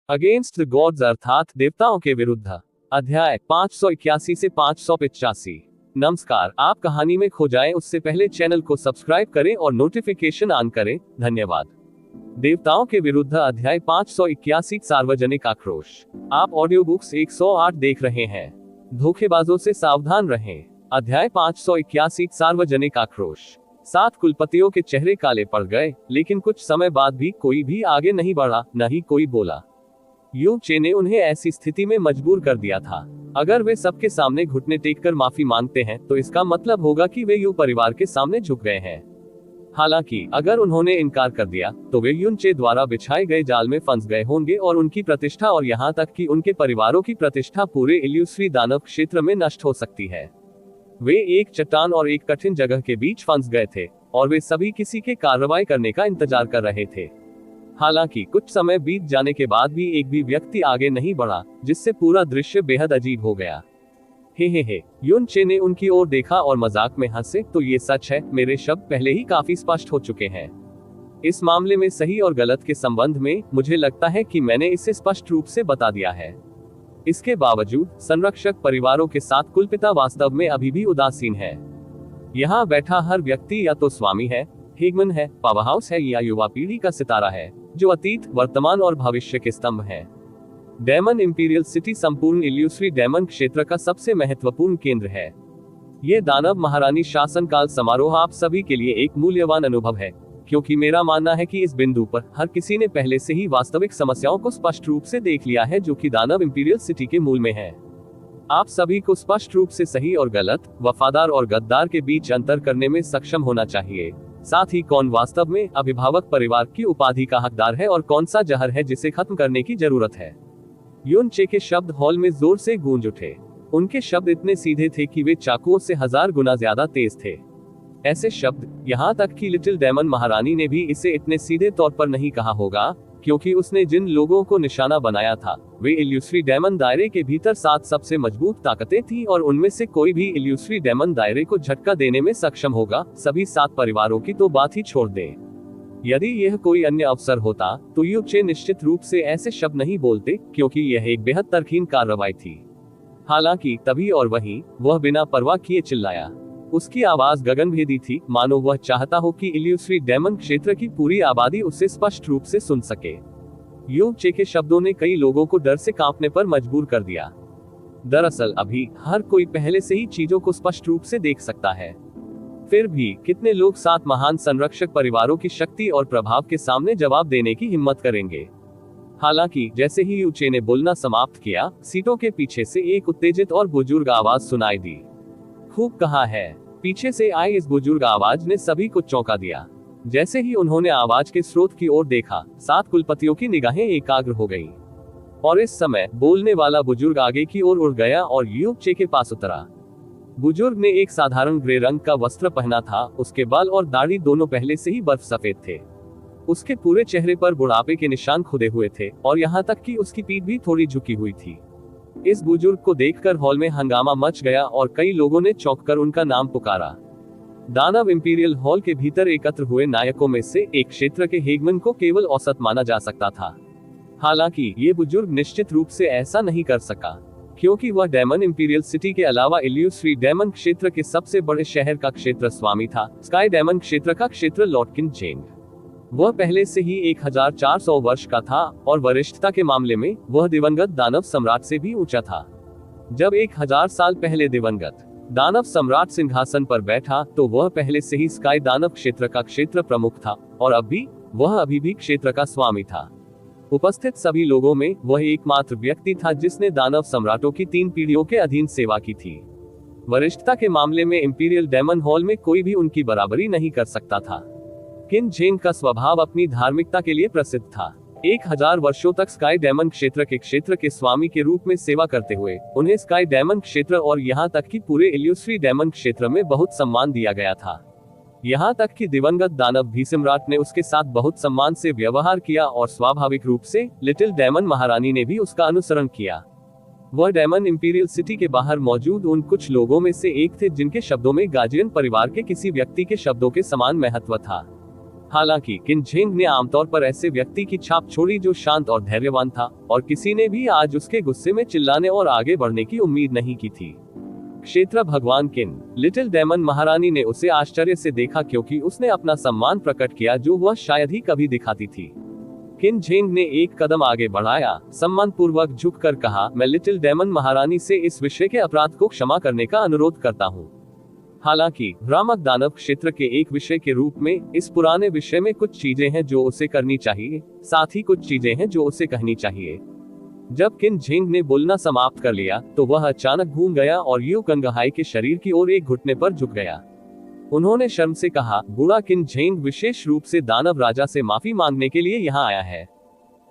Against the gods अर्थात देवताओं के विरुद्ध। अध्याय 581 से 585। नमस्कार, आप कहानी में खो जाएं उससे पहले चैनल को सब्सक्राइब करें और नोटिफिकेशन ऑन करें। धन्यवाद। देवताओं के विरुद्ध अध्याय 581 सार्वजनिक आक्रोश। आप ऑडियो बुक्स 108 देख रहे हैं। धोखेबाजों से सावधान रहें। अध्याय 581 सार्वजनिक आक्रोश। 7 कुलपतियों के चेहरे काले पड़ गए, लेकिन कुछ समय बाद भी कोई भी आगे नहीं बढ़ा, न ही कोई बोला। यू चे ने उन्हें ऐसी स्थिति में मजबूर कर दिया था। अगर वे सबके सामने घुटने टेककर माफी मांगते हैं तो इसका मतलब होगा कि वे यू परिवार के सामने झुक गए हैं। हालांकि अगर उन्होंने इनकार कर दिया तो वे यून चे द्वारा बिछाए गए जाल में फंस गए होंगे और उनकी प्रतिष्ठा और यहाँ तक कि उनके परिवारों की प्रतिष्ठा पूरे इल्यूश्री दानव क्षेत्र में नष्ट हो सकती है। वे एक चट्टान और एक कठिन जगह के बीच फंस गए थे और वे सभी किसी के कार्रवाई करने का इंतजार कर रहे थे। हालांकि कुछ समय बीत जाने के बाद भी एक भी व्यक्ति आगे नहीं बढ़ा, जिससे पूरा दृश्य बेहद अजीब हो गया। हे यून चे ने उनकी ओर देखा और मजाक में हंसे, तो ये सच है, मेरे शब्द पहले ही काफी स्पष्ट हो चुके हैं। इस मामले में सही और गलत के संबंध में मुझे लगता है कि मैंने इसे स्पष्ट रूप से बता दिया है। इसके बावजूद संरक्षक परिवारों के साथ कुलपिता वास्तव में अभी भी उदासीन है। यहाँ बैठा हर व्यक्ति या तो स्वामी है, हेगमन है, पावरहाउस है या युवा पीढ़ी का सितारा है, जो अतीत, वर्तमान और भविष्य के स्तंभ है। डेमन इंपीरियल सिटी संपूर्ण इल्यूश्री डेमन क्षेत्र का सबसे महत्वपूर्ण केंद्र है। ये दानव महारानी शासनकाल समारोह आप सभी के लिए एक मूल्यवान अनुभव है, क्योंकि मेरा मानना है कि इस बिंदु पर हर किसी ने पहले से ही वास्तविक समस्याओं को स्पष्ट रूप से देख लिया है, जो कि दानव इंपीरियल सिटी के मूल में है। आप सभी को स्पष्ट रूप से सही और गलत, वफादार और गद्दार के बीच अंतर करने में सक्षम होना चाहिए। साथ ही कौन वास्तव में अभिभावक परिवार की उपाधि का हकदार है और कौन सा जहर है जिसे खत्म करने की जरूरत है। यून चे के शब्द हॉल में जोर से गूंज उठे। उनके शब्द इतने सीधे थे कि वे चाकुओं से 1000 गुना ज्यादा तेज थे। ऐसे शब्द, यहाँ तक कि लिटिल डेमन महारानी ने भी इसे इतने सीधे तौर पर नहीं कहा होगा, क्योंकि उसने जिन लोगों को निशाना बनाया था वे इल्यूश्री डेमन दायरे के भीतर 7 सबसे मजबूत ताकतें थी और उनमें से कोई भी इल्यूश्री डेमन दायरे को झटका देने में सक्षम होगा। सभी 7 परिवारों की तो बात ही छोड़ दे। यदि यह कोई अन्य अवसर होता तो यू चे निश्चित रूप से ऐसे शब्द नहीं बोलते, क्योंकि यह एक बेहद तरकीन कार्रवाई थी। हालांकि तभी और वहीं वह बिना परवाह किए चिल्लाया। उसकी आवाज गगनभेदी थी, मानो वह चाहता हो कि इल्यूश्री डेमन क्षेत्र की पूरी आबादी उसे स्पष्ट रूप से सुन सके। यू चे के शब्दों ने कई लोगों को डर से कांपने पर मजबूर कर दिया। दरअसल अभी हर कोई पहले से ही चीजों को स्पष्ट रूप से देख सकता है। फिर भी कितने लोग 7 महान संरक्षक परिवारों की शक्ति और प्रभाव के सामने जवाब देने की हिम्मत करेंगे। हालांकि जैसे ही यू चे ने बोलना समाप्त किया, सीटों के पीछे से एक उत्तेजित और बुजुर्ग आवाज सुनाई दी। खूब कहा है। पीछे से आई इस बुजुर्ग आवाज ने सभी को चौंका दिया। जैसे ही उन्होंने आवाज के स्रोत की ओर देखा, 7 कुलपतियों की निगाहें एकाग्र हो गईं। और इस समय बोलने वाला बुजुर्ग आगे की ओर उड़ गया और यू चे के पास उतरा। बुजुर्ग ने एक साधारण ग्रे रंग का वस्त्र पहना था। उसके बाल और दाढ़ी दोनों पहले से ही बर्फ सफेद थे। उसके पूरे चेहरे पर बुढ़ापे के निशान खुदे हुए थे और यहाँ तक कि उसकी पीठ भी थोड़ी झुकी हुई थी। इस बुजुर्ग को देखकर हॉल में हंगामा मच गया और कई लोगों ने चौंककर उनका नाम पुकारा। दानव इंपीरियल हॉल के भीतर एकत्र हुए नायकों में से एक क्षेत्र के हेगमन को केवल औसत माना जा सकता था। हालांकि ये बुजुर्ग निश्चित रूप से ऐसा नहीं कर सका, क्योंकि वह डेमन इंपीरियल सिटी के अलावा इल्यूश्री डेमन क्षेत्र के सबसे बड़े शहर का क्षेत्र स्वामी था, स्काई डेमन क्षेत्र का क्षेत्र लॉर्ड किन जेंग। वह पहले से ही 1400 वर्ष का था और वरिष्ठता के मामले में वह दिवंगत दानव सम्राट से भी ऊंचा था। जब 1000 साल पहले दिवंगत दानव सम्राट सिंहासन पर बैठा तो वह पहले से ही स्काई दानव क्षेत्र का क्षेत्र प्रमुख था और वह अभी भी क्षेत्र का स्वामी था। उपस्थित सभी लोगों में वह एकमात्र व्यक्ति था जिसने दानव सम्राटों की 3 पीढ़ियों के अधीन सेवा की थी। वरिष्ठता के मामले में इंपीरियल डेमन हॉल में कोई भी उनकी बराबरी नहीं कर सकता था। किन जेंग का स्वभाव अपनी धार्मिकता के लिए प्रसिद्ध था। 1000 वर्षों तक स्काई डेमन क्षेत्र के स्वामी के रूप में सेवा करते हुए उन्हें स्काई डेमन क्षेत्र और यहाँ तक कि पूरे इल्यूश्री डेमन क्षेत्र में बहुत सम्मान दिया गया था। यहाँ तक कि दिवंगत दानव भीष्मराट ने उसके साथ बहुत सम्मान से व्यवहार किया और स्वाभाविक रूप से लिटिल डेमन महारानी ने भी उसका अनुसरण किया। वह डेमन इंपीरियल सिटी के बाहर मौजूद उन कुछ लोगों में से एक थे जिनके शब्दों में गार्जियन परिवार के किसी व्यक्ति के शब्दों के समान महत्व था। हालांकि किन झेंग ने आमतौर पर ऐसे व्यक्ति की छाप छोड़ी जो शांत और धैर्यवान था, और किसी ने भी आज उसके गुस्से में चिल्लाने और आगे बढ़ने की उम्मीद नहीं की थी। क्षेत्र भगवान किन लिटिल डेमन महारानी ने उसे आश्चर्य से देखा, क्योंकि उसने अपना सम्मान प्रकट किया जो वह शायद ही कभी दिखाती थी। किन झेंग ने एक कदम आगे बढ़ाया, सम्मान पूर्वक झुककर कहा, मैं लिटिल डेमन महारानी से इस विषय के अपराध को क्षमा करने का अनुरोध करता हूँ। हालांकि भ्रामक दानव क्षेत्र के एक विषय के रूप में इस पुराने विषय में कुछ चीजें हैं जो उसे करनी चाहिए, साथ ही कुछ चीजें हैं जो उसे कहनी चाहिए। जब किन झेंग ने बोलना समाप्त कर लिया तो वह अचानक घूम गया और यू कंगहाई के शरीर की ओर एक घुटने पर झुक गया। उन्होंने शर्म से कहा, बूढ़ा किन झेंग विशेष रूप से दानव राजा से माफी मांगने के लिए यहाँ आया है।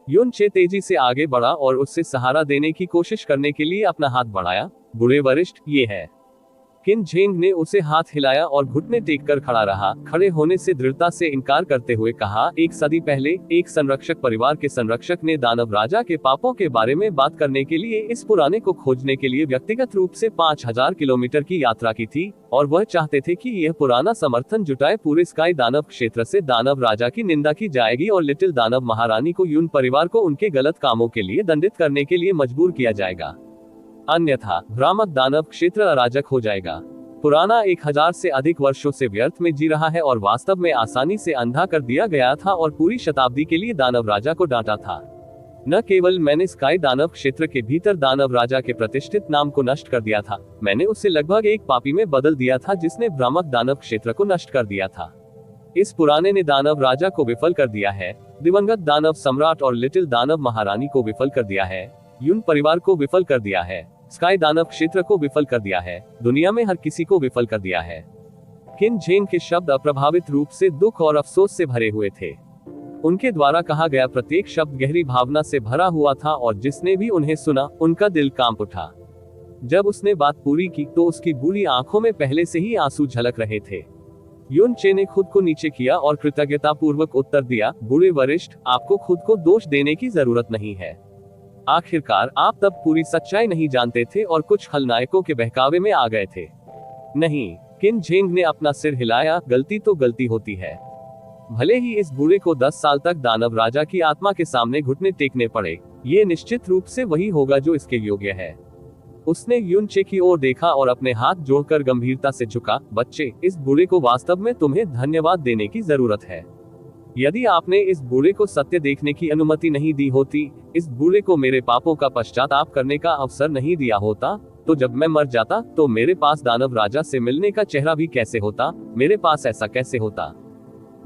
युन चे तेजी से आगे बढ़ा और उससे सहारा देने की कोशिश करने के लिए अपना हाथ बढ़ाया। बूढ़े वरिष्ठ, ये है। किन झेंग ने उसे हाथ हिलाया और घुटने टेक कर खड़ा रहा, खड़े होने से दृढ़ता से इनकार करते हुए कहा, एक सदी पहले एक संरक्षक परिवार के संरक्षक ने दानव राजा के पापों के बारे में बात करने के लिए इस पुराने को खोजने के लिए व्यक्तिगत रूप से 5000 किलोमीटर की यात्रा की थी, और वह चाहते थे कि यह पुराना समर्थन जुटाए पूरे स्काई दानव क्षेत्र से दानव राजा की निंदा की जाएगी और लिटिल दानव महारानी को यून परिवार को उनके गलत कामों के लिए दंडित करने के लिए मजबूर किया जाएगा, अन्यथा भ्रामक दानव क्षेत्र अराजक हो जाएगा। पुराना 1000 से अधिक वर्षों से व्यर्थ में जी रहा है और वास्तव में आसानी से अंधा कर दिया गया था और पूरी शताब्दी के लिए दानव राजा को डांटा था। न केवल मैंने स्काई दानव क्षेत्र के भीतर दानव राजा के प्रतिष्ठित नाम को नष्ट कर दिया था, मैंने उसे लगभग एक पापी में बदल दिया था जिसने भ्रामक दानव क्षेत्र को नष्ट कर दिया था। इस पुराने ने दानव राजा को विफल कर दिया है, दिवंगत दानव सम्राट और लिटिल दानव महारानी को विफल कर दिया है, यून परिवार को विफल कर दिया है, स्काई दानव क्षेत्र को विफल कर दिया है, दुनिया में हर किसी को विफल कर दिया है। किन झेंग के शब्द अप्रभावित रूप से दुख और अफसोस से भरे हुए थे। उनके द्वारा कहा गया प्रत्येक शब्द गहरी भावना से भरा हुआ था और जिसने भी उन्हें सुना उनका दिल कांप उठा। जब उसने बात पूरी की तो उसकी बूढ़ी आंखों में पहले से ही आंसू झलक रहे थे। युन चे ने खुद को नीचे किया और कृतज्ञता पूर्वक उत्तर दिया, बूढ़े वरिष्ठ, आपको खुद को दोष देने की जरूरत नहीं है। आखिरकार आप तब पूरी सच्चाई नहीं जानते थे और कुछ खलनायकों के बहकावे में आ गए थे। नहीं, किन झेंग ने अपना सिर हिलाया, गलती तो गलती होती है। भले ही इस बूढ़े को 10 साल तक दानव राजा की आत्मा के सामने घुटने टेकने पड़े, ये निश्चित रूप से वही होगा जो इसके योग्य है। उसने युन चे की ओर देखा और अपने हाथ जोड़कर गंभीरता से झुका, बच्चे, इस बूढ़े को वास्तव में तुम्हें धन्यवाद देने की जरूरत है। यदि आपने इस बूढ़े को सत्य देखने की अनुमति नहीं दी होती, इस बूढ़े को मेरे पापों का पश्चाताप करने का अवसर नहीं दिया होता, तो जब मैं मर जाता तो मेरे पास दानव राजा से मिलने का चेहरा भी कैसे होता, मेरे पास ऐसा कैसे होता,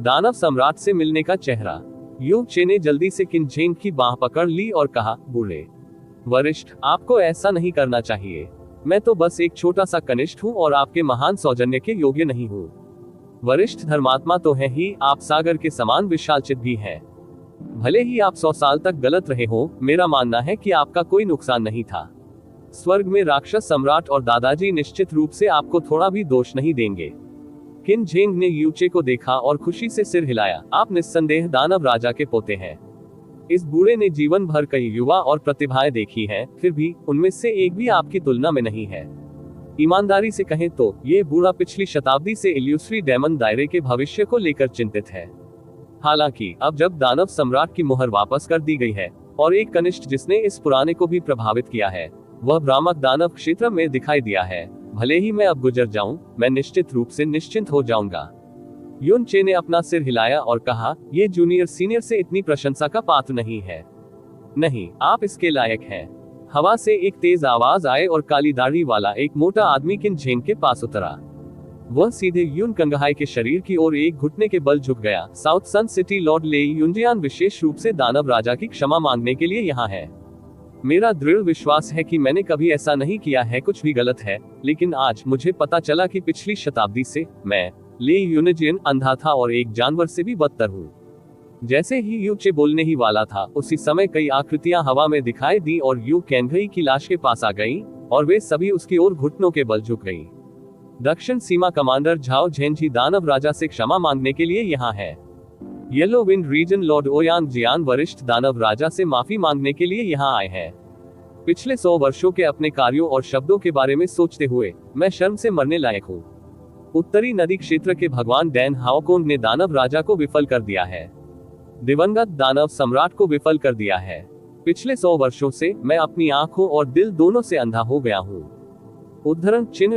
दानव सम्राट से मिलने का चेहरा। यू चे ने जल्दी से किन झेंग की बाह पकड़ ली और कहा, बूढ़े वरिष्ठ, आपको ऐसा नहीं करना चाहिए। मैं तो बस एक छोटा सा कनिष्ठ हूँ और आपके महान सौजन्य के योग्य नहीं हूँ। वरिष्ठ धर्मात्मा तो है ही, आप सागर के समान विशालचित भी हैं। भले ही आप 100 साल तक गलत रहे हो, मेरा मानना है कि आपका कोई नुकसान नहीं था। स्वर्ग में राक्षस सम्राट और दादाजी निश्चित रूप से आपको थोड़ा भी दोष नहीं देंगे। किन झेंग ने यूचे को देखा और खुशी से सिर हिलाया, आप निस्संदेह दानव राजा के पोते हैं। इस बूढ़े ने जीवन भर कई युवा और प्रतिभाएं देखी हैं, फिर भी उनमें से एक भी आपकी तुलना में नहीं है। ईमानदारी से कहें तो ये बूढ़ा पिछली शताब्दी से इल्यूस्ट्री डेमन दायरे के भविष्य को लेकर चिंतित है। हालांकि अब जब दानव सम्राट की मुहर वापस कर दी गई है और एक कनिष्ठ जिसने इस पुराने को भी प्रभावित किया है, वह भ्रामक दानव क्षेत्र में दिखाई दिया है, भले ही मैं अब गुजर जाऊं, मैं निश्चित रूप से निश्चिंत हो जाऊंगा। युन चे ने अपना सिर हिलाया और कहा, ये जूनियर सीनियर से इतनी प्रशंसा का पात्र नहीं है। नहीं, आप इसके लायक हैं। हवा से एक तेज आवाज आए और काली दाढ़ी वाला एक मोटा आदमी किन झेंग के पास उतरा। वह सीधे यून कंगहाई के शरीर की ओर एक घुटने के बल झुक गया। साउथ सन सिटी लॉर्ड ले युनजियान विशेष रूप से दानव राजा की क्षमा मांगने के लिए यहाँ है। मेरा दृढ़ विश्वास है कि मैंने कभी ऐसा नहीं किया है, कुछ भी गलत है, लेकिन आज मुझे पता चला कि पिछली शताब्दी से मैं ले युनजियन अंधा था और एक जानवर से भी बदतर हूँ। जैसे ही यू चे बोलने ही वाला था, उसी समय कई आकृतियां हवा में दिखाई दी और यू कैंघई की लाश के पास आ गईं, और वे सभी उसकी ओर घुटनों के बल झुक गईं। दक्षिण सीमा कमांडर झाओ झेंझी दानव राजा से क्षमा मांगने के लिए यहाँ है। Yellow wind region lord Ouyang Jian वरिष्ठ दानव राजा से माफी मांगने के लिए यहाँ आए हैं। पिछले 100 वर्षों के अपने कार्यों और शब्दों के बारे में सोचते हुए मैं शर्म से मरने लायक हूँ। उत्तरी नदी क्षेत्र के भगवान डैन हाओकोंग ने दानव राजा को विफल कर दिया है। दिवंगत दानव सम्राट को विफल कर दिया है। पिछले 100 वर्षों से मैं अपनी आंखों और दिल दोनों से अंधा हो गया हूँ। उद्धरण चिन्ह ...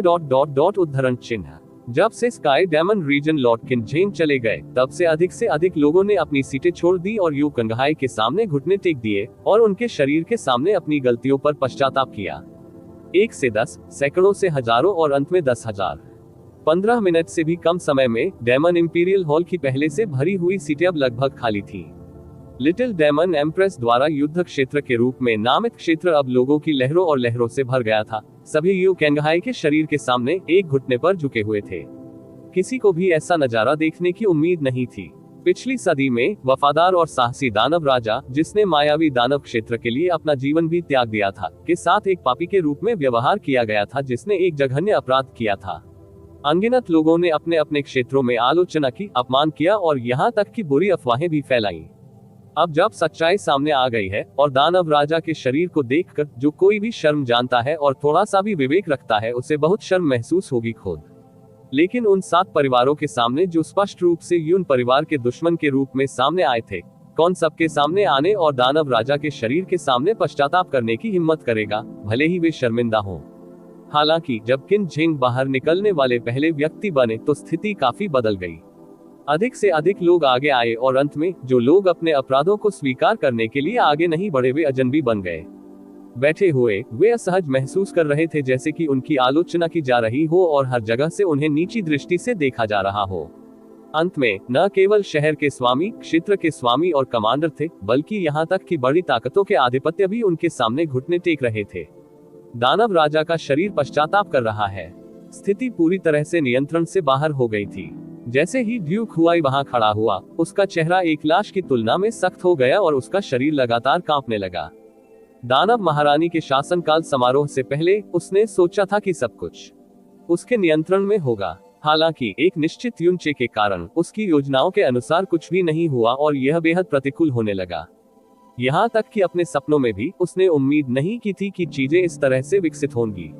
उद्धरण चिन्ह। जब से स्काई डेमन रीजन लॉर्ड किन झेंग चले गए, तब से अधिक लोगों ने अपनी सीटें छोड़ दी और यू कंगहाई के सामने घुटने टेक दिए और उनके शरीर के सामने अपनी गलतियों पर पश्चाताप किया। 1 से 10, सैकड़ों से हजारों और अंत में 10,000। 15 मिनट से भी कम समय में डेमन इंपीरियल हॉल की पहले से भरी हुई सीटें अब लगभग खाली थी। लिटिल डेमन एम्प्रेस द्वारा युद्ध क्षेत्र के रूप में नामित क्षेत्र अब लोगों की लहरों और लहरों से भर गया था। सभी यू कैंगहाई के शरीर के सामने एक घुटने पर झुके हुए थे। किसी को भी ऐसा नजारा देखने की उम्मीद नहीं थी। पिछली सदी में वफादार और साहसी दानव राजा, जिसने मायावी दानव क्षेत्र के लिए अपना जीवन भी त्याग दिया था, के साथ एक पापी के रूप में व्यवहार किया गया था जिसने एक जघन्य अपराध किया था। अनगिनत लोगों ने अपने अपने क्षेत्रों में आलोचना की, अपमान किया और यहाँ तक कि बुरी अफवाहें भी फैलाई। अब जब सच्चाई सामने आ गई है और दानव राजा के शरीर को देखकर जो कोई भी शर्म जानता है और थोड़ा सा भी विवेक रखता है, उसे बहुत शर्म महसूस होगी खुद। लेकिन उन 7 परिवारों के सामने जो स्पष्ट रूप से यून परिवार के दुश्मन के रूप में सामने आए थे, कौन सबके सामने आने और दानव राजा के शरीर के सामने पश्चाताप करने की हिम्मत करेगा, भले ही वे शर्मिंदा हों। हालांकि जब किन झेंग बाहर निकलने वाले पहले व्यक्ति बने तो स्थिति काफी बदल गई। अधिक से अधिक लोग आगे आए और अंत में जो लोग अपने अपराधों को स्वीकार करने के लिए आगे नहीं बढ़े, वे अजनबी बन गए। बैठे हुए वे असहज महसूस कर रहे थे, जैसे कि उनकी आलोचना की जा रही हो और हर जगह से उन्हें नीची दृष्टि से देखा जा रहा हो। अंत में न केवल शहर के स्वामी, क्षेत्र के स्वामी और कमांडर थे, बल्कि यहाँ तक कि बड़ी ताकतों के आधिपत्य भी उनके सामने घुटने टेक रहे थे। दानव राजा का शरीर पश्चाताप कर रहा है। स्थिति पूरी तरह से नियंत्रण से बाहर हो गई थी। जैसे ही ड्यूक हुआई वहां खड़ा हुआ, उसका चेहरा एक लाश की तुलना में सख्त हो गया और उसका शरीर लगातार कांपने लगा। दानव महारानी के शासनकाल समारोह से पहले उसने सोचा था कि सब कुछ उसके नियंत्रण में होगा। हालांकि एक निश्चित यूनचे के कारण उसकी योजनाओं के अनुसार कुछ भी नहीं हुआ और यह बेहद प्रतिकूल होने लगा। यहाँ तक कि अपने सपनों में भी उसने उम्मीद नहीं की थी कि चीजें इस तरह से विकसित होंगी।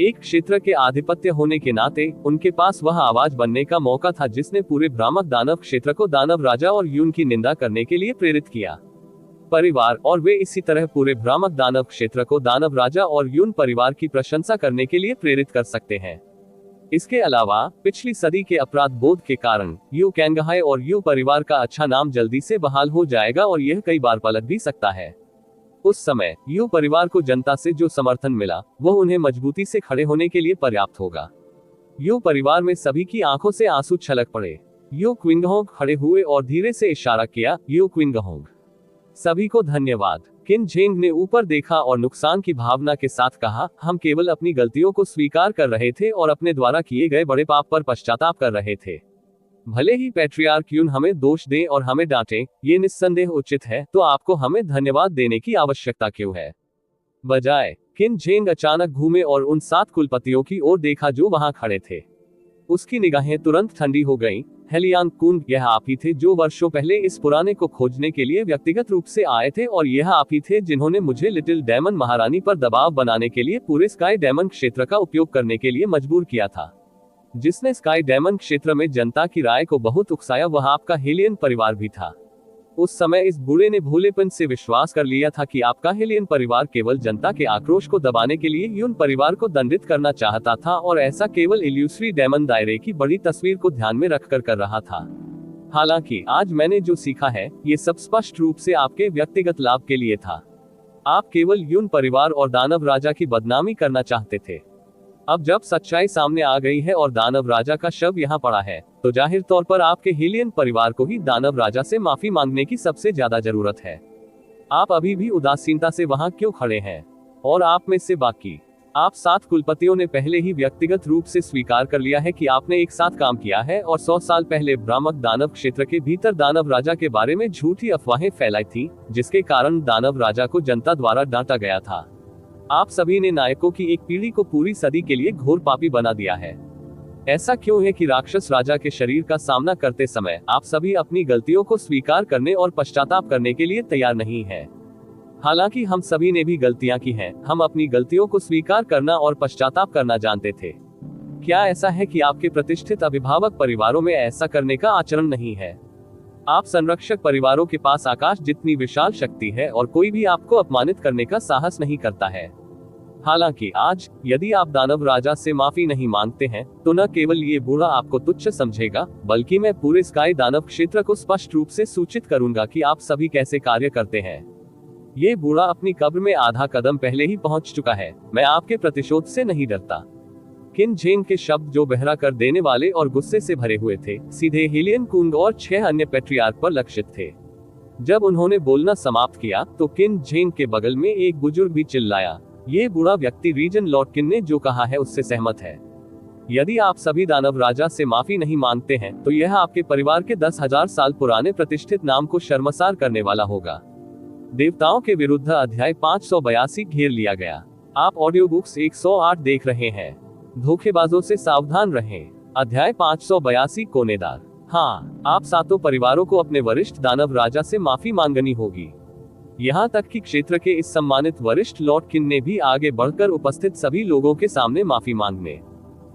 एक क्षेत्र के आधिपत्य होने के नाते उनके पास वह आवाज बनने का मौका था जिसने पूरे भ्रामक दानव क्षेत्र को दानव राजा और यून की निंदा करने के लिए प्रेरित किया। परिवार और वे इसी तरह पूरे भ्रामक दानव क्षेत्र को दानव राजा और यून परिवार की प्रशंसा करने के लिए प्रेरित कर सकते हैं। इसके अलावा पिछली सदी के अपराध बोध के कारण यू कैंगहाई और यू परिवार का अच्छा नाम जल्दी से बहाल हो जाएगा और यह कई बार पलट भी सकता है। उस समय यू परिवार को जनता से जो समर्थन मिला, वह उन्हें मजबूती से खड़े होने के लिए पर्याप्त होगा। यू परिवार में सभी की आंखों से आंसू छलक पड़े। यू क्विंगहोंग खड़े हुए और धीरे से इशारा किया, यू क्विंगहोंग। सभी को धन्यवाद। किन झेंग ने ऊपर देखा और नुकसान की भावना के साथ कहा, हम केवल अपनी गलतियों को स्वीकार कर रहे थे और अपने द्वारा किए गए बड़े पाप पर पश्चाताप कर रहे थे। भले ही पैट्रियार्क यून हमें दोष दें और हमें डांटें, ये निस्संदेह उचित है, तो आपको हमें धन्यवाद देने की आवश्यकता क्यों है? बजाय किन झेंग अचानक घूमे और उन 7 कुलपतियों की ओर देखा जो वहां खड़े थे। उसकी निगाहें तुरंत ठंडी हो गईं। हेलियांग कुंग, यह आप ही थे जो वर्षों पहले इस पुराने को खोजने के लिए व्यक्तिगत रूप से आए थे, और यह आप ही थे जिन्होंने मुझे लिटिल डेमन महारानी पर दबाव बनाने के लिए पूरे स्काई डेमन क्षेत्र का उपयोग करने के लिए मजबूर किया था। जिसने स्काई डेमन क्षेत्र में जनता की राय को बहुत उकसाया, वह आपका हेलियन परिवार भी था। उस समय इस बूढ़े ने भोलेपन से विश्वास कर लिया था कि आपका हेलियन परिवार केवल जनता के आक्रोश को दबाने के लिए यून परिवार को दंडित करना चाहता था, और ऐसा केवल इल्यूसरी डेमन दायरे की बड़ी तस्वीर को ध्यान में रखकर कर रहा था। हालांकि आज मैंने जो सीखा है, ये सब स्पष्ट रूप से आपके व्यक्तिगत लाभ के लिए था। आप केवल यून परिवार और दानव राजा की बदनामी करना चाहते थे। अब जब सच्चाई सामने आ गई है और दानव राजा का शव यहाँ पड़ा है, तो जाहिर तौर पर आपके हेलियन परिवार को ही दानव राजा से माफी मांगने की सबसे ज्यादा जरूरत है। आप अभी भी उदासीनता से वहां क्यों खड़े हैं? और आप में से बाकी आप 7 कुलपतियों ने पहले ही व्यक्तिगत रूप से स्वीकार कर लिया है कि आपने एक साथ काम किया है और 100 साल पहले भ्रामक दानव क्षेत्र के भीतर दानव राजा के बारे में झूठी अफवाहें फैलाई थी, जिसके कारण दानव राजा को जनता द्वारा डांटा गया था। आप सभी ने नायकों की एक पीढ़ी को पूरी सदी के लिए घोर पापी बना दिया है। ऐसा क्यों है कि राक्षस राजा के शरीर का सामना करते समय आप सभी अपनी गलतियों को स्वीकार करने और पश्चाताप करने के लिए तैयार नहीं हैं? हालांकि हम सभी ने भी गलतियां की हैं, हम अपनी गलतियों को स्वीकार करना और पश्चाताप करना जानते थे। क्या ऐसा है कि आपके प्रतिष्ठित अभिभावक परिवारों में ऐसा करने का आचरण नहीं है? आप संरक्षक परिवारों के पास आकाश जितनी विशाल शक्ति है और कोई भी आपको अपमानित करने का साहस नहीं करता है। हालांकि आज यदि आप दानव राजा से माफी नहीं मांगते हैं तो न केवल ये बूढ़ा आपको तुच्छ समझेगा, बल्कि मैं पूरे स्काई दानव क्षेत्र को स्पष्ट रूप से सूचित करूंगा कि आप सभी कैसे कार्य करते हैं। ये बूढ़ा अपनी कब्र में आधा कदम पहले ही पहुंच चुका है। मैं आपके प्रतिशोध से नहीं डरता। किन झेंग के शब्द, जो बहरा कर देने वाले और गुस्से से भरे हुए थे, सीधे हेलियन कुंग और 6 अन्य पेट्रियार्क पर लक्षित थे। जब उन्होंने बोलना समाप्त किया तो किन झेंग के बगल में एक बुजुर्ग भी चिल्लाया, ये बूढ़ा व्यक्ति रीजन लॉर्ड किन ने जो कहा है उससे सहमत है। यदि आप सभी दानव राजा से माफी नहीं मांगते हैं तो यह आपके परिवार के 10,000 साल पुराने प्रतिष्ठित नाम को शर्मसार करने वाला होगा। देवताओं के विरुद्ध अध्याय 582 घेर लिया गया। आप ऑडियो बुक्स 108 देख रहे हैं। धोखेबाजों से सावधान रहें। अध्याय 582 कोनेदार। हाँ, आप सातों परिवारों को अपने वरिष्ठ दानव राजा से माफी मांगनी होगी। यहाँ तक कि क्षेत्र के इस सम्मानित वरिष्ठ लॉर्ड किन ने भी आगे बढ़कर उपस्थित सभी लोगों के सामने माफी मांगने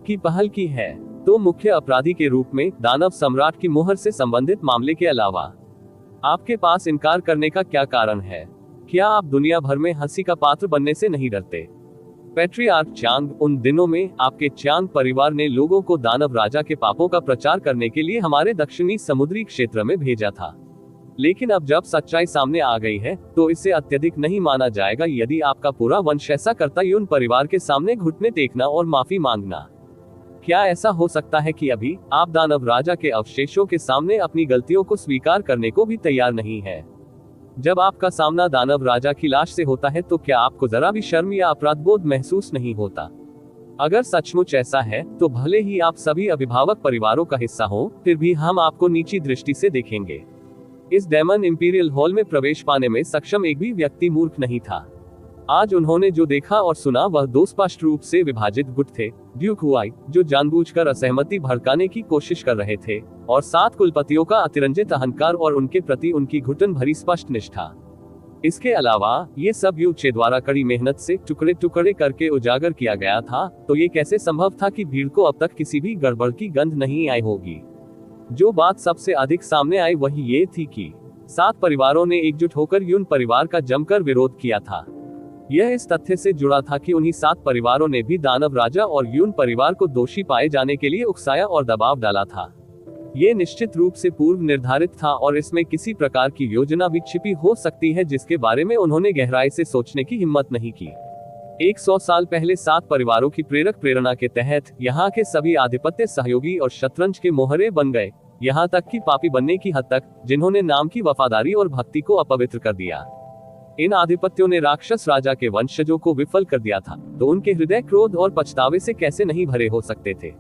की पहल की है। तो मुख्य अपराधी के रूप में दानव सम्राट की मुहर से संबंधित मामले के अलावा आपके पास इनकार करने का क्या कारण है? क्या आप दुनिया भर में हंसी का पात्र बनने से नहीं डरते? पैट्रियार्क चांग, उन दिनों में आपके चांग परिवार ने लोगों को दानव राजा के पापों का प्रचार करने के लिए हमारे दक्षिणी समुद्री क्षेत्र में भेजा था। लेकिन अब जब सच्चाई सामने आ गई है तो इसे अत्यधिक नहीं माना जाएगा यदि आपका पूरा वंश ऐसा करता यून परिवार के सामने घुटने टेकना और माफी मांगना। क्या ऐसा हो सकता है कि अभी आप दानव राजा के अवशेषों के सामने अपनी गलतियों को स्वीकार करने को भी तैयार नहीं है? जब आपका सामना दानव राजा की लाश से होता है तो क्या आपको जरा भी शर्म या अपराधबोध महसूस नहीं होता? अगर सचमुच ऐसा है तो भले ही आप सभी अभिभावक परिवारों का हिस्सा हो, फिर भी हम आपको नीची दृष्टि से देखेंगे। इस डेमन इंपीरियल हॉल में प्रवेश पाने में सक्षम एक भी व्यक्ति मूर्ख नहीं था। आज उन्होंने जो देखा और सुना वह दो स्पष्ट रूप से विभाजित गुट थे। ड्यूक हुआई, जो जानबूझकर असहमति भड़काने की कोशिश कर रहे थे, और 7 कुलपतियों का अतिरंजित अहंकार और उनके प्रति उनकी घुटन भरी स्पष्ट निष्ठा। इसके अलावा ये सब यूचे द्वारा कड़ी मेहनत से टुकड़े टुकड़े करके उजागर किया गया था। तो ये कैसे संभव था कि भीड़ को अब तक किसी भी गड़बड़ की गंध नहीं आई होगी? जो बात सबसे अधिक सामने आई वही ये थी कि 7 परिवारों ने एकजुट होकर यून परिवार का जमकर विरोध किया था। यह इस तथ्य से जुड़ा था कि उन्हीं 7 परिवारों ने भी दानव राजा और यून परिवार को दोषी पाए जाने के लिए उकसाया और दबाव डाला था। ये निश्चित रूप से पूर्व निर्धारित था और इसमें किसी प्रकार की योजना भी छिपी हो सकती है जिसके बारे में उन्होंने गहराई से सोचने की हिम्मत नहीं की। 100 साल पहले 7 परिवारों की प्रेरक प्रेरणा के तहत यहाँ के सभी आधिपत्य सहयोगी और शतरंज के मोहरे बन गए, यहाँ तक कि पापी बनने की हद तक, जिन्होंने नाम की वफादारी और भक्ति को अपवित्र कर दिया। इन आधिपत्यों ने राक्षस राजा के वंशजों को विफल कर दिया था, तो उनके हृदय क्रोध और पछतावे से कैसे नहीं भरे हो सकते थे।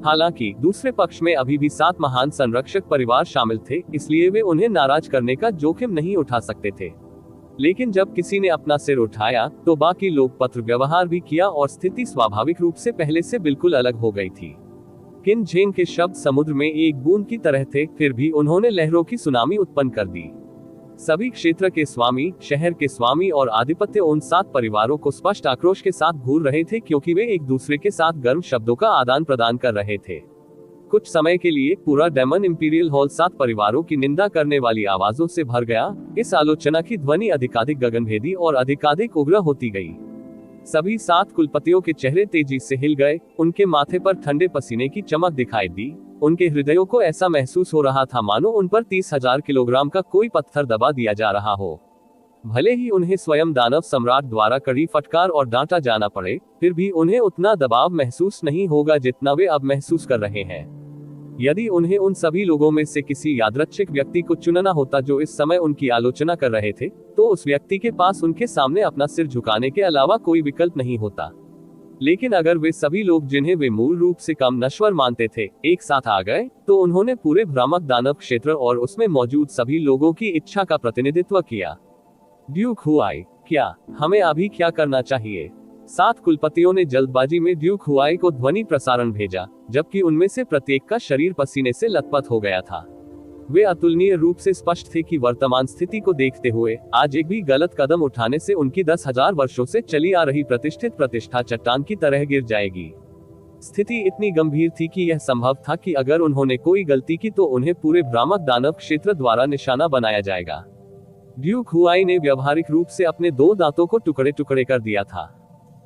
हालांकि दूसरे पक्ष में अभी भी 7 महान संरक्षक परिवार शामिल थे, इसलिए वे उन्हें नाराज करने का जोखिम नहीं उठा सकते थे। लेकिन जब किसी ने अपना सिर उठाया तो बाकी लोग पत्र व्यवहार भी किया और स्थिति स्वाभाविक रूप से पहले से बिल्कुल अलग हो गई थी। किन झेंग के शब्द समुद्र में एक बूंद की तरह थे, फिर भी उन्होंने लहरों की सुनामी उत्पन्न कर दी। सभी क्षेत्र के स्वामी, शहर के स्वामी और आधिपत्य उन 7 परिवारों को स्पष्ट आक्रोश के साथ घूर रहे थे, क्योंकि वे एक दूसरे के साथ गर्म शब्दों का आदान प्रदान कर रहे थे। कुछ समय के लिए पूरा डेमन इंपीरियल हॉल 7 परिवारों की निंदा करने वाली आवाजों से भर गया। इस आलोचना की ध्वनि अधिकाधिक गगनभेदी और अधिकाधिक उग्र होती गई। सभी 7 कुलपतियों के चेहरे तेजी से हिल गए, उनके माथे पर ठंडे पसीने की चमक दिखाई दी। उनके हृदयों को ऐसा महसूस हो रहा था मानो उन पर 30,000 किलोग्राम का कोई पत्थर दबा दिया जा रहा हो। भले ही उन्हें स्वयं दानव सम्राट द्वारा कड़ी फटकार और डांटा जाना पड़े, फिर भी उन्हें उतना दबाव महसूस नहीं होगा जितना वे अब महसूस कर रहे हैं। यदि उन्हें उन सभी लोगों में से किसी यादृच्छिक व्यक्ति को चुनना होता जो इस समय उनकी आलोचना कर रहे थे, तो उस व्यक्ति के पास उनके सामने अपना सिर झुकाने के अलावा कोई विकल्प नहीं होता। लेकिन अगर वे सभी लोग जिन्हें वे मूल रूप से कम नश्वर मानते थे, एक साथ आ गए, तो उन्होंने पूरे भ्रामक दानव क्षेत्र और उसमें मौजूद सभी लोगों की इच्छा का प्रतिनिधित्व किया। ड्यूक हुआई, क्या हमें अभी क्या करना चाहिए? 7 कुलपतियों ने जल्दबाजी में ड्यूक हुआई को ध्वनि प्रसारण भेजा, जबकि उनमें से प्रत्येक का शरीर पसीने से लथपथ हो गया था। वे अतुलनीय रूप से स्पष्ट थे कि वर्तमान स्थिति को देखते हुए आज एक भी गलत कदम उठाने से उनकी 10,000 वर्षों से चली आ रही प्रतिष्ठित प्रतिष्ठा चट्टान की तरह गिर जाएगी। स्थिति इतनी गंभीर थी कि यह संभव था कि अगर उन्होंने कोई गलती की तो उन्हें पूरे भ्रामक दानव क्षेत्र द्वारा निशाना बनाया जाएगा। ड्यूक हुआई ने व्यावहारिक रूप से अपने 2 दांतों को टुकड़े टुकड़े कर दिया था।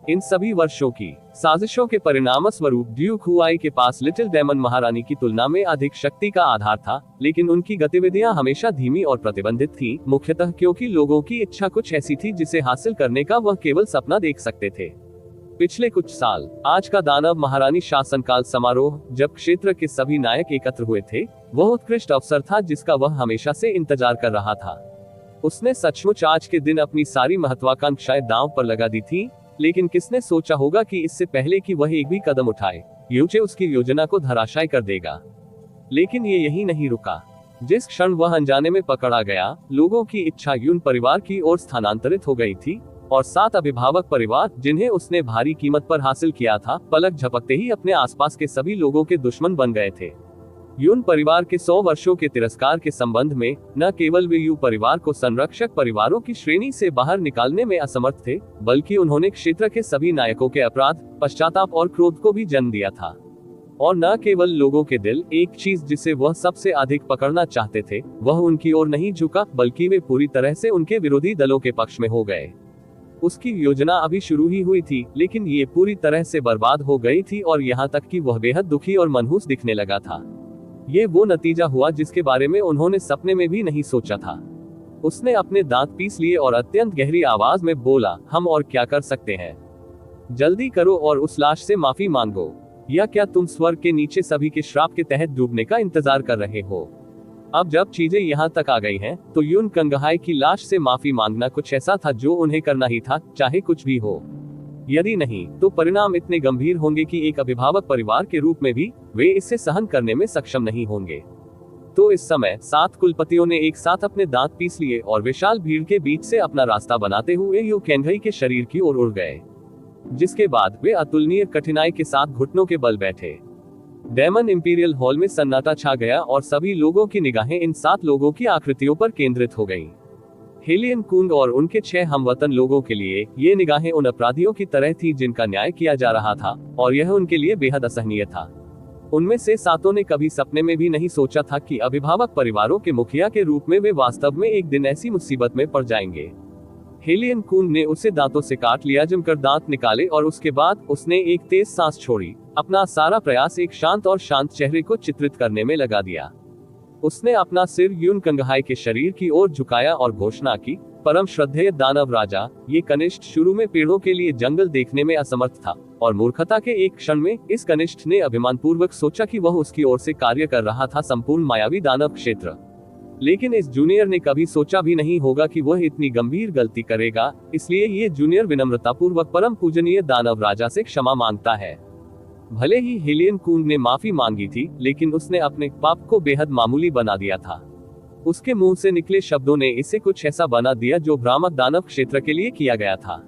इन सभी वर्षों की साजिशों के परिणामस्वरूप ड्यूक हुआई के पास लिटिल डेमन महारानी की तुलना में अधिक शक्ति का आधार था, लेकिन उनकी गतिविधियां हमेशा धीमी और प्रतिबंधित थीं, मुख्यतः क्योंकि लोगों की इच्छा कुछ ऐसी थी जिसे हासिल करने का वह केवल सपना देख सकते थे। पिछले कुछ साल, आज का दानव महारानी शासनकाल समारोह, जब क्षेत्र के सभी नायक एकत्र हुए थे, वह उत्कृष्ट अवसर था जिसका वह हमेशा से इंतजार कर रहा था। उसने सचमुच आज के दिन अपनी सारी महत्वाकांक्षाएं दांव पर लगा दी थी, लेकिन किसने सोचा होगा कि इससे पहले कि वह एक भी कदम उठाए, यूचे उसकी योजना को धराशायी कर देगा। लेकिन ये यही नहीं रुका। जिस क्षण वह अनजाने में पकड़ा गया, लोगों की इच्छा यून परिवार की ओर स्थानांतरित हो गई थी, और 7 अभिभावक परिवार, जिन्हें उसने भारी कीमत पर हासिल किया था, पलक झपकते ही अपने आसपास के सभी लोगों के दुश्मन बन गए थे। यून परिवार के 100 वर्षों के तिरस्कार के संबंध में न केवल वे यू परिवार को संरक्षक परिवारों की श्रेणी से बाहर निकालने में असमर्थ थे, बल्कि उन्होंने क्षेत्र के सभी नायकों के अपराध, पश्चाताप और क्रोध को भी जन्म दिया था। और न केवल लोगों के दिल, एक चीज जिसे वह सबसे अधिक पकड़ना चाहते थे, वह उनकी ओर नहीं झुका, बल्कि वे पूरी तरह से उनके विरोधी दलों के पक्ष में हो गए। उसकी योजना अभी शुरू ही हुई थी, लेकिन ये पूरी तरह से बर्बाद हो गई थी, और यहाँ तक कि वह बेहद दुखी और मनहूस दिखने लगा था। ये वो नतीजा हुआ जिसके बारे में उन्होंने सपने में भी नहीं सोचा था। उसने अपने दांत पीस लिए और अत्यंत गहरी आवाज में बोला, हम और क्या कर सकते हैं? जल्दी करो और उस लाश से माफी मांगो। या क्या तुम स्वर्ग के नीचे सभी के श्राप के तहत डूबने का इंतजार कर रहे हो? अब जब चीजें यहाँ तक आ गई हैं, तो यून कंगहाई की लाश से माफी मांगना कुछ ऐसा था जो उन्हें करना ही था, चाहे कुछ भी हो। यदि नहीं, तो परिणाम इतने गंभीर होंगे कि एक अभिभावक परिवार के रूप में भी वे इसे सहन करने में सक्षम नहीं होंगे। तो इस समय 7 कुलपतियों ने एक साथ अपने दांत पीस लिए और विशाल भीड़ के बीच से अपना रास्ता बनाते हुए यू केंघई के शरीर की ओर उड़ गए, जिसके बाद वे अतुलनीय कठिनाई के साथ घुटनों के बल बैठे। डेमन इंपीरियल हॉल में सन्नाटा छा गया और सभी लोगों की निगाहें इन 7 लोगों की आकृतियों पर केंद्रित हो गईं। हेलियन कुंग और उनके 6 हमवतन लोगों के लिए ये निगाहें उन अपराधियों की तरह थी जिनका न्याय किया जा रहा था, और यह उनके लिए बेहद असहनीय था। उनमें से 7 ने कभी सपने में भी नहीं सोचा था कि अभिभावक परिवारों के मुखिया के रूप में वे वास्तव में एक दिन ऐसी मुसीबत में पड़ जाएंगे। हेलियन कुंग ने उसे दांतों से काट लिया, जमकर दांत निकाले, और उसके बाद उसने एक तेज सांस छोड़ी। अपना सारा प्रयास एक शांत और शांत चेहरे को चित्रित करने में लगा दिया। उसने अपना सिर यून कंगहाई के शरीर की ओर झुकाया और घोषणा की, परम श्रद्धेय दानव राजा, ये कनिष्ठ शुरू में पेड़ों के लिए जंगल देखने में असमर्थ था, और मूर्खता के एक क्षण में इस कनिष्ठ ने अभिमान पूर्वक सोचा कि वह उसकी ओर से कार्य कर रहा था संपूर्ण मायावी दानव क्षेत्र। लेकिन इस जूनियर ने कभी सोचा भी नहीं होगा कि वह इतनी गंभीर गलती करेगा, इसलिए ये जूनियर विनम्रतापूर्वक परम पूजनीय दानव राजा से क्षमा मांगता है। भले ही हेलियन कुंग ने माफी मांगी थी, लेकिन उसने अपने पाप को बेहद मामूली बना दिया था। उसके मुंह से निकले शब्दों ने इसे कुछ ऐसा बना दिया जो भ्रामक दानव क्षेत्र के लिए किया गया था।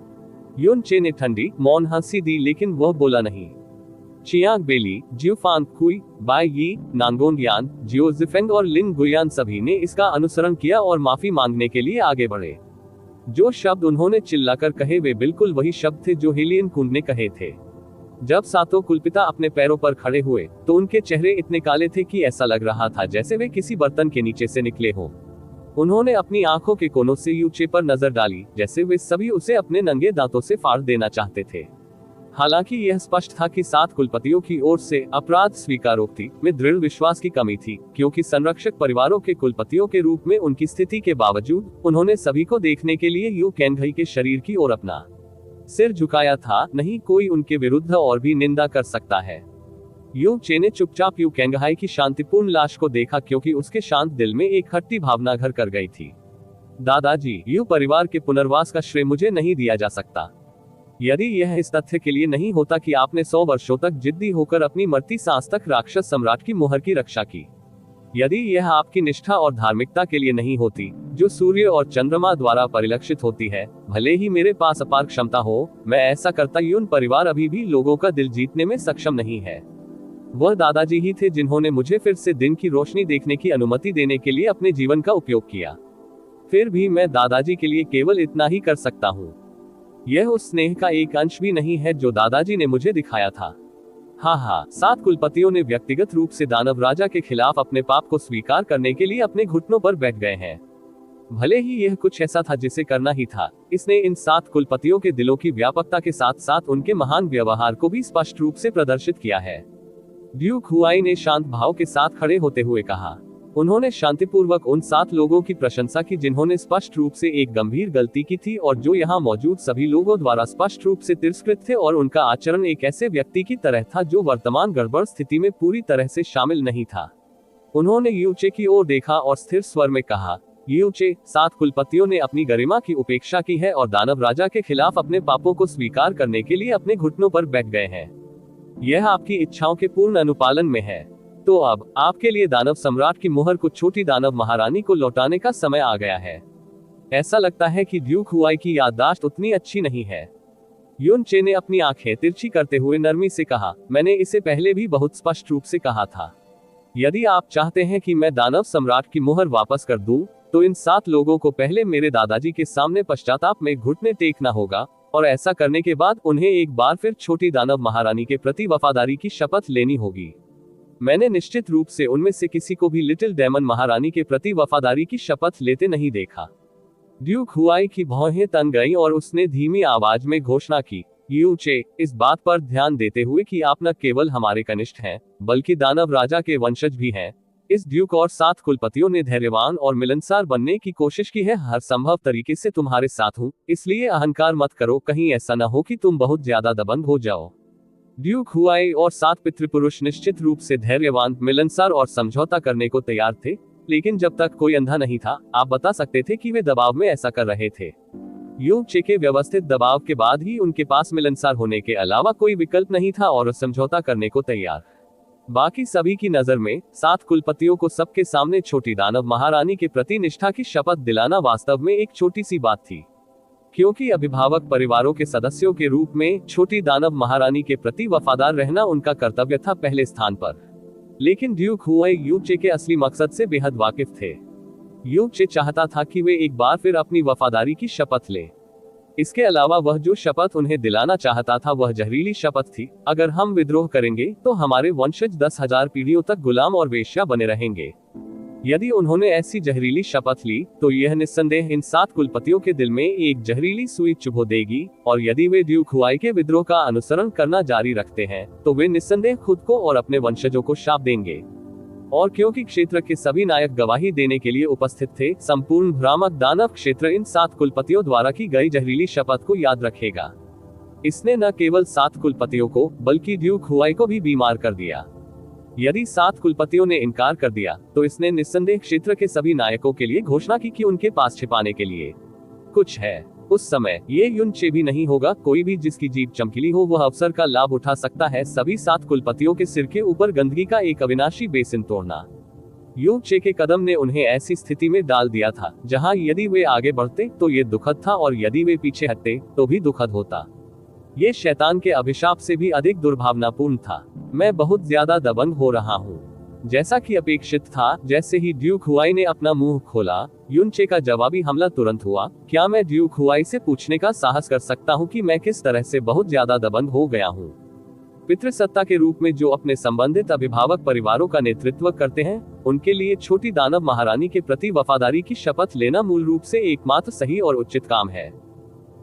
यून चे ने ठंडी, मौन हंसी दी, लेकिन वह बोला नहीं। चियांग बेली, जियोफांग कुई, बाय यी, नांगोन यान, जियो जिफेंग और लिन गुयान सभी ने इसका अनुसरण किया और माफी मांगने के लिए आगे बढ़े। जो शब्द उन्होंने चिल्लाकर कहे वे बिल्कुल वही शब्द थे जो हेलियन कुंग ने कहे थे। जब 7 कुलपिता अपने पैरों पर खड़े हुए, तो उनके चेहरे इतने काले थे कि ऐसा लग रहा था जैसे वे किसी बर्तन के नीचे से निकले हों। उन्होंने अपनी आंखों के कोनों से यूचे पर नजर डाली, जैसे वे सभी उसे अपने नंगे दांतों से फाड़ देना चाहते थे। हालांकि यह स्पष्ट था कि 7 कुलपतियों की ओर से अपराध स्वीकारोक्ति में दृढ़ विश्वास की कमी थी, क्योंकि संरक्षक परिवारों के कुलपतियों के रूप में उनकी स्थिति के बावजूद उन्होंने सभी को देखने के लिए यू केंघई के शरीर की ओर अपना सिर झुकाया था। नहीं कोई उनके विरुद्ध और भी निंदा कर सकता है। यू चे ने चुपचाप यू केंघाई की शांतिपूर्ण लाश को देखा, क्योंकि उसके शांत दिल में एक खट्टी भावना घर कर गई थी। दादाजी, यू परिवार के पुनर्वास का श्रेय मुझे नहीं दिया जा सकता, यदि यह इस तथ्य के लिए नहीं होता कि आपने 100 वर्षों तक जिद्दी होकर अपनी मरती सांस तक राक्षस सम्राट की मुहर की रक्षा की। यदि यह आपकी निष्ठा और धार्मिकता के लिए नहीं होती, जो सूर्य और चंद्रमा द्वारा परिलक्षित होती है, भले ही मेरे पास अपार क्षमता हो, मैं ऐसा करता। यून परिवार अभी भी लोगों का दिल जीतने में सक्षम नहीं है। वह दादाजी ही थे जिन्होंने मुझे फिर से दिन की रोशनी देखने की अनुमति देने के लिए अपने जीवन का उपयोग किया। फिर भी मैं दादाजी के लिए केवल इतना ही कर सकता हूँ। यह उस स्नेह का एक अंश भी नहीं है जो दादाजी ने मुझे दिखाया था। हाँ हाँ, 7 कुलपतियों ने व्यक्तिगत रूप से दानव राजा के खिलाफ अपने पाप को स्वीकार करने के लिए अपने घुटनों पर बैठ गए हैं। भले ही यह कुछ ऐसा था जिसे करना ही था, इसने इन 7 कुलपतियों के दिलों की व्यापकता के साथ साथ उनके महान व्यवहार को भी स्पष्ट रूप से प्रदर्शित किया है। ड्यूक हुआई ने शांत भाव के साथ खड़े होते हुए कहा। उन्होंने शांतिपूर्वक उन 7 लोगों की प्रशंसा की जिन्होंने स्पष्ट रूप से एक गंभीर गलती की थी और जो यहाँ मौजूद सभी लोगों द्वारा स्पष्ट रूप से तिरस्कृत थे, और उनका आचरण एक ऐसे व्यक्ति की तरह था जो वर्तमान गड़बड़ स्थिति में पूरी तरह से शामिल नहीं था। उन्होंने यूचे की ओर देखा और स्थिर स्वर में कहा, यूचे, 7 कुलपतियों ने अपनी गरिमा की उपेक्षा की है और दानव राजा के खिलाफ अपने पापों को स्वीकार करने के लिए अपने घुटनों पर बैठ गए हैं। यह आपकी इच्छाओं के पूर्ण अनुपालन में है। तो अब आपके लिए दानव सम्राट की मुहर को छोटी दानव महारानी को लौटाने का समय आ गया है। ऐसा लगता है कि ड्यूक हुआई की याददाश्त उतनी अच्छी नहीं है। युन चे ने अपनी आंखें तिरछी करते हुए नरमी से कहा, मैंने इसे पहले भी बहुत स्पष्ट रूप से कहा था। यदि आप चाहते हैं कि मैं दानव सम्राट की मुहर वापस कर दूं, तो इन 7 लोगों को पहले मेरे दादाजी के सामने पश्चाताप में घुटने टेकना होगा, और ऐसा करने के बाद उन्हें एक बार फिर छोटी दानव महारानी के प्रति वफादारी की शपथ लेनी होगी। मैंने निश्चित रूप से उनमें से किसी को भी लिटिल डेमन महारानी के प्रति वफादारी की शपथ लेते नहीं देखा। ड्यूक हुआई की भौहें तन गईं और उसने धीमी आवाज में घोषणा की, यूचे, इस बात पर ध्यान देते हुए कि आप न केवल हमारे कनिष्ठ हैं, बल्कि दानव राजा के वंशज भी हैं, इस ड्यूक और 7 कुलपतियों ने धैर्यवान और मिलनसार बनने की कोशिश की है। हर संभव तरीके से तुम्हारे साथ हूँ, इसलिए अहंकार मत करो, कहीं ऐसा न हो कि तुम बहुत ज्यादा दबंग हो जाओ। ड्यूक हुआई और 7 पितृपुरुष निश्चित रूप से धैर्यवान, मिलनसार और समझौता करने को तैयार थे, लेकिन जब तक कोई अंधा नहीं था, आप बता सकते थे कि वे दबाव में ऐसा कर रहे थे। यूचे के व्यवस्थित दबाव के बाद ही उनके पास मिलनसार होने के अलावा कोई विकल्प नहीं था और समझौता करने को तैयार। बाकी सभी की नजर में 7 कुलपतियों को सबके सामने छोटी दानव महारानी के प्रति निष्ठा की शपथ दिलाना वास्तव में एक छोटी सी बात थी, क्योंकि अभिभावक परिवारों के सदस्यों के रूप में छोटी दानव महारानी के प्रति वफादार रहना उनका कर्तव्य था पहले स्थान पर। लेकिन ड्यूक हुआई यूचे के असली मकसद से बेहद वाकिफ थे। यूचे चाहता था कि वे एक बार फिर अपनी वफादारी की शपथ लें। इसके अलावा वह जो शपथ उन्हें दिलाना चाहता था वह जहरीली शपथ थी, अगर हम विद्रोह करेंगे तो हमारे वंशज 10,000 पीढ़ियों तक गुलाम और वेश्या बने रहेंगे। यदि उन्होंने ऐसी जहरीली शपथ ली तो यह निस्संदेह इन 7 कुलपतियों के दिल में एक जहरीली सुई चुभो देगी, और यदि वे ड्यूक हुआई के विद्रोह का अनुसरण करना जारी रखते हैं तो वे निस्संदेह खुद को और अपने वंशजों को शाप देंगे। और क्योंकि क्षेत्र के सभी नायक गवाही देने के लिए उपस्थित थे, संपूर्ण भ्रामक दानव क्षेत्र इन 7 कुलपतियों द्वारा की गई जहरीली शपथ को याद रखेगा। इसने न केवल 7 कुलपतियों को बल्कि ड्यूक हुआई को भी बीमार कर दिया। यदि 7 कुलपतियों ने इनकार कर दिया तो इसने निस्संदेह क्षेत्र के सभी नायकों के लिए घोषणा की कि उनके पास छिपाने के लिए कुछ है। उस समय ये युनचे भी नहीं होगा, कोई भी जिसकी जीभ चमकीली हो वह अवसर का लाभ उठा सकता है सभी 7 कुलपतियों के सिर के ऊपर गंदगी का एक अविनाशी बेसिन तोड़ना। युनचे के कदम ने उन्हें ऐसी स्थिति में डाल दिया था जहां यदि वे आगे बढ़ते तो ये दुखद था और यदि वे पीछे हटते तो भी दुखद होता। ये शैतान के अभिशाप से भी अधिक दुर्भावनापूर्ण था। मैं बहुत ज्यादा दबंग हो रहा हूँ। जैसा कि अपेक्षित था, जैसे ही ड्यूक हुआई ने अपना मुंह खोला, युनचे का जवाबी हमला तुरंत हुआ। क्या मैं ड्यूक हुआई से पूछने का साहस कर सकता हूँ कि मैं किस तरह से बहुत ज्यादा दबंग हो गया हूँ? पितृसत्ता के रूप में जो अपने संबंधित अभिभावक परिवारों का नेतृत्व करते हैं, उनके लिए छोटी दानव महारानी के प्रति वफादारी की शपथ लेना मूल रूप से एकमात्र सही और उचित काम है।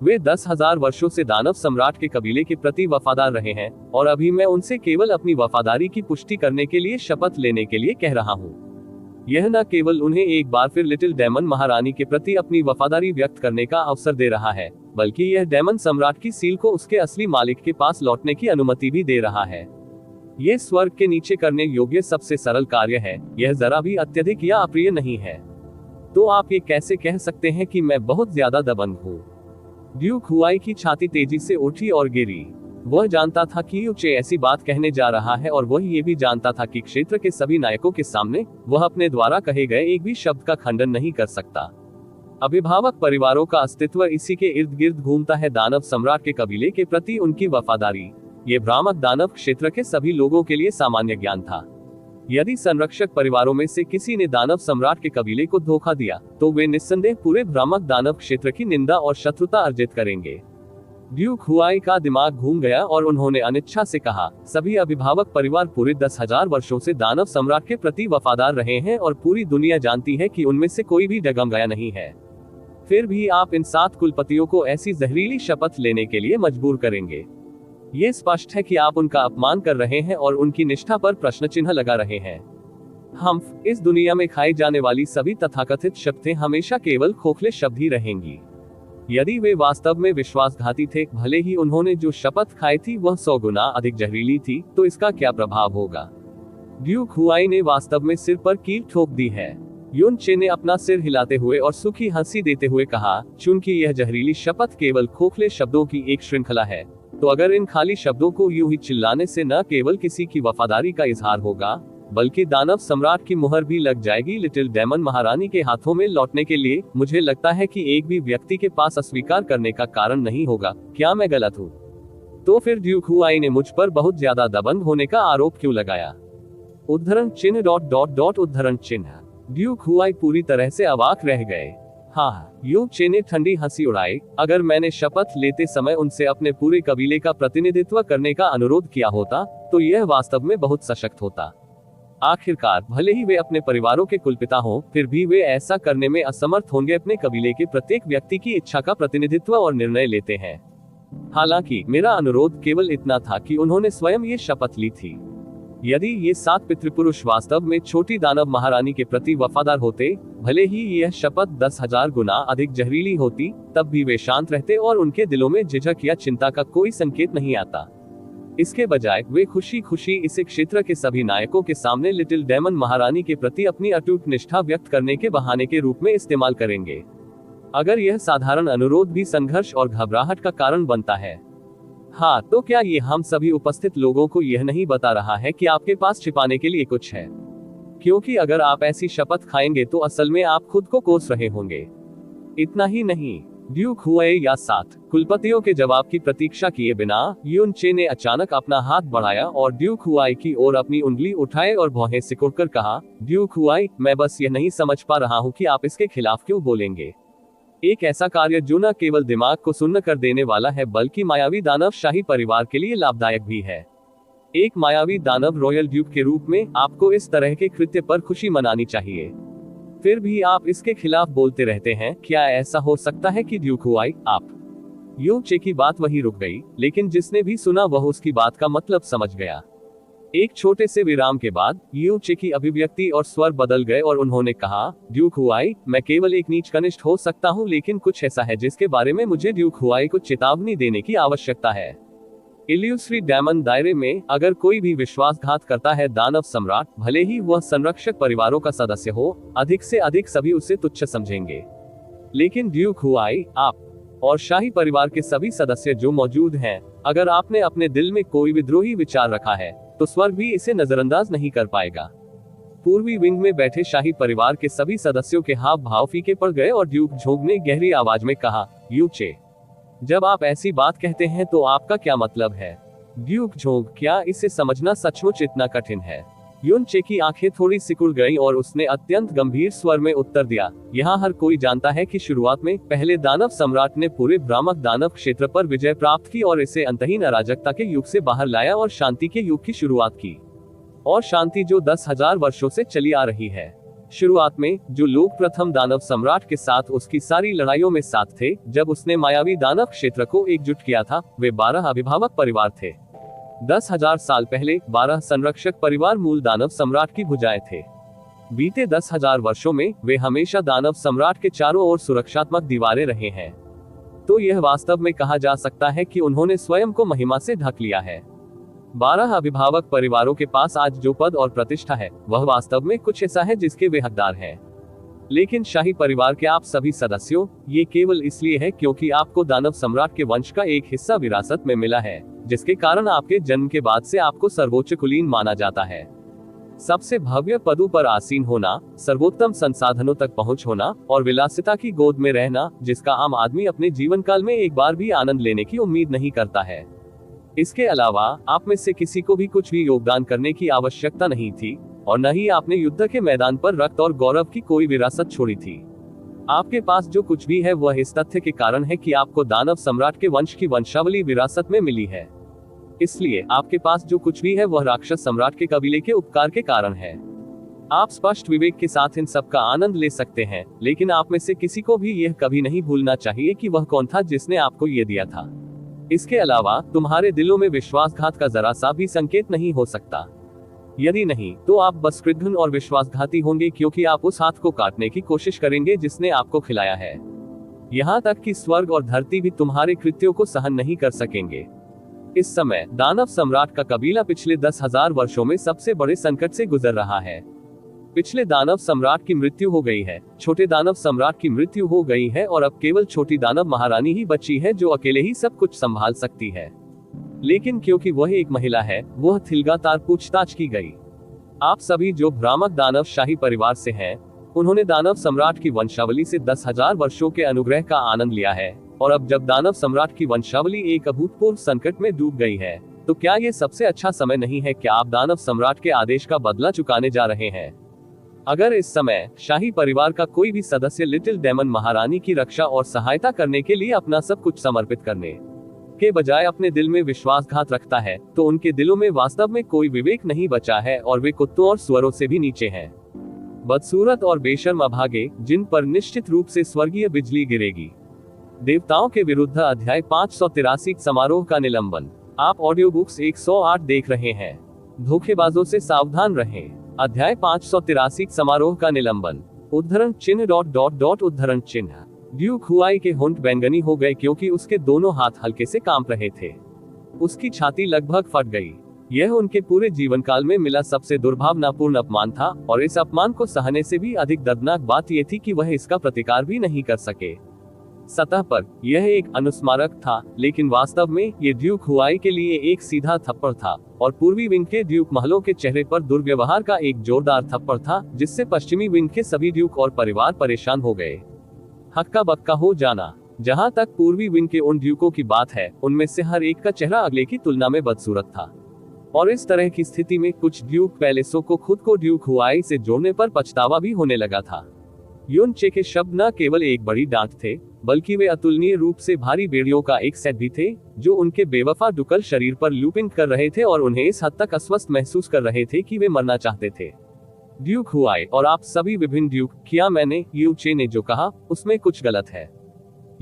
वे 10,000 वर्षों से दानव सम्राट के कबीले के प्रति वफादार रहे हैं, और अभी मैं उनसे केवल अपनी वफादारी की पुष्टि करने के लिए शपथ लेने के लिए कह रहा हूँ। यह न केवल उन्हें एक बार फिर लिटिल डेमन महारानी के प्रति अपनी वफादारी व्यक्त करने का अवसर दे रहा है, बल्कि यह डेमन सम्राट की सील को उसके असली मालिक के पास लौटने की अनुमति भी दे रहा है। यह स्वर्ग के नीचे करने योग्य सबसे सरल कार्य है। यह जरा भी अत्यधिक या अप्रिय नहीं है। तो आप ये कैसे कह सकते हैं कि मैं बहुत ज्यादा दबंग हूँ? ड्यूक हुआई की छाती तेजी से उठी और गिरी। वह जानता था कि युचे ऐसी बात कहने जा रहा है, और वह ये भी जानता था कि क्षेत्र के सभी नायकों के सामने वह अपने द्वारा कहे गए एक भी शब्द का खंडन नहीं कर सकता। अभिभावक परिवारों का अस्तित्व इसी के इर्द गिर्द घूमता है। दानव सम्राट के कबीले के प्रति उनकी वफादारी, ये भ्रामक दानव क्षेत्र के सभी लोगों के लिए सामान्य ज्ञान था। यदि संरक्षक परिवारों में से किसी ने दानव सम्राट के कबीले को धोखा दिया तो वे निस्संदेह पूरे भ्रामक दानव क्षेत्र की निंदा और शत्रुता अर्जित करेंगे। ड्यूक हुआई का दिमाग घूम गया और उन्होंने अनिच्छा से कहा, सभी अभिभावक परिवार पूरे 10,000 वर्षों से दानव सम्राट के प्रति वफादार रहे हैं और पूरी दुनिया जानती है कि उनमें से कोई भी डगमगाया नहीं है। फिर भी आप इन 7 कुलपतियों को ऐसी जहरीली शपथ लेने के लिए मजबूर करेंगे। ये स्पष्ट है कि आप उनका अपमान कर रहे हैं और उनकी निष्ठा पर प्रश्न चिन्ह लगा रहे हैं। इस दुनिया में खाई जाने वाली सभी तथाकथित शपथें हमेशा केवल खोखले शब्द ही रहेंगी। यदि वे वास्तव में विश्वासघाती थे, भले ही उन्होंने जो शपथ खाई थी वह 100 गुना अधिक जहरीली थी, तो इसका क्या प्रभाव होगा? ड्यूक हुआई ने वास्तव में सिर पर कील ठोक दी है। युन चे ने अपना सिर हिलाते हुए और सूखी हंसी देते हुए कहा, चूंकि यह जहरीली शपथ केवल खोखले शब्दों की एक श्रृंखला है, तो अगर इन खाली शब्दों को यूं ही चिल्लाने से न केवल किसी की वफादारी का इजहार होगा, बल्कि दानव सम्राट की मुहर भी लग जाएगी लिटिल डेमन महारानी के हाथों में लौटने के लिए, मुझे लगता है कि एक भी व्यक्ति के पास अस्वीकार करने का कारण नहीं होगा। क्या मैं गलत हूँ? तो फिर ड्यूक हुआई ने मुझ पर बहुत ज्यादा दबंग होने का आरोप क्यों लगाया? उद्धरण चिन्ह ... उद्धरण चिन्ह। ड्यूक हुआई पूरी तरह से अवाक रह गए। हाँ, युन चे ने ठंडी हंसी उड़ाई, अगर मैंने शपथ लेते समय उनसे अपने पूरे कबीले का प्रतिनिधित्व करने का अनुरोध किया होता, तो यह वास्तव में बहुत सशक्त होता। आखिरकार भले ही वे अपने परिवारों के कुलपिता हों, फिर भी वे ऐसा करने में असमर्थ होंगे। अपने कबीले के प्रत्येक व्यक्ति की इच्छा का प्रतिनिधित्व और निर्णय लेते हैं। हालांकि मेरा अनुरोध केवल इतना था कि उन्होंने स्वयं ये शपथ ली थी। यदि ये 7 पितृपुरुष वास्तव में छोटी दानव महारानी के प्रति वफादार होते, भले ही यह शपथ 10,000 गुना अधिक जहरीली होती, तब भी वे शांत रहते और उनके दिलों में झिझक या चिंता का कोई संकेत नहीं आता। इसके बजाय वे खुशी खुशी इस क्षेत्र के सभी नायकों के सामने लिटिल डेमन महारानी के प्रति अपनी अटूट निष्ठा व्यक्त करने के बहाने के रूप में इस्तेमाल करेंगे। अगर यह साधारण अनुरोध भी संघर्ष और घबराहट का कारण बनता है, हाँ, तो क्या ये हम सभी उपस्थित लोगों को यह नहीं बता रहा है कि आपके पास छिपाने के लिए कुछ है? क्योंकि अगर आप ऐसी शपथ खाएंगे तो असल में आप खुद को कोस रहे होंगे। इतना ही नहीं, ड्यूक हुआई या 7 कुलपतियों के जवाब की प्रतीक्षा किए बिना युन चे ने अचानक अपना हाथ बढ़ाया और ड्यूक हुआई की ओर अपनी उंगली उठाए और भौहें सिकुड़कर कहा, ड्यूक हुआई, मैं बस यह नहीं समझ पा रहा हूँ कि आप इसके खिलाफ क्यों बोलेंगे। एक ऐसा कार्य जो न केवल दिमाग को सुन्न कर देने वाला है, बल्कि मायावी दानव शाही परिवार के लिए लाभदायक भी है। एक मायावी दानव रॉयल ड्यूक के रूप में आपको इस तरह के कृत्य पर खुशी मनानी चाहिए। फिर भी आप इसके खिलाफ बोलते रहते हैं। क्या ऐसा हो सकता है कि ड्यूक हुआई, आप? युन चे की बात वहीं रुक गई, लेकिन जिसने भी सुना वह उसकी बात का मतलब समझ गया। एक छोटे से विराम के बाद युन चे की अभिव्यक्ति और स्वर बदल गए और उन्होंने कहा, ड्यूक हुआई, मैं केवल एक नीच कनिष्ठ हो सकता हूँ, लेकिन कुछ ऐसा है जिसके बारे में मुझे ड्यूक हुआई को चेतावनी देने की आवश्यकता है। इल्यूश्री डेमन दायरे में अगर कोई भी विश्वासघात करता है दानव सम्राट, भले ही वह संरक्षक परिवारों का सदस्य हो, अधिक से अधिक सभी उसे तुच्छ समझेंगे। लेकिन ड्यूक हुआई, आप और शाही परिवार के सभी सदस्य जो मौजूद हैं, अगर आपने अपने दिल में कोई विद्रोही विचार रखा है, तो स्वर्ग भी इसे नजरअंदाज नहीं कर पाएगा। पूर्वी विंग में बैठे शाही परिवार के सभी सदस्यों के हाव भाव फीके पड़ गए और ड्यूक झोंग ने गहरी आवाज में कहा, युन चे, जब आप ऐसी बात कहते हैं तो आपका क्या मतलब है? ड्यूक झोंग, क्या इसे समझना सचमुच इतना कठिन है? युन चे की आंखें थोड़ी सिकुड़ गईं और उसने अत्यंत गंभीर स्वर में उत्तर दिया, यहाँ हर कोई जानता है कि शुरुआत में पहले दानव सम्राट ने पूरे भ्रामक दानव क्षेत्र पर विजय प्राप्त की और इसे अंतहीन अराजकता के युग से बाहर लाया और शांति के युग की शुरुआत की। और शांति जो 10,000 वर्षों से चली आ रही है। शुरुआत में जो लोग प्रथम दानव सम्राट के साथ उसकी सारी लड़ाइयों में साथ थे, जब उसने मायावी दानव क्षेत्र को एकजुट किया था, वे 12 अभिभावक परिवार थे। 10,000 साल पहले 12 संरक्षक परिवार मूल दानव सम्राट की भुजाएं थे। बीते 10,000 वर्षों में वे हमेशा दानव सम्राट के चारों ओर सुरक्षात्मक दीवारें रहे हैं। तो यह वास्तव में कहा जा सकता है कि उन्होंने स्वयं को महिमा से ढक लिया है। 12 अभिभावक परिवारों के पास आज जो पद और प्रतिष्ठा है, वह वास्तव में कुछ ऐसा है जिसके वे हकदार हैं। लेकिन शाही परिवार के आप सभी सदस्यों, ये केवल इसलिए है क्योंकि आपको दानव सम्राट के वंश का एक हिस्सा विरासत में मिला है, जिसके कारण आपके जन्म के बाद से आपको सर्वोच्च कुलीन माना जाता है। सबसे भव्य पदों पर आसीन होना, सर्वोत्तम संसाधनों तक पहुंच होना और विलासिता की गोद में रहना, जिसका आम आदमी अपने जीवन काल में एक बार भी आनंद लेने की उम्मीद नहीं करता है। इसके अलावा आप में से किसी को भी कुछ भी योगदान करने की आवश्यकता नहीं थी और न ही आपने युद्ध के मैदान पर रक्त और गौरव की कोई विरासत छोड़ी थी। आपके पास जो कुछ भी है वह इस तथ्य के कारण है कि आपको दानव सम्राट के वंश की वंशावली विरासत में मिली है। इसलिए आपके पास जो कुछ भी है वह राक्षस सम्राट के कबीले के उपकार के कारण है। आप स्पष्ट विवेक के साथ इन सब का आनंद ले सकते हैं, लेकिन आप में से किसी को भी यह कभी नहीं भूलना चाहिए कि वह कौन था जिसने आपको ये दिया था। इसके अलावा तुम्हारे दिलों में विश्वासघात का जरा सा भी संकेत नहीं हो सकता। यदि नहीं तो आप बस कृतघ्न और विश्वासघाती होंगे, क्योंकि आप उस हाथ को काटने की कोशिश करेंगे जिसने आपको खिलाया है। यहाँ तक कि स्वर्ग और धरती भी तुम्हारे कृत्यों को सहन नहीं कर सकेंगे। इस समय दानव सम्राट का कबीला पिछले 10,000 वर्षों में सबसे बड़े संकट से गुजर रहा है। पिछले दानव सम्राट की मृत्यु हो गई है, छोटे दानव सम्राट की मृत्यु हो गई है, और अब केवल छोटी दानव महारानी ही बची है जो अकेले ही सब कुछ संभाल सकती है। लेकिन क्योंकि वह एक महिला है, वह थिलगातार पूछताछ की गई। आप सभी जो भ्रामक दानव शाही परिवार से हैं, उन्होंने दानव सम्राट की वंशावली से 10,000 वर्षों के अनुग्रह का आनंद लिया है, और अब जब दानव सम्राट की वंशावली एक अभूतपूर्व संकट में डूब गई है, तो क्या ये सबसे अच्छा समय नहीं है कि आप दानव सम्राट के आदेश का बदला चुकाने जा रहे हैं? अगर इस समय शाही परिवार का कोई भी सदस्य लिटिल डेमन महारानी की रक्षा और सहायता करने के लिए अपना सब कुछ समर्पित करने के बजाय अपने दिल में विश्वासघात रखता है, तो उनके दिलों में वास्तव में कोई विवेक नहीं बचा है, और वे कुत्तों और सुअरों से भी नीचे हैं। बदसूरत और बेशर्म अभागे, जिन पर निश्चित रूप से स्वर्गीय बिजली गिरेगी। देवताओं के विरुद्ध अध्याय 583 समारोह का निलंबन। आप ऑडियो बुक्स 108 देख रहे हैं। धोखेबाजों से सावधान रहें। अध्याय 583 समारोह का निलंबन। उद्धरण चिन्ह उद्धरण चिन्ह। ड्यूक हुआई के होंठ बैंगनी हो गए क्योंकि उसके दोनों हाथ हल्के से कांप रहे थे। उसकी छाती लगभग फट गई। यह उनके पूरे जीवन काल में मिला सबसे दुर्भावनापूर्ण अपमान था, और इस अपमान को सहने से भी अधिक दर्दनाक बात यह थी कि वह इसका प्रतिकार भी नहीं कर सके। सतह पर यह एक अनुस्मारक था, लेकिन वास्तव में ये ड्यूक हुआई के लिए एक सीधा थप्पड़ था, और पूर्वी विंग के ड्यूक महलों के चेहरे पर दुर्व्यवहार का एक जोरदार थप्पड़ था, जिससे पश्चिमी विंग के सभी ड्यूक और परिवार परेशान हो गए। हक्का बक्का हो जाना। जहां तक पूर्वी विंग के उन ड्यूकों की बात है, उनमें से हर एक का चेहरा अगले की तुलना में बदसूरत था, और इस तरह की स्थिति में कुछ ड्यूक पैलेसों को खुद को ड्यूक हुआई से जोड़ने पर पछतावा भी होने लगा था। युन चे के शब्द न केवल एक बड़ी डांट थे, बल्कि वे अतुलनीय रूप से भारी बेड़ियों का एक सेट भी थे, जो उनके बेवफा डुकल शरीर पर लूपिंग कर रहे थे और उन्हें इस हद तक अस्वस्थ महसूस कर रहे थे कि वे मरना चाहते थे। ड्यूक हुआई और आप सभी विभिन्न ड्यूक, क्या मैंने, यू चे ने जो कहा उसमें कुछ गलत है?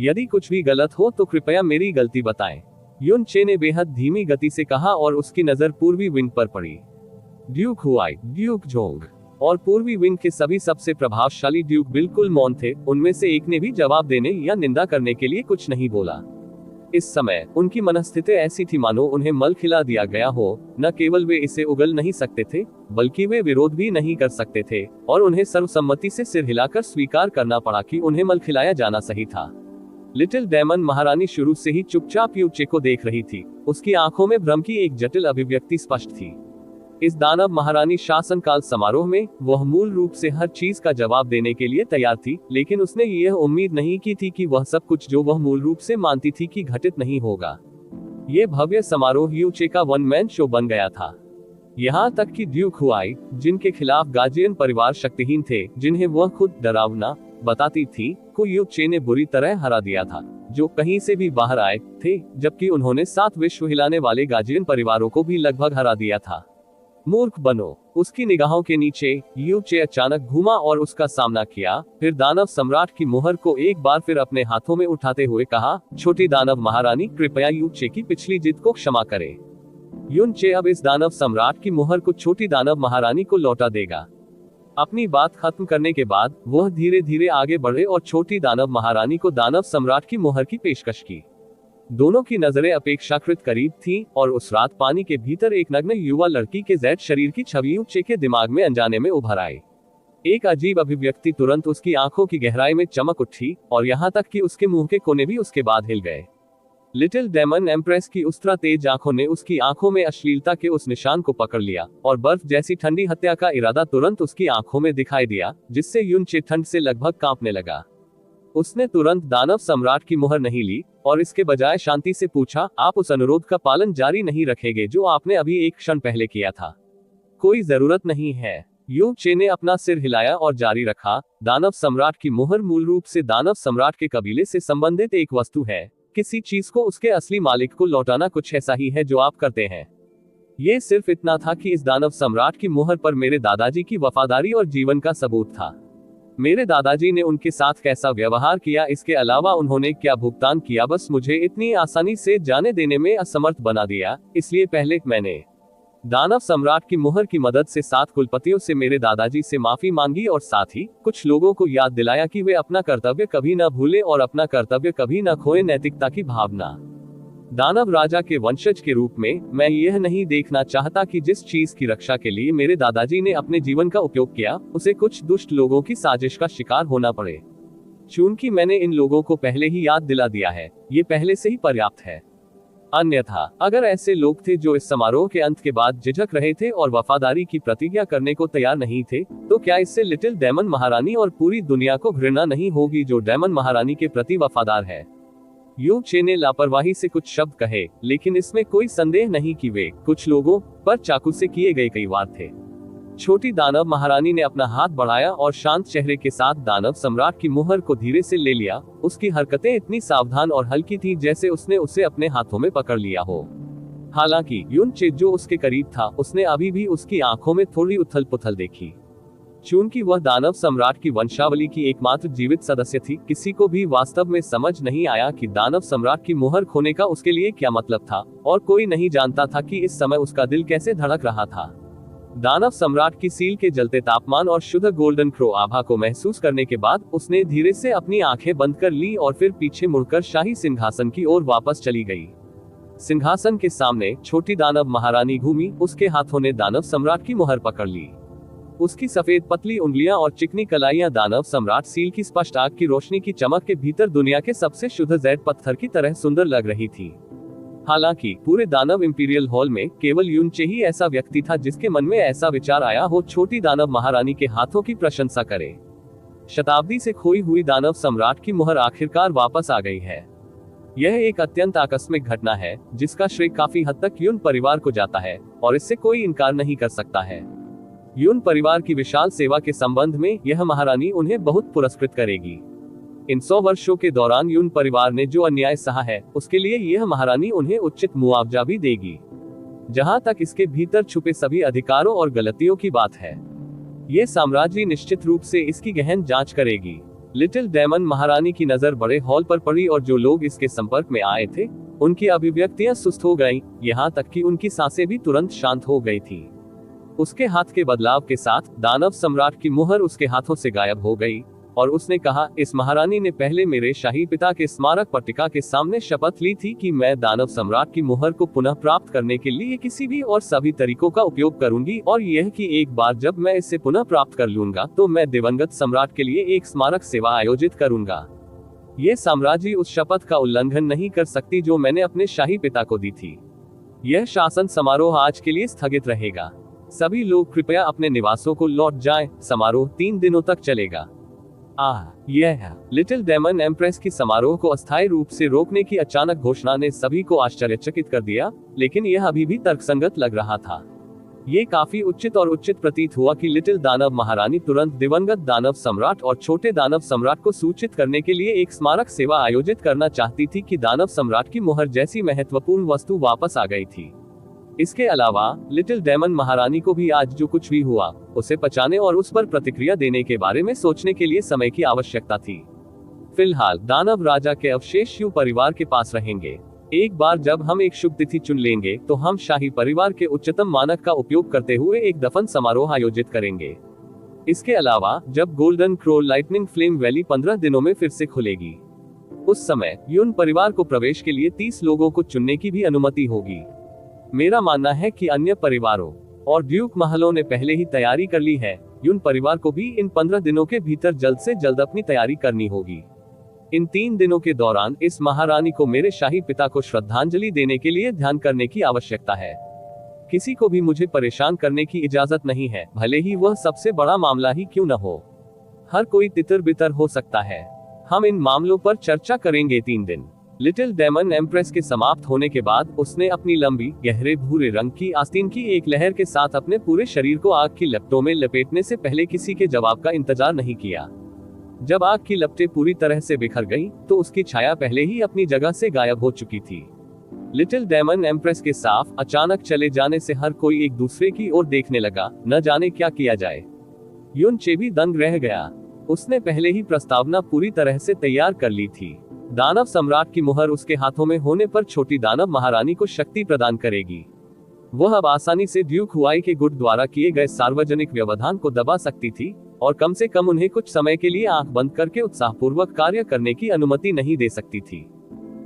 यदि कुछ भी गलत हो तो कृपया मेरी गलती बताएं। युन चे ने बेहद धीमी गति से कहा, और उसकी नजर पूर्वी विंग पर पड़ी। ड्यूक हुआई, ड्यूक जोंग और पूर्वी विंग के सभी सबसे प्रभावशाली ड्यूक बिल्कुल मौन थे। उनमें से एक ने भी जवाब देने या निंदा करने के लिए कुछ नहीं बोला। इस समय उनकी मनस्थिति ऐसी थी मानो उन्हें मल खिला दिया गया हो। न केवल वे इसे उगल नहीं सकते थे, बल्कि वे विरोध भी नहीं कर सकते थे, और उन्हें सर्वसम्मति से सिर हिलाकर स्वीकार करना पड़ा कि उन्हें मल खिलाया जाना सही था। लिटिल डेमन महारानी शुरू से ही चुपचाप यू चे को देख रही थी। उसकी आंखों में भ्रम की एक जटिल अभिव्यक्ति स्पष्ट थी। इस दानव महारानी शासनकाल समारोह में वह मूल रूप से हर चीज का जवाब देने के लिए तैयार थी, लेकिन उसने यह उम्मीद नहीं की थी कि वह सब कुछ जो वह मूल रूप से मानती थी कि घटित नहीं होगा। ये भव्य समारोह यू चे का वन मैन शो बन गया था। यहाँ तक कि ड्यूक हुआई, जिनके खिलाफ गार्जियन परिवार शक्तिहीन थे, जिन्हें वह खुद डरावना बताती थी, को यू चे ने बुरी तरह हरा दिया था, जो कहीं से भी बाहर आए थे, जबकि उन्होंने 7 विश्व हिलाने वाले गार्जियन परिवारों को भी लगभग हरा दिया था। मूर्ख बनो। उसकी निगाहों के नीचे यू चे अचानक घूमा और उसका सामना किया, फिर दानव सम्राट की मुहर को एक बार फिर अपने हाथों में उठाते हुए कहा, छोटी दानव महारानी, कृपया यू चे की पिछली जिद को क्षमा करें। युन चे अब इस दानव सम्राट की मुहर को छोटी दानव महारानी को लौटा देगा। अपनी बात खत्म करने के बाद वह धीरे धीरे आगे बढ़े और छोटी दानव महारानी को दानव सम्राट की मुहर की पेशकश की। दोनों की नजरें अपेक्षाकृत करीब थीं, और उस रात पानी के भीतर एक नग्न युवा लड़की के जैद शरीर की छवि यू चे के दिमाग में अनजाने में उभर आई। एक अजीब अभिव्यक्ति तुरंत उसकी आंखों की गहराई में चमक उठी, और यहाँ तक कि उसके मुंह के कोने भी उसके बाद हिल गए। लिटिल डेमन एम्प्रेस की उस्तरा तेज आंखों ने उसकी आंखों में अश्लीलता के उस निशान को पकड़ लिया, और बर्फ जैसी ठंडी हत्या का इरादा तुरंत उसकी आंखों में दिखाई दिया, जिससे युन चे ठंड से लगभग कांपने लगा। उसने तुरंत दानव सम्राट की मुहर नहीं ली, और इसके बजाय शांति से पूछा, आप उस अनुरोध का पालन जारी नहीं रखेंगे जो आपने अभी एक क्षण पहले किया था? कोई जरूरत नहीं है। यू चे ने अपना सिर हिलाया और जारी रखा, दानव सम्राट की मुहर मूल रूप से दानव सम्राट के कबीले से संबंधित एक वस्तु है। किसी चीज को उसके असली मालिक को लौटाना कुछ ऐसा ही है जो आप करते हैं। ये सिर्फ इतना था कि इस दानव सम्राट की मुहर पर मेरे दादाजी की वफादारी और जीवन का सबूत था। मेरे दादाजी ने उनके साथ कैसा व्यवहार किया, इसके अलावा उन्होंने क्या भुगतान किया, बस मुझे इतनी आसानी से जाने देने में असमर्थ बना दिया। इसलिए पहले मैंने दानव सम्राट की मुहर की मदद से 7 कुलपतियों से मेरे दादाजी से माफी मांगी और साथ ही कुछ लोगों को याद दिलाया कि वे अपना कर्तव्य कभी न भूलें और अपना कर्तव्य कभी न खोएं, नैतिकता की भावना। दानव राजा के वंशज के रूप में मैं यह नहीं देखना चाहता कि जिस चीज की रक्षा के लिए मेरे दादाजी ने अपने जीवन का उपयोग किया, उसे कुछ दुष्ट लोगों की साजिश का शिकार होना पड़े। चूंकि मैंने इन लोगों को पहले ही याद दिला दिया है, ये पहले से ही पर्याप्त है। अन्यथा अगर ऐसे लोग थे जो इस समारोह के अंत के बाद झिझक रहे थे और वफादारी की प्रतिज्ञा करने को तैयार नहीं थे, तो क्या इससे लिटिल डेमन महारानी और पूरी दुनिया को घृणा नहीं होगी जो डेमन महारानी के प्रति वफादार है? यू चे ने लापरवाही से कुछ शब्द कहे, लेकिन इसमें कोई संदेह नहीं कि वे कुछ लोगों पर चाकू से किए गए कई वार थे। छोटी दानव महारानी ने अपना हाथ बढ़ाया और शांत चेहरे के साथ दानव सम्राट की मुहर को धीरे से ले लिया। उसकी हरकतें इतनी सावधान और हल्की थी जैसे उसने उसे अपने हाथों में पकड़ लिया हो। हालांकि युन चे जो उसके करीब था, उसने अभी भी उसकी आंखों में थोड़ी उथल पुथल देखी। चूंकि वह दानव सम्राट की वंशावली की एकमात्र जीवित सदस्य थी, किसी को भी वास्तव में समझ नहीं आया कि दानव सम्राट की मुहर खोने का उसके लिए क्या मतलब था, और कोई नहीं जानता था कि इस समय उसका दिल कैसे धड़क रहा था। दानव सम्राट की सील के जलते तापमान और शुद्ध गोल्डन क्रो आभा को महसूस करने के बाद उसने धीरे से अपनी आंखें बंद कर ली और फिर पीछे मुड़कर शाही सिंहासन की ओर वापस चली गई। सिंहासन के सामने छोटी दानव महारानी घूमी, उसके हाथों ने दानव सम्राट की मुहर पकड़ ली। उसकी सफेद पतली उंगलियां और चिकनी कलाइयां दानव सम्राट सील की स्पष्ट आग की रोशनी की चमक के भीतर दुनिया के सबसे शुद्ध जैड पत्थर की तरह सुंदर लग रही थी। हालांकि पूरे दानव इंपीरियल हॉल में केवल युन चे ही ऐसा व्यक्ति था जिसके मन में ऐसा विचार आया हो, छोटी दानव महारानी के हाथों की प्रशंसा करे। शताब्दी से खोई हुई दानव सम्राट की मुहर आखिरकार वापस आ गई है। यह एक अत्यंत आकस्मिक घटना है जिसका श्रेय काफी हद तक युन परिवार को जाता है, और इससे कोई इनकार नहीं कर सकता है। युन परिवार की विशाल सेवा के संबंध में यह महारानी उन्हें बहुत पुरस्कृत करेगी। इन 100 वर्षों के दौरान युन परिवार ने जो अन्याय सहा है, उसके लिए यह महारानी उन्हें उचित मुआवजा भी देगी। जहां तक इसके भीतर छुपे सभी अधिकारों और गलतियों की बात है, यह साम्राज्य निश्चित रूप से इसकी गहन जांच करेगी। लिटिल डेमन महारानी की नजर बड़े हॉल पर पड़ी और जो लोग इसके संपर्क में आए थे, उनकी अभिव्यक्तियां सुस्त हो गईं, यहां तक कि उनकी सांसें भी तुरंत शांत हो गई थी। उसके हाथ के बदलाव के साथ दानव सम्राट की मुहर उसके हाथों से गायब हो गई और उसने कहा, इस महारानी ने पहले मेरे शाही पिता के स्मारक पट्टिका के सामने शपथ ली थी कि मैं दानव सम्राट की मुहर को पुनः प्राप्त करने के लिए किसी भी और सभी तरीकों का उपयोग करूंगी, और यह कि एक बार जब मैं इसे पुनः प्राप्त कर लूंगा तो मैं दिवंगत सम्राट के लिए एक स्मारक सेवा आयोजित करूंगा। ये साम्राज्य उस शपथ का उल्लंघन नहीं कर सकती जो मैंने अपने शाही पिता को दी थी। यह शासन समारोह आज के लिए स्थगित रहेगा। सभी लोग कृपया अपने निवासों को लौट जाएं। समारोह 3 दिनों तक चलेगा। यह लिटिल डेमन एम्प्रेस की समारोह को अस्थायी रूप से रोकने की अचानक घोषणा ने सभी को आश्चर्यचकित कर दिया, लेकिन यह अभी भी तर्कसंगत लग रहा था। ये काफी उचित प्रतीत हुआ कि लिटिल दानव महारानी तुरंत दिवंगत दानव सम्राट और छोटे दानव सम्राट को सूचित करने के लिए एक स्मारक सेवा आयोजित करना चाहती थी कि दानव सम्राट की मुहर जैसी महत्वपूर्ण वस्तु वापस आ गई थी। इसके अलावा लिटिल डेमन महारानी को भी आज जो कुछ भी हुआ, उसे पचाने और उस पर प्रतिक्रिया देने के बारे में सोचने के लिए समय की आवश्यकता थी। फिलहाल दानव राजा के अवशेष यू परिवार के पास रहेंगे। एक बार जब हम एक शुभ तिथि चुन लेंगे तो हम शाही परिवार के उच्चतम मानक का उपयोग करते हुए एक दफन समारोह आयोजित करेंगे। इसके अलावा जब golden crow lightning flame valley 15 दिनों में फिर से खुलेगी, उस समय युन परिवार को प्रवेश के लिए 30 लोगों को चुनने की भी अनुमति होगी। मेरा मानना है कि अन्य परिवारों और ड्यूक महलों ने पहले ही तैयारी कर ली है। युन परिवार को भी इन 15 दिनों के भीतर जल्द से जल्द अपनी तैयारी करनी होगी। इन 3 दिनों के दौरान इस महारानी को मेरे शाही पिता को श्रद्धांजलि देने के लिए ध्यान करने की आवश्यकता है। किसी को भी मुझे परेशान करने की इजाजत नहीं है, भले ही वह सबसे बड़ा मामला ही क्यों न हो। हर कोई तितर बितर हो सकता है। हम इन मामलों पर चर्चा करेंगे 3 दिन। लिटिल डेमन एम्प्रेस के समाप्त होने के बाद उसने अपनी लंबी गहरे भूरे रंग की आस्तीन की एक लहर के साथ अपने पूरे शरीर को आग की लपटों में लपेटने से पहले किसी के जवाब का इंतजार नहीं किया। जब आग की लपटें पूरी तरह से बिखर गईं, तो उसकी छाया पहले ही अपनी जगह से गायब हो चुकी थी। लिटिल डेमन एम्प्रेस के साफ अचानक चले जाने से हर कोई एक दूसरे की ओर देखने लगा, न जाने क्या किया जाए। युन चे भी दंग रह गया। उसने पहले ही प्रस्तावना पूरी तरह से तैयार कर ली थी। दानव सम्राट की मुहर उसके हाथों में होने पर छोटी दानव महारानी को शक्ति प्रदान करेगी। वह अब आसानी से ड्यूक हुआई के गुट द्वारा किए गए सार्वजनिक व्यवधान को दबा सकती थी और कम से कम उन्हें कुछ समय के लिए आंख बंद करके उत्साहपूर्वक कार्य करने की अनुमति नहीं दे सकती थी।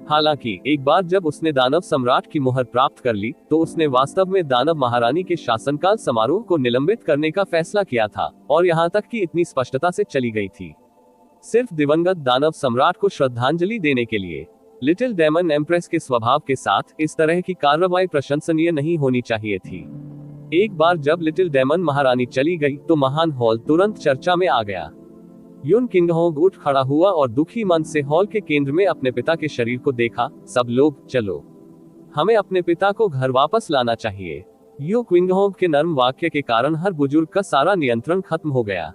हालांकि एक बार जब उसने दानव सम्राट की मुहर प्राप्त कर ली, तो उसने वास्तव में दानव महारानी के शासनकाल समारोह को निलंबित करने का फैसला किया था, और यहाँ तक कि इतनी स्पष्टता से चली गई थी, सिर्फ दिवंगत दानव सम्राट को श्रद्धांजलि देने के लिए। लिटिल डेमन एम्प्रेस के स्वभाव के साथ इस तरह की कार्रवाई प्रशंसनीय नहीं होनी चाहिए थी। एक बार जब लिटिल डेमन महारानी चली गई, तो महान हॉल तुरंत चर्चा में आ गया। युन किंगहोंग उठ खड़ा हुआ और दुखी मन से हॉल के केंद्र में अपने पिता के शरीर को देखा। सब लोग, चलो, हमें अपने पिता को घर वापस लाना चाहिए। यू क्विंगहोंग के नर्म वाक्य के कारण हर बुजुर्ग का सारा नियंत्रण खत्म हो गया।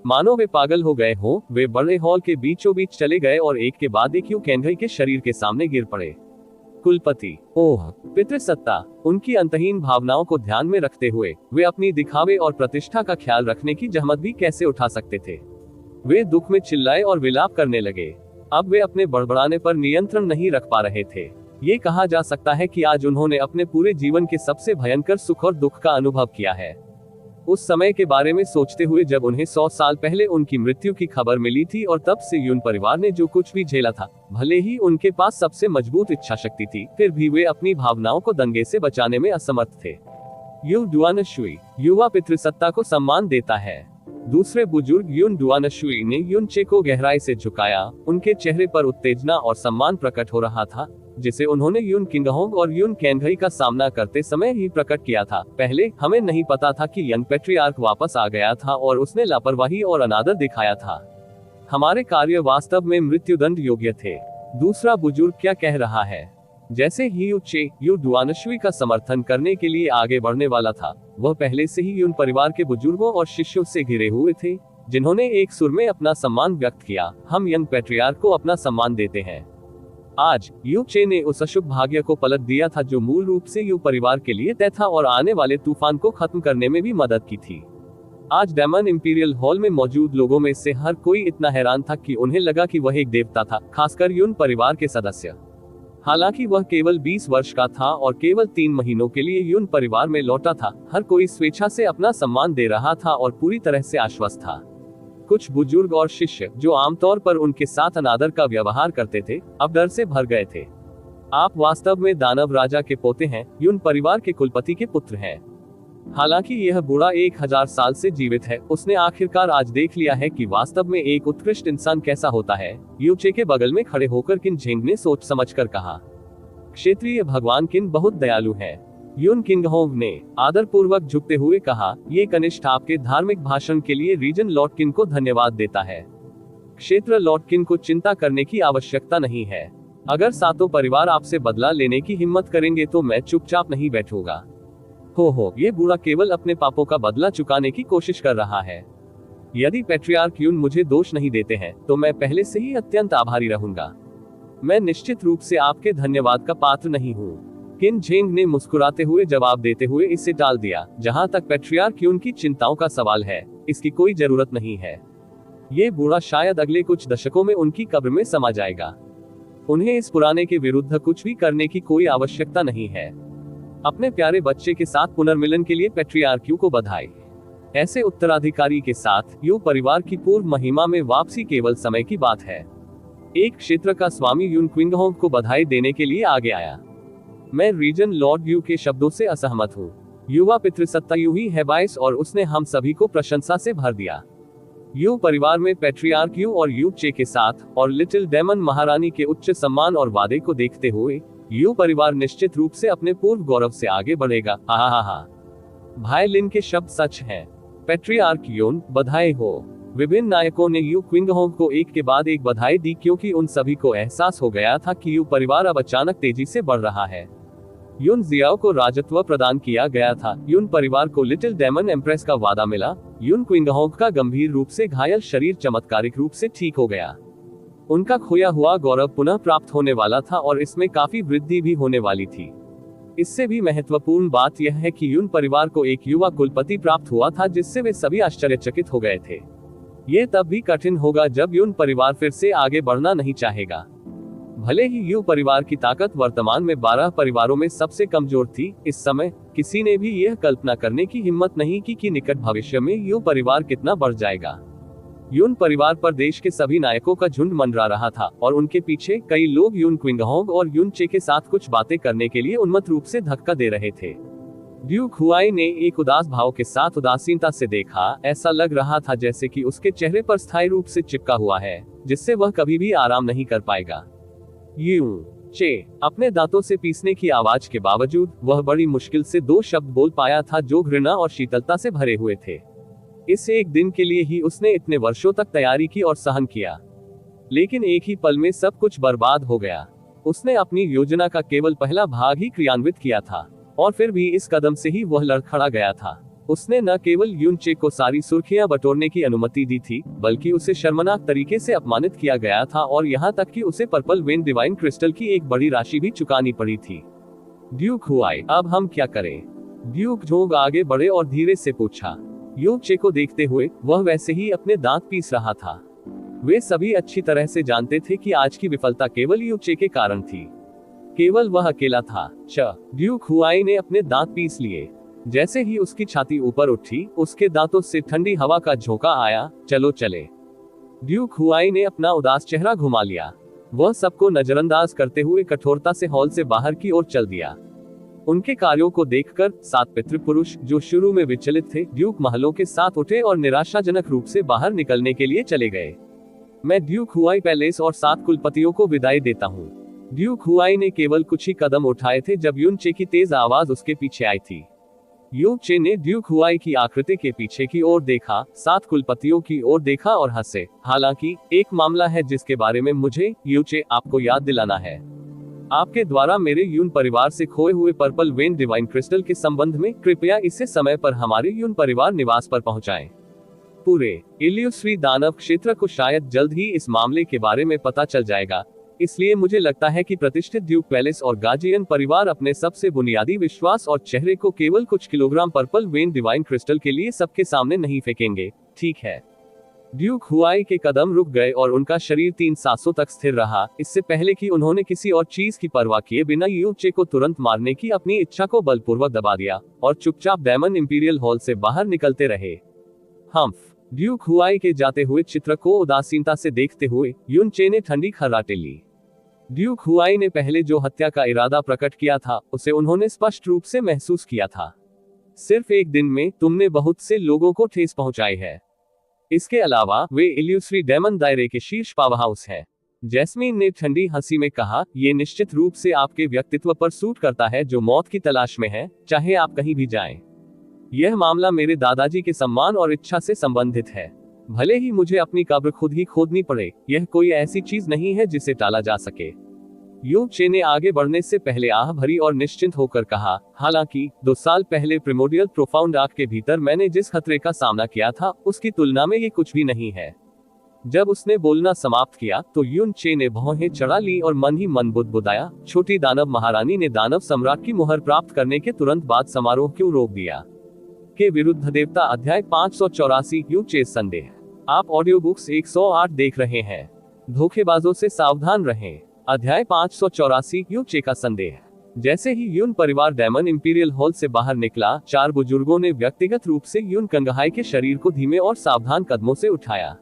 मानो वे पागल हो गए हो। वे बड़े हॉल के बीचों बीच चले गए और एक के बाद एक यू कैंघई के शरीर के सामने गिर पड़े। कुलपति, ओह, पितृसत्ता। उनकी अंतहीन भावनाओं को ध्यान में रखते हुए वे अपनी दिखावे और प्रतिष्ठा का ख्याल रखने की जहमत भी कैसे उठा सकते थे। वे दुख में चिल्लाए और विलाप करने लगे। अब वे अपने बड़बड़ाने पर नियंत्रण नहीं रख पा रहे थे। ये कहा जा सकता है कि आज उन्होंने अपने पूरे जीवन के सबसे भयंकर सुख और दुख का अनुभव किया है। उस समय के बारे में सोचते हुए जब उन्हें 100 साल पहले उनकी मृत्यु की खबर मिली थी, और तब से युन परिवार ने जो कुछ भी झेला था, भले ही उनके पास सबसे मजबूत इच्छा शक्ति थी, फिर भी वे अपनी भावनाओं को दंगे से बचाने में असमर्थ थे। यू डुआनशुई युवा पितृसत्ता को सम्मान देता है। दूसरे बुजुर्ग युन डुआनशुई ने युन चे को गहराई से झुकाया। उनके चेहरे पर उत्तेजना और सम्मान प्रकट हो रहा था, जिसे उन्होंने युन किंगहोंग और युन कैंघई का सामना करते समय ही प्रकट किया था। पहले हमें नहीं पता था कि यंग पेट्रियार्क वापस आ गया था और उसने लापरवाही और अनादर दिखाया था। हमारे कार्य वास्तव में मृत्युदंड योग्य थे। दूसरा बुजुर्ग क्या कह रहा है? जैसे ही यू चे यू डुआनशुई का समर्थन करने के लिए आगे बढ़ने वाला था, वह पहले से ही युन परिवार के बुजुर्गों और शिष्यों से घिरे हुए थे, जिन्होंने एक सुर में अपना सम्मान व्यक्त किया। हम यंग पेट्रियार्क को अपना सम्मान देते हैं। आज यू चे ने उस अशुभ भाग्य को पलट दिया था जो मूल रूप से यू परिवार के लिए तय था और आने वाले तूफान को खत्म करने में भी मदद की थी। आज डेमन इंपीरियल हॉल में मौजूद लोगों में से हर कोई इतना हैरान था कि उन्हें लगा कि वह एक देवता था, खासकर युन परिवार के सदस्य। हालांकि वह केवल 20 वर्ष का था और केवल 3 महीनों के लिए युन परिवार में लौटा था, हर कोई स्वेच्छा से अपना सम्मान दे रहा था और पूरी तरह से आश्वस्त था। कुछ बुजुर्ग और शिष्य जो आमतौर पर उनके साथ अनादर का व्यवहार करते थे, अब डर से भर गए थे। आप वास्तव में दानव राजा के पोते हैं, युन परिवार के कुलपति के पुत्र हैं। हालांकि यह बूढ़ा 1000 साल से जीवित है, उसने आखिरकार आज देख लिया है कि वास्तव में एक उत्कृष्ट इंसान कैसा होता है। यू चे के बगल में खड़े होकर किन झेंग ने सोच समझकर कहा, क्षेत्रीय भगवान किन बहुत दयालु है। युन किंगहोंग ने आदर पूर्वक झुकते हुए कहा, ये कनिष्ठ आपके धार्मिक भाषण के लिए रीजन लॉर्ड किन को धन्यवाद देता है। क्षेत्र लॉर्ड किन को चिंता करने की आवश्यकता नहीं है। अगर सातों परिवार आपसे बदला लेने की हिम्मत करेंगे तो मैं चुपचाप नहीं बैठूंगा। हो, ये बूढ़ा केवल अपने पापों का बदला चुकाने की कोशिश कर रहा है। यदि पैट्रियार्क युन मुझे दोष नहीं देते हैं, तो मैं पहले से ही अत्यंत आभारी रहूंगा। मैं निश्चित रूप से आपके धन्यवाद का पात्र नहीं हूँ। किन झेंग ने मुस्कुराते हुए जवाब देते हुए इसे टाल दिया। जहां तक पैट्रियार्क युन की चिंताओं का सवाल है, इसकी कोई जरूरत नहीं है। ये बूढ़ा शायद अगले कुछ दशकों में उनकी कब्र में समा जाएगा। उन्हें इस पुराने के विरुद्ध कुछ भी करने की कोई आवश्यकता नहीं है। अपने प्यारे बच्चे के साथ पुनर्मिलन के लिए पैट्रियार्क यू को बधाई। ऐसे उत्तराधिकारी के साथ यू परिवार की पूर्व महिमा में वापसी केवल समय की बात है। एक क्षेत्र का स्वामी युन क्विंगहोंग को बधाई देने के लिए आगे आया। मैं रीजन लॉर्ड यू के शब्दों से असहमत हूँ। युवा पितृसत्ता यू ही है बाइस, और उसने हम सभी को प्रशंसा से भर दिया। यू परिवार में पैट्रियार्क यू और यू चे के साथ और लिटिल डेमन महारानी के उच्च सम्मान और वादे को देखते हुए यू परिवार निश्चित रूप से अपने पूर्व गौरव से आगे बढ़ेगा। हा। भाई लिन के शब्द सच हैं। पैट्रियार्क युन, बधाई हो। विभिन्न नायकों ने यू क्विंगहोंग को एक के बाद एक बधाई दी, क्योंकि उन सभी को एहसास हो गया था कि यू परिवार अब अचानक तेजी से बढ़ रहा है। यून जियाओ को राजत्व प्रदान किया गया था। यून परिवार को लिटिल डेमन एम्प्रेस का वादा मिला। यून क्विंगहोंग का गंभीर रूप से घायल शरीर चमत्कारिक रूप से ठीक हो गया। उनका खोया हुआ गौरव पुनः प्राप्त होने वाला था और इसमें काफी वृद्धि भी होने वाली थी। इससे भी महत्वपूर्ण बात यह है कि यून परिवार को एक युवा कुलपति प्राप्त हुआ था, जिससे वे सभी आश्चर्यचकित हो गए थे। ये तब भी कठिन होगा जब यून परिवार फिर से आगे बढ़ना नहीं चाहेगा। भले ही यू परिवार की ताकत वर्तमान में 12 परिवारों में सबसे कमजोर थी, इस समय किसी ने भी यह कल्पना करने की हिम्मत नहीं की कि निकट भविष्य में यू परिवार कितना बढ़ जाएगा। यून परिवार पर देश के सभी नायकों का झुंड मंडरा रहा था और उनके पीछे कई लोग यून क्विंगहोंग और यून चे के साथ कुछ बातें करने के लिए उन्मत्त रूप से धक्का दे रहे थे। ड्यूक हुआई ने एक उदास भाव के साथ उदासीनता से देखा। ऐसा लग रहा था जैसे कि उसके चेहरे पर स्थायी रूप से चिपका हुआ है, जिससे वह कभी भी आराम नहीं कर पाएगा। यून चे अपने दांतों से पीसने की आवाज के बावजूद वह बड़ी मुश्किल से 2 शब्द बोल पाया था, जो घृणा और शीतलता से भरे हुए थे। इस एक दिन के लिए ही उसने इतने वर्षों तक तैयारी की और सहन किया, लेकिन एक ही पल में सब कुछ बर्बाद हो गया। उसने अपनी योजना का केवल पहला भाग ही क्रियान्वित किया था और फिर भी इस कदम से ही वह लड़खड़ा गया था। उसने न केवल यून चे को सारी सुर्खियां बटोरने की अनुमति दी थी, बल्कि उसे शर्मनाक तरीके से अपमानित किया गया था और यहाँ तक कि उसे पर्पल वेन डिवाइन क्रिस्टल की एक बड़ी राशि भी चुकानी पड़ी थी। ड्यूक हुआई, अब हम क्या करें? ड्यूक जोंग आगे बढ़े और धीरे से पूछा। यू चे को देखते हुए वह वैसे ही अपने दांत पीस रहा था। वे सभी अच्छी तरह से जानते थे कि आज की विफलता केवल यू चे के कारण थी। केवल वह अकेला था। ड्यूक हुआई ने अपने दांत पीस लिए। जैसे ही उसकी छाती ऊपर उठी, उसके दांतों से ठंडी हवा का झोंका आया। चलो चले। ड्यूक हुआई ने अपना उदास चेहरा घुमा लिया। वह सबको नजरअंदाज करते हुए कठोरता से हॉल से बाहर की ओर चल दिया। उनके कार्यों को देखकर 7 पितृपुरुष, जो शुरू में विचलित थे, ड्यूक महलों के साथ उठे और निराशाजनक रूप से बाहर निकलने के लिए चले गए। मैं ड्यूक हुआई पैलेस और 7 कुलपतियों को विदाई देता हूँ। ड्यूक हुआई ने केवल कुछ ही कदम उठाए थे जब यून चे की तेज आवाज उसके पीछे आई थी। यू चे ने ड्यूक हुआई की आकृति के पीछे की ओर देखा, 7 कुलपतियों की ओर देखा और हंसे। हालांकि एक मामला है जिसके बारे में मुझे, यू चे, आपको याद दिलाना है। आपके द्वारा मेरे यून परिवार से खोए हुए पर्पल वेन डिवाइन क्रिस्टल के संबंध में कृपया इसे समय पर हमारे यून परिवार निवास पर पहुंचाएं। पूरे इल्यूश्री दानव क्षेत्र को शायद जल्द ही इस मामले के बारे में पता चल जाएगा, इसलिए मुझे लगता है कि प्रतिष्ठित ड्यूक पैलेस और गाजियन परिवार अपने सबसे बुनियादी विश्वास और चेहरे को केवल कुछ kilogram purple when divine crystal के लिए सबके सामने नहीं फेंकेंगे, ठीक है? ड्यूक हुआई के कदम रुक गए और उनका शरीर 3 सांसों तक स्थिर रहा, इससे पहले कि उन्होंने किसी और चीज की परवाह किए बिना यू चे को तुरंत मारने की अपनी इच्छा को बलपूर्वक दबा दिया और चुपचाप डायमंड इंपीरियल हॉल से बाहर निकलते रहे। हम्फ। ड्यूक हुआई के जाते हुए चित्र को उदासीनता से देखते हुए यून चे ने ठंडी खर्राटे ली। ड्यूक हुआई ने पहले जो हत्या का इरादा प्रकट किया था, उसे उन्होंने स्पष्ट रूप से महसूस किया था। सिर्फ एक दिन में तुमने बहुत से लोगों को ठेस पहुंचाई है। इसके अलावा वे इल्यूश्री डेमन दायरे के शीर्ष पावरहाउस है। जैस्मीन ने ठंडी हंसी में कहा, यह निश्चित रूप से आपके व्यक्तित्व पर सूट करता है, जो मौत की तलाश में है, चाहे आप कहीं भी जाएं। यह मामला मेरे दादाजी के सम्मान और इच्छा से संबंधित है। भले ही मुझे अपनी कब्र खुद ही खोदनी पड़े, यह कोई ऐसी चीज नहीं है जिसे टाला जा सके। यू चे ने आगे बढ़ने से पहले आह भरी और निश्चिंत होकर कहा, हालांकि 2 साल पहले प्रिमोडियल प्रोफाउंड आग के भीतर मैंने जिस खतरे का सामना किया था, उसकी तुलना में ये कुछ भी नहीं है। जब उसने बोलना समाप्त किया तो यून चे ने भौहें चढ़ा ली और मन ही मन बुदबुदाया, छोटी दानव महारानी ने दानव सम्राट की मुहर प्राप्त करने के तुरंत बाद समारोह क्यों रोक दिया? के विरुद्ध देवता अध्याय 584 यू चे संदेह। आप ऑडियो बुक्स 108 देख रहे हैं। धोखेबाजों से सावधान रहें। अध्याय 584 यू चे का संदेह। जैसे ही यून परिवार डायमंड इंपीरियल हॉल से बाहर निकला, 4 बुजुर्गों ने व्यक्तिगत रूप से यून कंगहाई के शरीर को धीमे और सावधान कदमों से उठाया।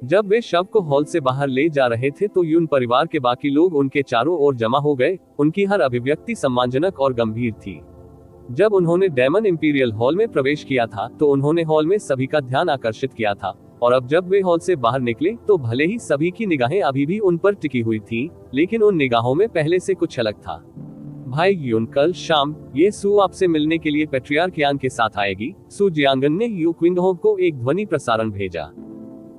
जब वे शव को हॉल से बाहर ले जा रहे थे तो यून परिवार के बाकी लोग उनके चारों ओर जमा हो गए। उनकी हर अभिव्यक्ति सम्मानजनक और गंभीर थी। जब उन्होंने डायमंड इंपीरियल हॉल में प्रवेश किया था तो उन्होंने हॉल में सभी का ध्यान आकर्षित किया था, और अब जब वे हॉल से बाहर निकले तो भले ही सभी की निगाहें अभी भी उन पर टिकी हुई थी, लेकिन उन निगाहों में पहले से कुछ अलग था। भाई यून, कल शाम ये सू आपसे मिलने के लिए पेट्रियार्क यान के साथ आएगी। सू जियांगन ने यू क्विंगहोंग को एक ध्वनि प्रसारण भेजा।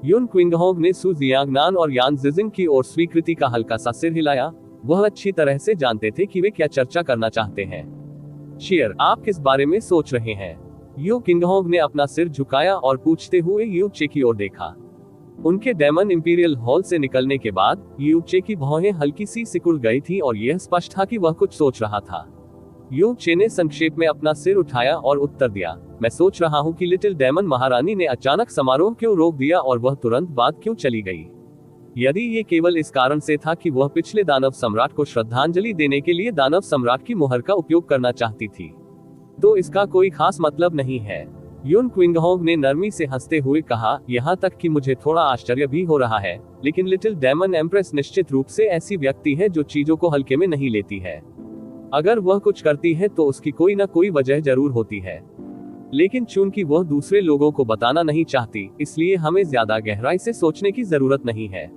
युन क्विंगहोंग ने सू जियांगनान और यान जिजिंग की ओर स्वीकृति का हल्का सा सिर हिलाया। वह अच्छी तरह से जानते थे कि वे क्या चर्चा करना चाहते हैं। शेयर, आप किस बारे में सोच रहे हैं? यू किंगहोंग ने अपना सिर झुकाया और पूछते हुए यू चे की ओर देखा। उनके डेमन इंपीरियल हॉल से निकलने के बाद यू चे की भौहें हल्की सी सिकुड़ गई थी और यह स्पष्ट था कि वह कुछ सोच रहा था। यू चे ने संक्षेप में अपना सिर उठाया और उत्तर दिया, मैं सोच रहा हूँ कि लिटिल डेमन महारानी ने अचानक समारोह क्यों रोक दिया और वह तुरंत बाद क्यों चली गई। यदि ये केवल इस कारण से था कि वह पिछले दानव सम्राट को श्रद्धांजलि देने के लिए दानव सम्राट की मुहर का उपयोग करना चाहती थी, तो इसका कोई खास मतलब नहीं है। युन क्विंगहोंग ने नरमी से हंसते हुए कहा, यहाँ तक कि मुझे थोड़ा आश्चर्य भी हो रहा है, लेकिन लिटिल डेमन एम्प्रेस निश्चित रूप से ऐसी व्यक्ति है जो चीजों को हल्के में नहीं लेती है। अगर वह कुछ करती है तो उसकी कोई ना कोई वजह जरूर होती है, लेकिन चूंकि वह दूसरे लोगों को बताना नहीं चाहती, इसलिए हमें ज्यादा गहराई से सोचने की जरूरत नहीं है।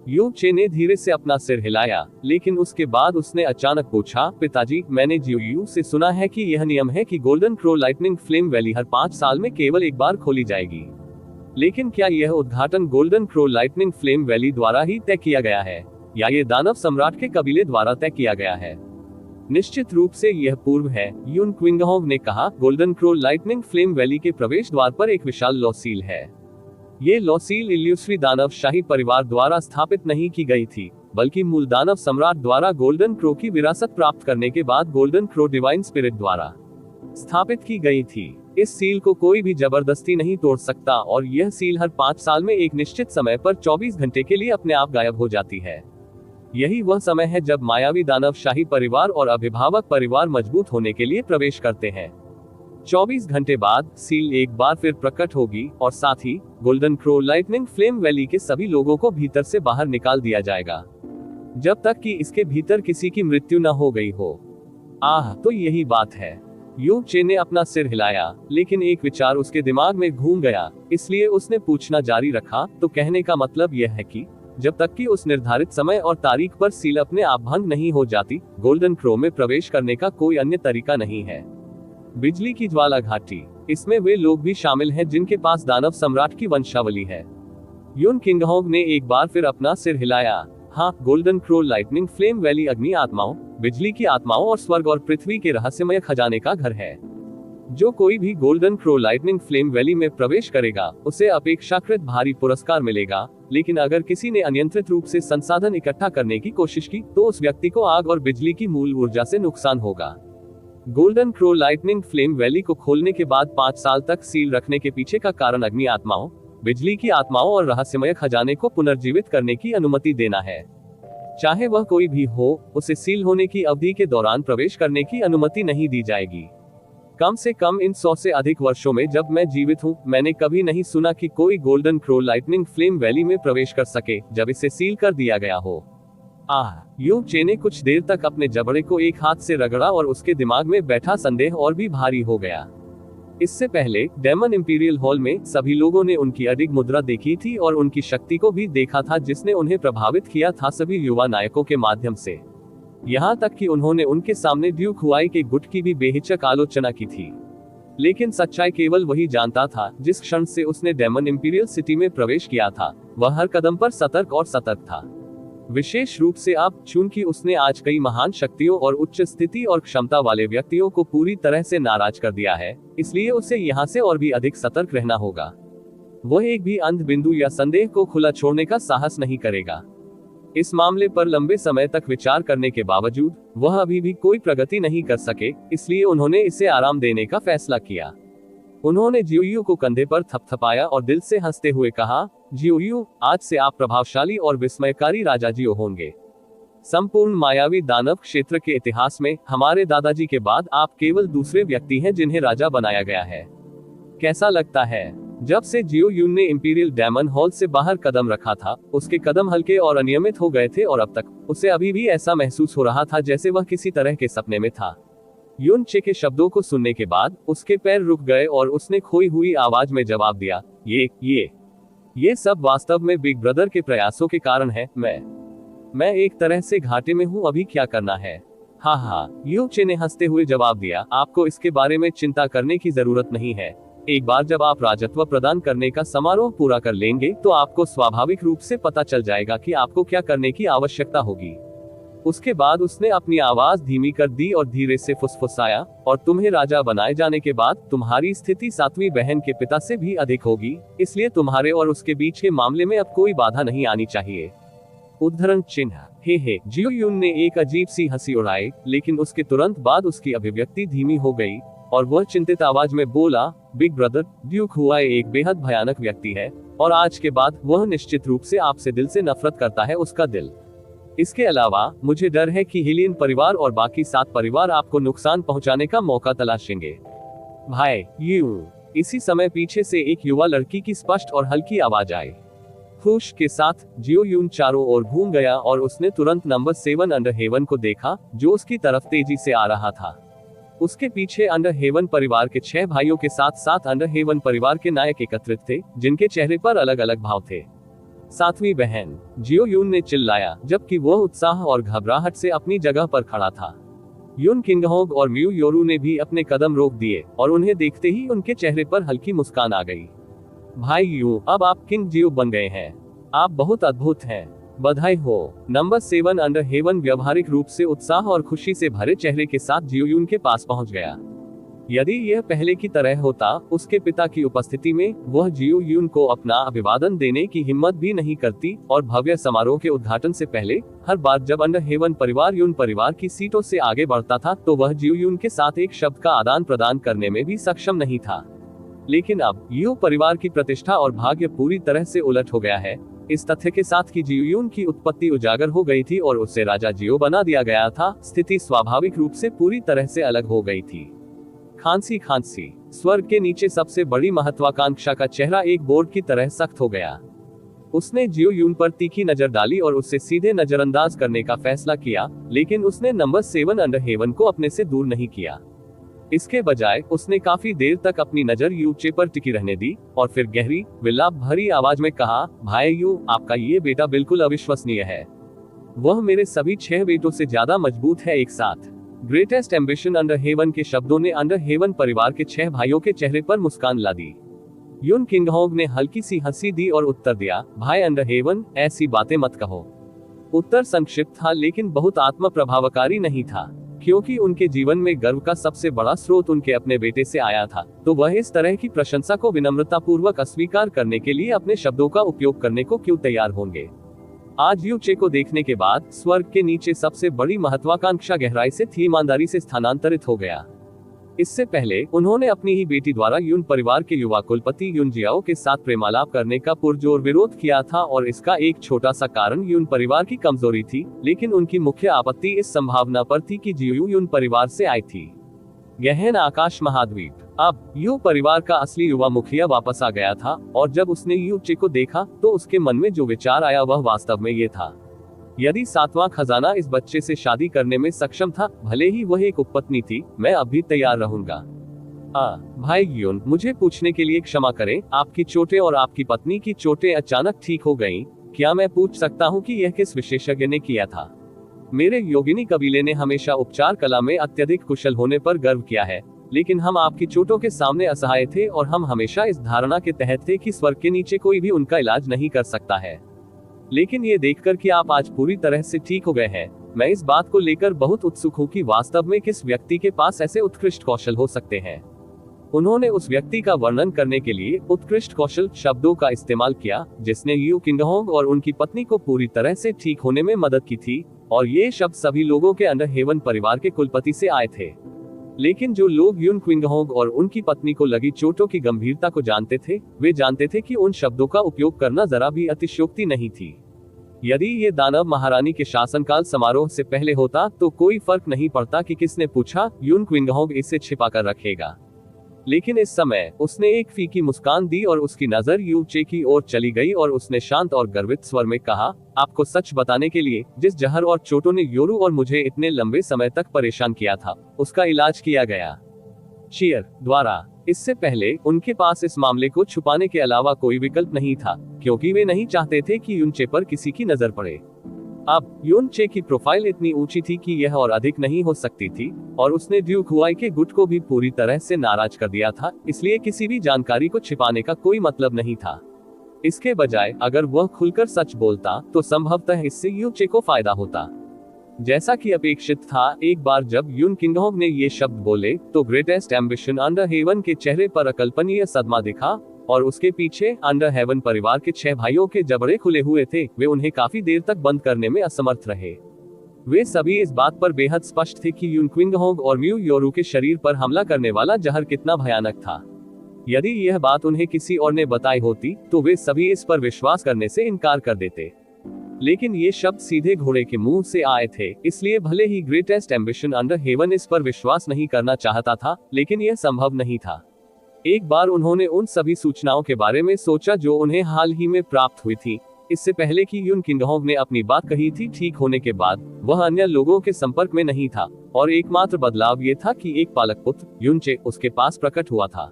यू चे ने धीरे से अपना सिर हिलाया, लेकिन उसके बाद उसने अचानक पूछा, पिताजी, मैंने जियोयू से सुना है कि यह नियम है कि golden crow lightning flame valley हर 5 साल में केवल एक बार खोली जाएगी, लेकिन क्या यह उद्घाटन golden crow lightning flame valley द्वारा ही तय किया गया है, या ये दानव सम्राट के कबीले द्वारा तय किया गया है? निश्चित रूप से यह पूर्व है, युन क्विंगहोंग ने कहा। Golden crow lightning flame valley के प्रवेश द्वार पर एक विशाल लॉसील है। ये लॉसील इल्यूश्री दानव शाही परिवार द्वारा स्थापित नहीं की गई थी, बल्कि मूल दानव सम्राट द्वारा गोल्डन क्रो की विरासत प्राप्त करने के बाद गोल्डन क्रो डिवाइन स्पिरिट द्वारा स्थापित की गई थी। इस सील को कोई भी जबरदस्ती नहीं तोड़ सकता और यह सील हर 5 साल में एक निश्चित समय पर 24 घंटे के लिए अपने आप गायब हो जाती है। यही वह समय है जब मायावी दानव शाही परिवार और अभिभावक परिवार मजबूत होने के लिए प्रवेश करते हैं। 24 घंटे बाद सील एक बार फिर प्रकट होगी और साथ ही golden crow lightning flame valley के सभी लोगों को भीतर से बाहर निकाल दिया जाएगा, जब तक कि इसके भीतर किसी की मृत्यु न हो गई हो। तो यही बात है। यू चे ने अपना सिर हिलाया, लेकिन एक विचार उसके दिमाग में घूम गया, इसलिए उसने पूछना जारी रखा, तो कहने का मतलब यह है कि जब तक कि उस निर्धारित समय और तारीख पर सील अपने आप भंग नहीं हो जाती, गोल्डन क्रो में प्रवेश करने का कोई अन्य तरीका नहीं है। बिजली की ज्वाला घाटी, इसमें वे लोग भी शामिल हैं जिनके पास दानव सम्राट की वंशावली है। युन किंगहोंग ने एक बार फिर अपना सिर हिलाया। हाँ, golden crow lightning flame valley अग्नि आत्माओं, बिजली की आत्माओं और स्वर्ग और पृथ्वी के रहस्यमय खजाने का घर है। जो कोई भी golden crow lightning flame valley में प्रवेश करेगा, उसे अपेक्षाकृत भारी पुरस्कार मिलेगा, लेकिन अगर किसी ने अनियंत्रित रूप से संसाधन इकट्ठा करने की कोशिश की, तो उस व्यक्ति को आग और बिजली की मूल ऊर्जा से नुकसान होगा। Golden crow lightning flame valley को खोलने के बाद 5 साल तक सील रखने के पीछे का कारण अग्नि आत्माओं, बिजली की आत्माओं और रहस्यमय खजाने को पुनर्जीवित करने की अनुमति देना है। चाहे वह कोई भी हो, उसे सील होने की अवधि के दौरान प्रवेश करने की अनुमति नहीं दी जाएगी। कम से कम इन 100 से अधिक वर्षों में जब मैं जीवित हूँ, मैंने कभी नहीं सुना कि कोई golden crow lightning flame valley में प्रवेश कर सके जब इसे सील कर दिया गया हो। यू चे ने कुछ देर तक अपने जबड़े को एक हाथ से रगड़ा और उसके दिमाग में बैठा संदेह और भी भारी हो गया। इससे पहले डेमन इंपीरियल हॉल में सभी लोगों ने उनकी अडिग मुद्रा देखी थी और उनकी शक्ति को भी देखा था जिसने उन्हें प्रभावित किया था सभी युवा नायकों के माध्यम से। यहाँ तक कि उन्होंने उनके सामने ड्यूक हुआई के गुट की भी बेहिचक आलोचना की थी। लेकिन सच्चाई केवल वही जानता था। जिस क्षण से उसने डेमन इंपीरियल सिटी में प्रवेश किया था, वह हर कदम पर सतर्क था। विशेष रूप से अब, चूंकि उसने आज कई महान शक्तियों और उच्च स्थिति और क्षमता वाले व्यक्तियों को पूरी तरह से नाराज कर दिया है, इसलिए उसे यहाँ से और भी अधिक सतर्क रहना होगा। वह एक भी अंध बिंदु या संदेह को खुला छोड़ने का साहस नहीं करेगा। इस मामले पर लंबे समय तक विचार करने के बावजूद वह अभी भी कोई प्रगति नहीं कर सके, इसलिए उन्होंने इसे आराम देने का फैसला किया। उन्होंने जियोयू को कंधे पर थपथपाया और दिल से हंसते हुए कहा, जियोयू, आज से आप प्रभावशाली और विस्मयकारी राजा जियो होंगे। संपूर्ण मायावी दानव क्षेत्र के इतिहास में हमारे दादाजी के बाद आप केवल दूसरे व्यक्ति हैं जिन्हें राजा बनाया गया है। कैसा लगता है? जब से जियोयून ने इंपीरियल डेमन हॉल से बाहर कदम रखा था, उसके कदम हल्के और अनियमित हो गए थे और अब तक उसे अभी भी ऐसा महसूस हो रहा था जैसे वह किसी तरह के सपने में था। युन चे के शब्दों को सुनने के बाद उसके पैर रुक गए और उसने खोई हुई आवाज में जवाब दिया, ये सब वास्तव में बिग ब्रदर के प्रयासों के कारण है। मैं एक तरह से घाटे में हूँ, अभी क्या करना है? हाँ, यू चे ने हंसते हुए जवाब दिया, आपको इसके बारे में चिंता करने की जरूरत नहीं है। एक बार जब आप राजत्व प्रदान करने का समारोह पूरा कर लेंगे तो आपको स्वाभाविक रूप से पता चल जाएगा कि आपको क्या करने की आवश्यकता होगी। उसके बाद उसने अपनी आवाज धीमी कर दी और धीरे से फुसफुसाया, और तुम्हें राजा बनाए जाने के बाद तुम्हारी स्थिति सातवीं बहन के पिता से भी अधिक होगी, इसलिए तुम्हारे और उसके बीच के मामले में अब कोई बाधा नहीं आनी चाहिए। उद्धरण चिन्ह। हे जियो यून ने एक अजीब सी हंसी उड़ाई, लेकिन उसके तुरंत बाद उसकी अभिव्यक्ति धीमी हो गई और वह चिंतित आवाज में बोला, बिग ब्रदर, ड्यूक हुआ एक बेहद भयानक व्यक्ति है और आज के बाद वह निश्चित रूप से आपसे दिल से नफरत करता है, उसका दिल। इसके अलावा मुझे डर है कि हिलियन परिवार और बाकी 7 परिवार आपको नुकसान पहुंचाने का मौका तलाशेंगे। भाई यू। इसी समय पीछे से एक युवा लड़की की स्पष्ट और हल्की आवाज आई। खुश के साथ जियो यून चारों ओर घूम गया और उसने तुरंत नंबर 7 अंडर हेवन को देखा, जो उसकी तरफ तेजी से आ रहा था। उसके पीछे अंडर हेवन परिवार के 6 भाइयों के साथ 7 अंडर हेवन परिवार के नायक एकत्रित थे, जिनके चेहरे पर अलग अलग भाव थे। 7वीं बहन, जियो यून ने चिल्लाया, जबकि वह उत्साह और घबराहट से अपनी जगह पर खड़ा था। यून किंगहोग और म्यू योरू ने भी अपने कदम रोक दिए और उन्हें देखते ही उनके चेहरे पर हल्की मुस्कान आ गई। भाई यू, अब आप किंग जियो बन गए हैं। आप बहुत अद्भुत हैं। बधाई हो। नंबर 7 अंडर हेवन व्यावहारिक रूप से उत्साह और खुशी से भरे चेहरे के साथ जियो यून के पास पहुंच गया। यदि यह पहले की तरह होता, उसके पिता की उपस्थिति में वह जियो यून को अपना अभिवादन देने की हिम्मत भी नहीं करती, और भव्य समारोह के उद्घाटन से पहले हर बार जब अंडर हेवन परिवार यून परिवार की सीटों से आगे बढ़ता था तो वह जियो यून के साथ एक शब्द का आदान प्रदान करने में भी सक्षम नहीं था। लेकिन अब यू परिवार की प्रतिष्ठा और भाग्य पूरी तरह से उलट हो गया है, इस तथ्य के साथ कि जियो यून की उत्पत्ति उजागर हो गई थी और उसे राजा जियो बना दिया गया था। स्थिति स्वाभाविक रूप से पूरी तरह से अलग हो गई थी। खांसी। स्वर्ग के नीचे सबसे बड़ी महत्वाकांक्षा का चेहरा एक बोर्ड की तरह सख्त हो गया। उसने जियो यून पर तीखी नजर डाली और उससे सीधे नजरअंदाज करने का फैसला किया, लेकिन उसने नंबर 7 अंडर हेवन को अपने से दूर नहीं किया। इसके बजाय उसने काफी देर तक अपनी नजर यूचे पर टिकी रहने दी और फिर गहरी विलाप भरी आवाज में कहा, भाई यू, आपका ये बेटा बिल्कुल अविश्वसनीय है। वह मेरे सभी 6 बेटों से ज्यादा मजबूत है एक साथ। ग्रेटेस्ट एम्बिशन अंडर हेवन के शब्दों ने अंडर हेवन परिवार के 6 भाइयों के चेहरे पर मुस्कान ला दी। यून किंगहोग ने हल्की सी हंसी दी और उत्तर दिया, भाई अंडर हेवन, ऐसी बातें मत कहो। उत्तर संक्षिप्त था लेकिन बहुत आत्म प्रभावकारी नहीं था, क्योंकि उनके जीवन में गर्व का सबसे बड़ा स्रोत उनके अपने बेटे से आया था, तो वह इस तरह की प्रशंसा को विनम्रता पूर्वक अस्वीकार करने के लिए अपने शब्दों का उपयोग करने को क्यों तैयार होंगे। आज यूचे को देखने के बाद स्वर्ग के नीचे सबसे बड़ी महत्वाकांक्षा गहराई से थी ईमानदारी से स्थानांतरित हो गया। इससे पहले उन्होंने अपनी ही बेटी द्वारा यून परिवार के युवा कुलपति यून जियाओ के साथ प्रेमालाप करने का पुरजोर विरोध किया था, और इसका एक छोटा सा कारण यून परिवार की कमजोरी थी, लेकिन उनकी मुख्य आपत्ति इस संभावना पर थी कि जियो यून परिवार से आई थी। गहन आकाश महाद्वीप। अब यू परिवार का असली युवा मुखिया वापस आ गया था, और जब उसने यूचे को देखा तो उसके मन में जो विचार आया वह वास्तव में ये था, यदि 7वां खजाना इस बच्चे से शादी करने में सक्षम था, भले ही वह एक उपपत्नी थी, मैं अब भी तैयार रहूंगा। भाई यून, मुझे पूछने के लिए क्षमा करें, आपकी चोटें और आपकी पत्नी की चोटें अचानक ठीक हो गईं। क्या मैं पूछ सकता हूं कि यह किस विशेषज्ञ ने किया था? मेरे योगिनी कबीले ने हमेशा उपचार कला में अत्यधिक कुशल होने पर गर्व किया है, लेकिन हम आपकी चोटों के सामने असहाय थे और हम हमेशा इस धारणा के तहत थे कि स्वर्ग के नीचे कोई भी उनका इलाज नहीं कर सकता है। लेकिन ये देखकर कि आप आज पूरी तरह से ठीक हो गए हैं, मैं इस बात को लेकर बहुत उत्सुक हूँ कि वास्तव में किस व्यक्ति के पास ऐसे उत्कृष्ट कौशल हो सकते हैं। उन्होंने उस व्यक्ति का वर्णन करने के लिए उत्कृष्ट कौशल शब्दों का इस्तेमाल किया, जिसने यू किंगहोग और उनकी पत्नी को पूरी तरह से ठीक होने में मदद की थी, और ये शब्द सभी लोगों के अंडर हेवन परिवार के कुलपति से आए थे। लेकिन जो लोग यून किंगहोग और उनकी पत्नी को लगी चोटों की गंभीरता को जानते थे, वे जानते थे कि उन शब्दों का उपयोग करना जरा भी अतिशयोक्ति नहीं थी। यदि ये दानव महारानी के शासनकाल समारोह से पहले होता तो कोई फर्क नहीं पड़ता कि किसने पूछा, यून किंगहोग इसे छिपा कर रखेगा। लेकिन इस समय उसने एक फीकी मुस्कान दी और उसकी नजर यूचे की ओर चली गई और उसने शांत और गर्वित स्वर में कहा, आपको सच बताने के लिए, जिस जहर और चोटों ने योरू और मुझे इतने लंबे समय तक परेशान किया था, उसका इलाज किया गया चीयर द्वारा। इससे पहले उनके पास इस मामले को छुपाने के अलावा कोई विकल्प नहीं था, क्योंकि वे नहीं चाहते थे कि यूचे पर किसी की नजर पड़े। अब यून चे की प्रोफाइल इतनी ऊंची थी कि यह और अधिक नहीं हो सकती थी, और उसने ड्यूक हुआई के गुट को भी पूरी तरह से नाराज कर दिया था, इसलिए किसी भी जानकारी को छिपाने का कोई मतलब नहीं था। इसके बजाय अगर वह खुलकर सच बोलता तो संभवतः इससे यू चे को फायदा होता। जैसा कि अपेक्षित था, एक बार जब यून किंगहोंग ने ये शब्द बोले तो ग्रेटेस्ट एम्बिशन अंडर हेवन के चेहरे पर अकल्पनीय सदमा दिखा, और उसके पीछे अंडर हेवन परिवार के 6 भाइयों के जबड़े खुले हुए थे। वे उन्हें काफी देर तक बंद करने में असमर्थ रहे। वे सभी इस बात पर बेहद स्पष्ट थे कि यून क्विंगहोंग और म्यू योरू के शरीर पर हमला करने वाला जहर कितना भयानक था। यदि यह बात उन्हें किसी और ने बताई होती तो वे सभी इस पर विश्वास करने से इनकार कर देते, लेकिन ये शब्द सीधे घोड़े के मुंह से आए थे, इसलिए भले ही ग्रेटेस्ट एम्बिशन अंडर हेवन इस पर विश्वास नहीं करना चाहता था, लेकिन यह संभव नहीं था। एक बार उन्होंने उन सभी सूचनाओं के बारे में सोचा जो उन्हें हाल ही में प्राप्त हुई थी, इससे पहले कि यून किंगहोंग ने अपनी बात कही थी। ठीक होने के बाद वह अन्य लोगों के संपर्क में नहीं था, और एकमात्र बदलाव ये था कि एक पालक पुत्र यून चे उसके पास प्रकट हुआ था।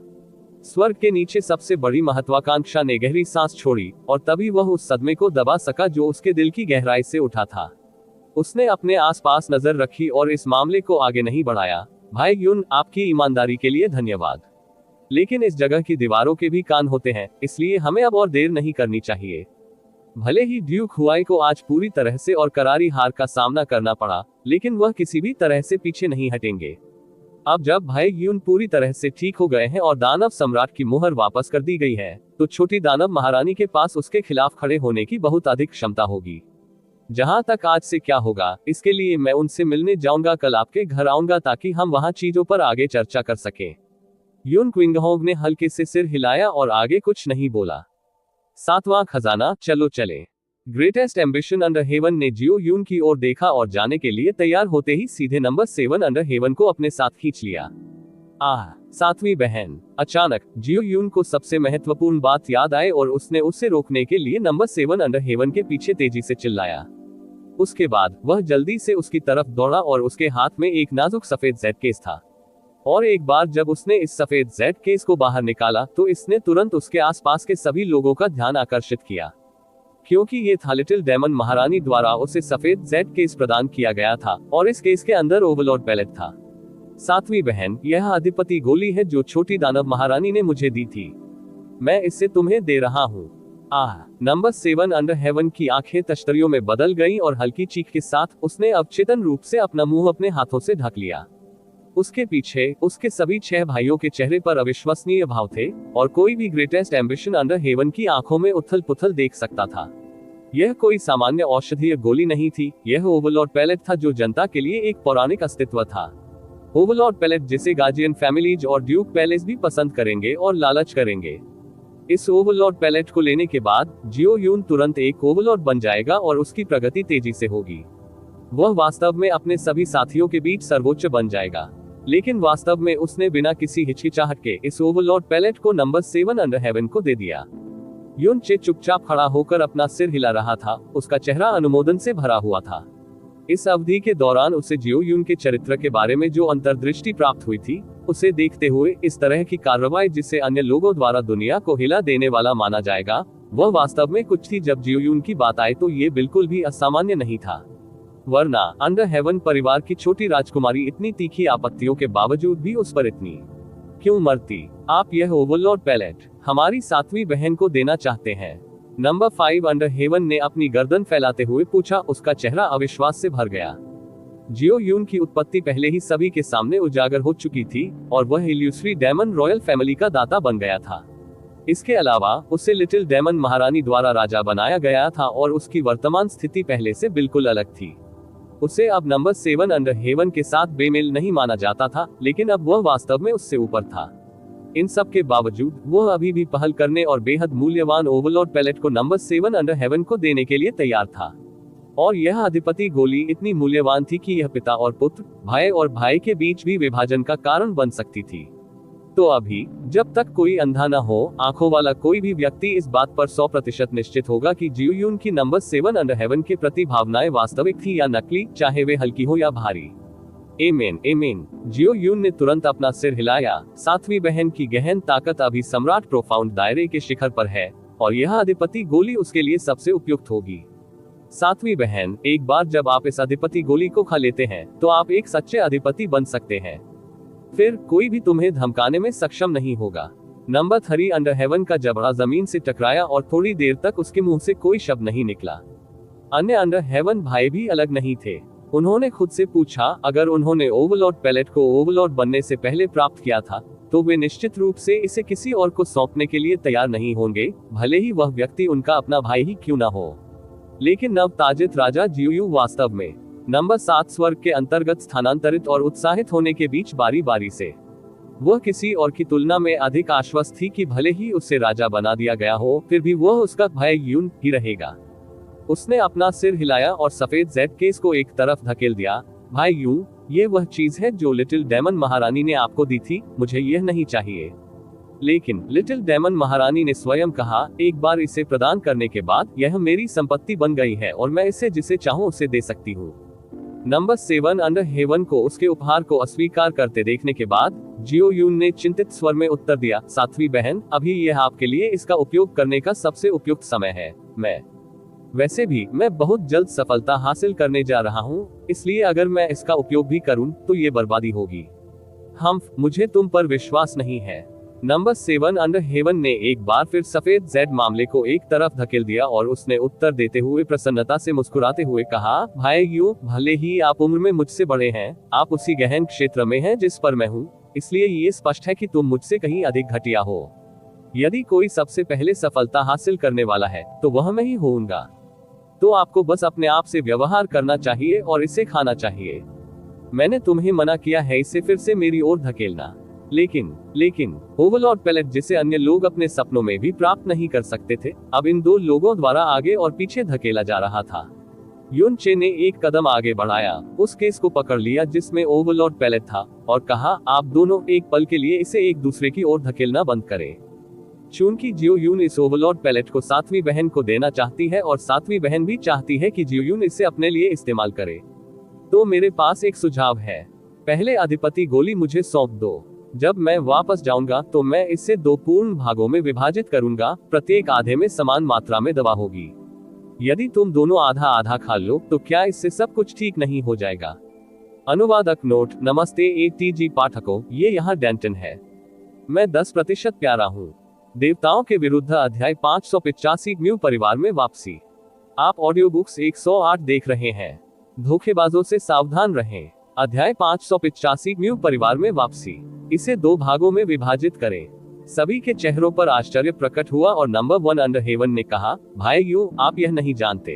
स्वर्ग के नीचे सबसे बड़ी महत्वाकांक्षा ने गहरी सांस छोड़ी, और तभी वह उस सदमे को दबा सका जो उसके दिल की गहराई से उठा था। उसने अपने आसपास नजर रखी और इस मामले को आगे नहीं बढ़ाया। भाई यून, आपकी ईमानदारी के लिए धन्यवाद, लेकिन इस जगह की दीवारों के भी कान होते हैं, इसलिए हमें अब और देर नहीं करनी चाहिए। भले ही ड्यूक हुआई को आज पूरी तरह से और करारी हार का सामना करना पड़ा, लेकिन वह किसी भी तरह से पीछे नहीं हटेंगे। अब जब भाई यून पूरी तरह से ठीक हो गए हैं और दानव सम्राट की मुहर वापस कर दी गई है, तो छोटी दानव महारानी के पास उसके खिलाफ खड़े होने की बहुत अधिक क्षमता होगी। जहां तक आज से क्या होगा, इसके लिए मैं उनसे मिलने जाऊंगा। कल आपके घर आऊंगा ताकि हम वहां चीजों पर आगे चर्चा कर सकें। यून क्विंगहोंग ने हल्के से सिर हिलाया और आगे कुछ नहीं बोला। 7वां खजाना, चलो चले। ग्रेटेस्ट एम्बिशन अंडर हेवन ने जियो यून की ओर देखा और जाने के लिए तैयार होते ही सीधे नंबर 7 अंडर हेवन को अपने साथ खींच लिया। 7वीं बहन। अचानक जियो यून को सबसे महत्वपूर्ण बात याद आए और उसने उसे रोकने के लिए नंबर 7 अंडर हेवन के पीछे तेजी से चिल्लाया। उसके बाद वह जल्दी से उसकी तरफ दौड़ा और उसके हाथ में एक नाजुक सफेद जेड केस था, और एक बार जब उसने इस सफेद जेड केस को बाहर निकाला तो इसने तुरंत उसके आसपास के सभी लोगों का ध्यान आकर्षित किया, क्योंकि ये था लिटिल डेमन महारानी द्वारा उसे सफेद जेड केस प्रदान किया गया था, और इस केस के अंदर ओवरलॉर्ड पैलेट था। 7वीं बहन, यह अधिपति गोली है जो छोटी दानव महारानी ने मुझे दी थी। मैं इसे तुम्हें दे रहा हूँ। नंबर 7 अंडर हेवन की आंखें तश्तरियों में बदल गईं और हल्की चीख के साथ उसने अवचेतन रूप से अपना मुंह अपने हाथों से ढक लिया। उसके पीछे उसके सभी 6 भाइयों के चेहरे पर अविश्वसनीय भाव थे, और कोई भी ग्रेटेस्ट एम्बिशन अंडर हेवन की आंखों में उथल पुथल देख सकता था। यह कोई सामान्य औषधीय गोली नहीं थी, यह ओवरलॉर्ड पैलेट था जो जनता के लिए एक पौराणिक अस्तित्व था। ओवरलॉर्ड पैलेट जिसे गार्जियन फैमिलीज और ड्यूक पैलेस भी पसंद करेंगे और लालच करेंगे। इस ओवरलॉर्ड पैलेट को लेने के बाद जियो यून तुरंत एक ओवरलॉर्ड बन जाएगा और उसकी प्रगति तेजी से होगी। वह वास्तव में अपने सभी साथियों के बीच सर्वोच्च बन जाएगा, लेकिन वास्तव में उसने बिना किसी हिचकिचाहट के इस ओवरलॉर्ड पैलेट को नंबर 7 अंडर हेवन को दे दिया। यून चे चुपचाप खड़ा होकर अपना सिर हिला रहा था, उसका चेहरा अनुमोदन से भरा हुआ था। इस अवधि के दौरान उसे जियो यून के चरित्र के बारे में जो अंतर्दृष्टि प्राप्त हुई थी, उसे देखते हुए इस तरह की कार्रवाई जिसे अन्य लोगों द्वारा दुनिया को हिला देने वाला माना जाएगा, वह वास्तव में कुछ थी। जब जियो यून की बात आए तो ये बिल्कुल भी असामान्य नहीं था, वरना अंडर हेवन परिवार की छोटी राजकुमारी इतनी तीखी आपत्तियों के बावजूद भी उस पर इतनी क्यों मरती। आप यह ओवरलॉर्ड पैलेट हमारी 7वीं बहन को देना चाहते हैं? नंबर 5 अंडर हेवन ने अपनी गर्दन फैलाते हुए पूछा। उसका चेहरा अविश्वास से भर गया। जियो यून की उत्पत्ति पहले ही सभी के सामने उजागर हो चुकी थी, और वह इल्यूसरी डेमन रॉयल फैमिली का दाता बन गया था। इसके अलावा उसे लिटिल डेमन महारानी द्वारा राजा बनाया गया था, और उसकी वर्तमान स्थिति पहले से बिल्कुल अलग थी। उसे अब नंबर 7 अंडर हेवन के साथ बेमेल नहीं माना जाता था, लेकिन अब वह वास्तव में उससे ऊपर था। इन सब के बावजूद वह अभी भी पहल करने और बेहद मूल्यवान ओवरलॉर्ड पैलेट को नंबर 7 अंडर हेवन को देने के लिए तैयार था। और यह अधिपति गोली इतनी मूल्यवान थी कि यह पिता और पुत्र, भाई और भाई के बीच भी विभाजन का कारण बन सकती थी। तो अभी जब तक कोई अंधा न हो, आंखों वाला कोई भी व्यक्ति इस बात पर 100% निश्चित होगा कि जियो यून की नंबर 7 अंडर हेवन के प्रति भावनाएं वास्तविक थी या नकली, चाहे वे हल्की हो या भारी। Amen amen. जियो यून ने तुरंत अपना सिर हिलाया। 7वीं बहन की गहन ताकत अभी सम्राट प्रोफाउंड दायरे के शिखर पर है, और यह अधिपति गोली उसके लिए सबसे उपयुक्त होगी। सातवीं बहन, एक बार जब आप इस अधिपति गोली को खा लेते हैं तो आप एक सच्चे अधिपति बन सकते हैं। फिर कोई भी तुम्हें धमकाने में सक्षम नहीं होगा। नंबर 3, अंडर हेवन का जबड़ा जमीन से टकराया और थोड़ी देर तक उसके मुंह से कोई शब्द नहीं निकला। अन्य अंडर हेवन भाई भी अलग नहीं थे। उन्होंने खुद से पूछा, अगर उन्होंने ओवरलॉर्ड पैलेट को ओवरलॉर्ड बनने से पहले प्राप्त किया था तो वे निश्चित रूप से इसे किसी और को सौंपने के लिए तैयार नहीं होंगे, भले ही वह व्यक्ति उनका अपना भाई ही क्यों ना हो। लेकिन नवताजित राजा जियोयू वास्तव में नंबर 7 स्वर्ग के अंतर्गत स्थानांतरित और उत्साहित होने के बीच बारी बारी से वह किसी और की तुलना में अधिक आश्वस्त थी कि भले ही उससे राजा बना दिया गया हो, फिर भी वह उसका भाई यून ही रहेगा। उसने अपना सिर हिलाया और सफेद जेड केस को एक तरफ धकेल दिया। भाई यूं, ये वह चीज है जो लिटिल डेमन महारानी ने आपको दी थी, मुझे यह नहीं चाहिए। लेकिन लिटिल डेमन महारानी ने स्वयं कहा, एक बार इसे प्रदान करने के बाद यह मेरी संपत्ति बन गई है और मैं इसे जिसे चाहूं उसे दे सकती हूँ। नंबर 7, अंडर हेवन को उसके उपहार को अस्वीकार करते देखने के बाद जियो यून ने चिंतित स्वर में उत्तर दिया, सातवीं बहन, अभी यह आपके लिए इसका उपयोग करने का सबसे उपयुक्त समय है। वैसे भी मैं बहुत जल्द सफलता हासिल करने जा रहा हूँ, इसलिए अगर मैं इसका उपयोग भी करूँ तो ये बर्बादी होगी। मुझे तुम पर विश्वास नहीं है। नंबर 7, अंडर हेवन ने एक बार फिर सफेद जेड मामले को एक तरफ धकेल दिया और उसने उत्तर देते हुए प्रसन्नता से मुस्कुराते हुए कहा, भाई यूं, भले ही आप उम्र में मुझसे बड़े हैं, आप उसी गहन क्षेत्र में हैं जिस पर मैं हूँ, इसलिए ये स्पष्ट है कि तुम मुझसे कहीं अधिक घटिया हो। यदि कोई सबसे पहले सफलता हासिल करने वाला है तो वह मैं ही होऊंगा। तो आपको बस अपने आप से व्यवहार करना चाहिए और इसे खाना चाहिए। मैंने तुम्हें मना किया है इसे फिर से मेरी ओर धकेलना। लेकिन ओवरलॉर्ड पैलेट, जिसे अन्य लोग अपने सपनों में भी प्राप्त नहीं कर सकते थे, अब इन दो लोगों द्वारा आगे और पीछे धकेला जा रहा था। युन चे ने एक कदम आगे बढ़ाया, उस केस को पकड़ लिया जिसमें ओवरलॉर्ड पैलेट था, और कहा, आप दोनों एक पल के लिए इसे एक दूसरे की ओर धकेलना बंद करें। चूंकि जियो यून इस ओवरलॉर्ड पैलेट को सातवीं बहन को देना चाहती है और सातवीं बहन भी चाहती है कि जियो यून इसे अपने लिए इस्तेमाल करे, तो मेरे पास एक सुझाव है। पहले अधिपति गोली मुझे सौंप दो। जब मैं वापस जाऊंगा तो मैं इसे 2 पूर्ण भागों में विभाजित करूंगा, प्रत्येक आधे में समान मात्रा में दवा होगी। यदि तुम दोनों आधा आधा खा लो तो क्या इससे सब कुछ ठीक नहीं हो जाएगा? अनुवादक नोट, नमस्ते ATG पाठकों, ये यहाँ डेंटन है। मैं 10% प्यारा हूँ। देवताओं के विरुद्ध अध्याय 585 म्यू परिवार में वापसी। आप ऑडियो बुक्स 108 देख रहे हैं। धोखेबाजों से सावधान रहें। अध्याय 585 म्यू परिवार में वापसी। इसे 2 भागों में विभाजित करें। सभी के चेहरों पर आश्चर्य प्रकट हुआ और नंबर 1 अंडर हेवन ने कहा, भाई यू, आप यह नहीं जानते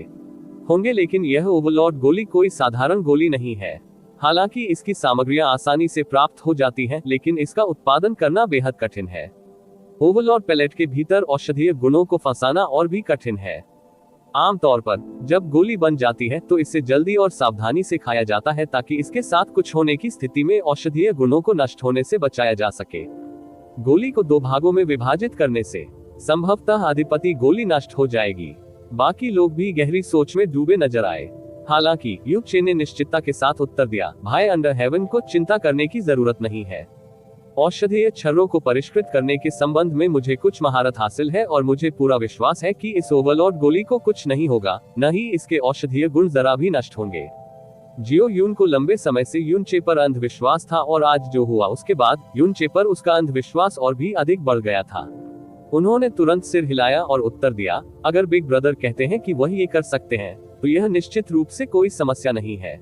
होंगे, लेकिन यह ओवरलॉर्ड गोली कोई साधारण गोली नहीं है। हालांकि इसकी सामग्रियां आसानी से प्राप्त हो जाती हैं, लेकिन इसका उत्पादन करना बेहद कठिन है। ओवरलॉर्ड पैलेट के भीतर औषधीय गुणों को फंसाना और भी कठिन है। आमतौर पर जब गोली बन जाती है तो इसे जल्दी और सावधानी से खाया जाता है ताकि इसके साथ कुछ होने की स्थिति में औषधीय गुणों को नष्ट होने से बचाया जा सके। गोली को 2 भागों में विभाजित करने से संभवतः अधिपति गोली नष्ट हो जाएगी। बाकी लोग भी गहरी सोच में डूबे नजर आए। हालांकि यू चे ने निश्चितता के साथ उत्तर दिया, भाई अंडर हेवन को चिंता करने की जरूरत नहीं है। औषधीय छर्रों को परिष्कृत करने के संबंध में मुझे कुछ महारत हासिल है और मुझे पूरा विश्वास है कि इस ओवरलॉर्ड गोली को कुछ नहीं होगा, न ही इसके औषधीय गुण जरा भी नष्ट होंगे। जियो यून को लंबे समय से यून चे पर अंधविश्वास था और आज जो हुआ उसके बाद यून चे पर उसका अंधविश्वास और भी अधिक बढ़ गया था। उन्होंने तुरंत सिर हिलाया और उत्तर दिया, अगर बिग ब्रदर कहते हैं कि वह ये कर सकते हैं तो यह निश्चित रूप से कोई समस्या नहीं है।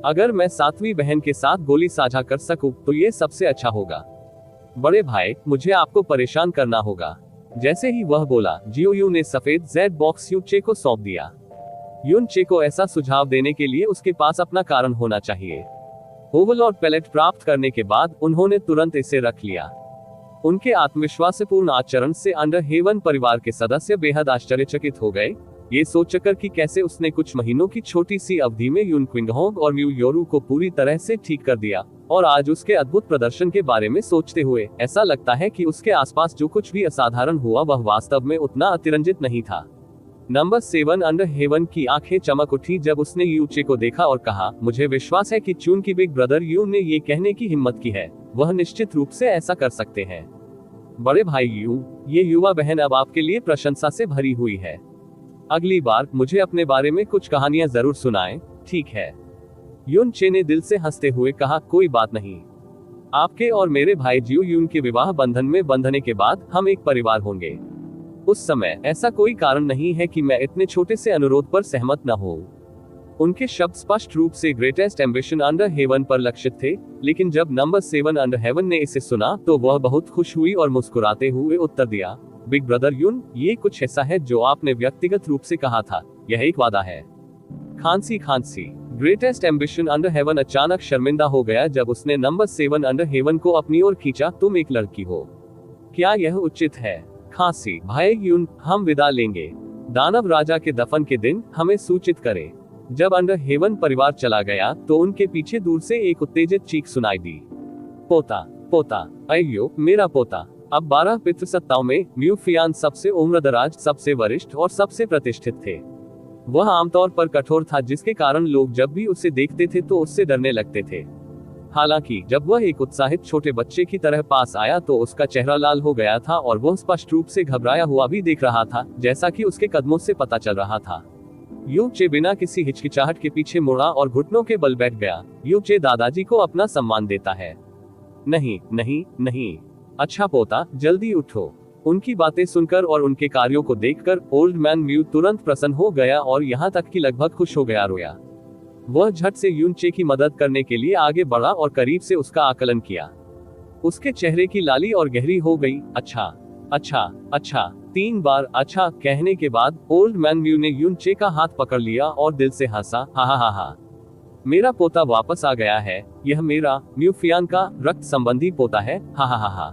अगर मैं सातवीं बहन के साथ गोली साझा कर सकूं तो ये सबसे अच्छा होगा। बड़े भाई, मुझे आपको परेशान करना होगा। जैसे ही वह बोला, जियो यू ने सफेद जेड बॉक्स यून चे को सौंप दिया। यून चे को ऐसा सुझाव देने के लिए उसके पास अपना कारण होना चाहिए। ओवरलॉर्ड पैलेट प्राप्त करने के बाद उन्होंने तुरंत इसे रख लिया। उनके आत्मविश्वासपूर्ण आचरण से अंडर हेवन परिवार के सदस्य बेहद आश्चर्यचकित हो गए, ये सोचकर कि कैसे उसने कुछ महीनों की छोटी सी अवधि में यून क्विंगहोंग और म्यू योरू को पूरी तरह से ठीक कर दिया, और आज उसके अद्भुत प्रदर्शन के बारे में सोचते हुए ऐसा लगता है कि उसके आसपास जो कुछ भी असाधारण हुआ वह वास्तव में उतना अतिरंजित नहीं था। नंबर 7 अंडर हेवन की आंखें चमक उठी जब उसने यू चे को देखा और कहा, मुझे विश्वास है कि चून की बिग ब्रदर यू ने ये कहने की हिम्मत की है, वह निश्चित रूप से ऐसा कर सकते हैं। बड़े भाई यू, ये युवा बहन अब आपके लिए प्रशंसा से भरी हुई है। अगली बार मुझे अपने बारे में कुछ कहानियां जरूर सुनाएं, ठीक है? यून चे ने दिल से हंसते हुए कहा, कोई बात नहीं। आपके और मेरे भाई जियो यून के विवाह बंधन में बंधने के बाद हम एक परिवार होंगे। उस समय ऐसा कोई कारण नहीं है कि मैं इतने छोटे से अनुरोध पर सहमत न हो। उनके शब्द स्पष्ट रूप से ग्रेटेस्ट एम्बिशन अंडर हेवन पर लक्षित थे, लेकिन जब नंबर 7 अंडर हेवन ने इसे सुना तो वह बहुत खुश हुई और मुस्कुराते हुए उत्तर दिया, बिग ब्रदर यून, ये कुछ ऐसा है जो आपने व्यक्तिगत रूप से कहा था, यह एक वादा है। खांसी खांसी। ग्रेटेस्ट एम्बिशन अंडर हेवन अचानक शर्मिंदा हो गया जब उसने नंबर 7 अंडर हेवन को अपनी ओर खींचा, तुम एक लड़की हो, क्या यह उचित है? खांसी। भाई यून, हम विदा लेंगे। दानव राजा के दफन के दिन हमें सूचित करें। जब अंडर हेवन परिवार चला गया तो उनके पीछे दूर से एक उत्तेजित चीख सुनाई दी, पोता पोता, अय्यो मेरा पोता। अब 12 पितृसत्ताओं में म्यू फियान सबसे उम्रदराज, सबसे वरिष्ठ और सबसे प्रतिष्ठित थे। वह आमतौर पर कठोर था, जिसके कारण लोग जब भी उसे देखते थे तो उससे डरने लगते थे। हालांकि जब वह एक उत्साहित छोटे बच्चे की तरह पास आया तो उसका चेहरा लाल हो गया था और वह स्पष्ट रूप से घबराया हुआ भी दिख रहा था, जैसा कि उसके कदमों से पता चल रहा था। यू चे बिना किसी हिचकिचाहट के पीछे मुड़ा और घुटनों के बल बैठ गया। यू चे दादाजी को अपना सम्मान देता है। नहीं नहीं नहीं। अच्छा पोता, जल्दी उठो। उनकी बातें सुनकर और उनके कार्यों को देखकर ओल्ड मैन म्यू तुरंत प्रसन्न हो गया और यहाँ तक कि लगभग खुश हो गया, रोया। वह झट से यून चे की मदद करने के लिए आगे बढ़ा और करीब से उसका आकलन किया। उसके चेहरे की लाली और गहरी हो गई। अच्छा अच्छा अच्छा। 3 बार अच्छा कहने के बाद ओल्ड मैन म्यू ने यून चे का हाथ पकड़ लिया और दिल से हंसा, हा हा हा हा। मेरा पोता वापस आ गया है, यह मेरा म्यू फियान का रक्त संबंधी पोता है, हा हा हा हा।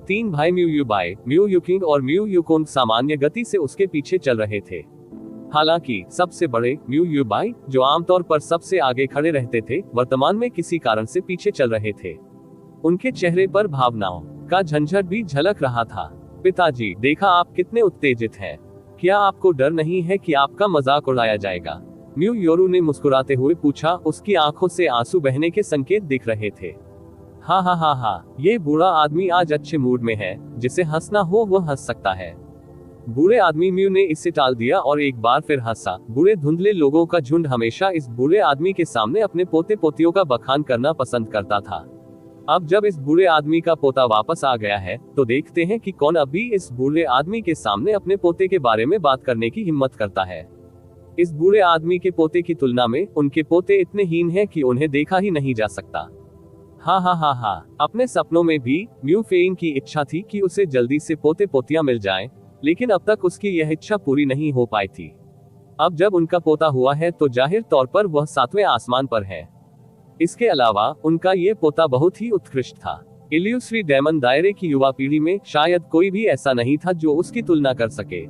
3 भाई म्यू यू बाय, म्यू यूकिंग और म्यू यूकोंग सामान्य गति से उसके पीछे चल रहे थे। हालांकि सबसे बड़े म्यू यू बाय, जो आमतौर पर सबसे आगे खड़े रहते थे, वर्तमान में किसी कारण से पीछे चल रहे थे। उनके चेहरे पर भावनाओं का झंझट भी झलक रहा था। पिताजी, देखा आप कितने उत्तेजित हैं। क्या आपको डर नहीं है कि आपका मजाक उड़ाया जाएगा? म्यू योरू ने मुस्कुराते हुए पूछा, उसकी आंखों से आंसू बहने के संकेत दिख रहे थे। हाँ हाँ हाँ हाँ, ये बूढ़ा आदमी आज अच्छे मूड में है, जिसे हंसना हो वह हंस सकता है। बूढ़े आदमी म्यू ने इसे टाल दिया और एक बार फिर हंसा। बूढ़े धुंधले लोगों का झुंड हमेशा इस बूढ़े आदमी के सामने अपने पोते पोतियों का बखान करना पसंद करता था। अब जब इस बूढ़े आदमी का पोता वापस आ गया है तो देखते हैं कि कौन अभी इस बूढ़े आदमी के सामने अपने पोते के बारे में बात करने की हिम्मत करता है। इस बूढ़े आदमी के पोते की तुलना में उनके पोते इतने हीन हैं कि उन्हें देखा ही नहीं जा सकता। हाँ हाँ हाँ हाँ। अपने सपनों में भी म्यू फेइंग की इच्छा थी कि उसे जल्दी से पोते पोतियां मिल जाएं, लेकिन अब तक उसकी यह इच्छा पूरी नहीं हो पाई थी। अब जब उनका पोता हुआ है तो जाहिर तौर पर वह 7वें आसमान पर है। इसके अलावा उनका ये पोता बहुत ही उत्कृष्ट था। इल्यूश्री डेमन दायरे की युवा पीढ़ी में शायद कोई भी ऐसा नहीं था जो उसकी तुलना कर सके।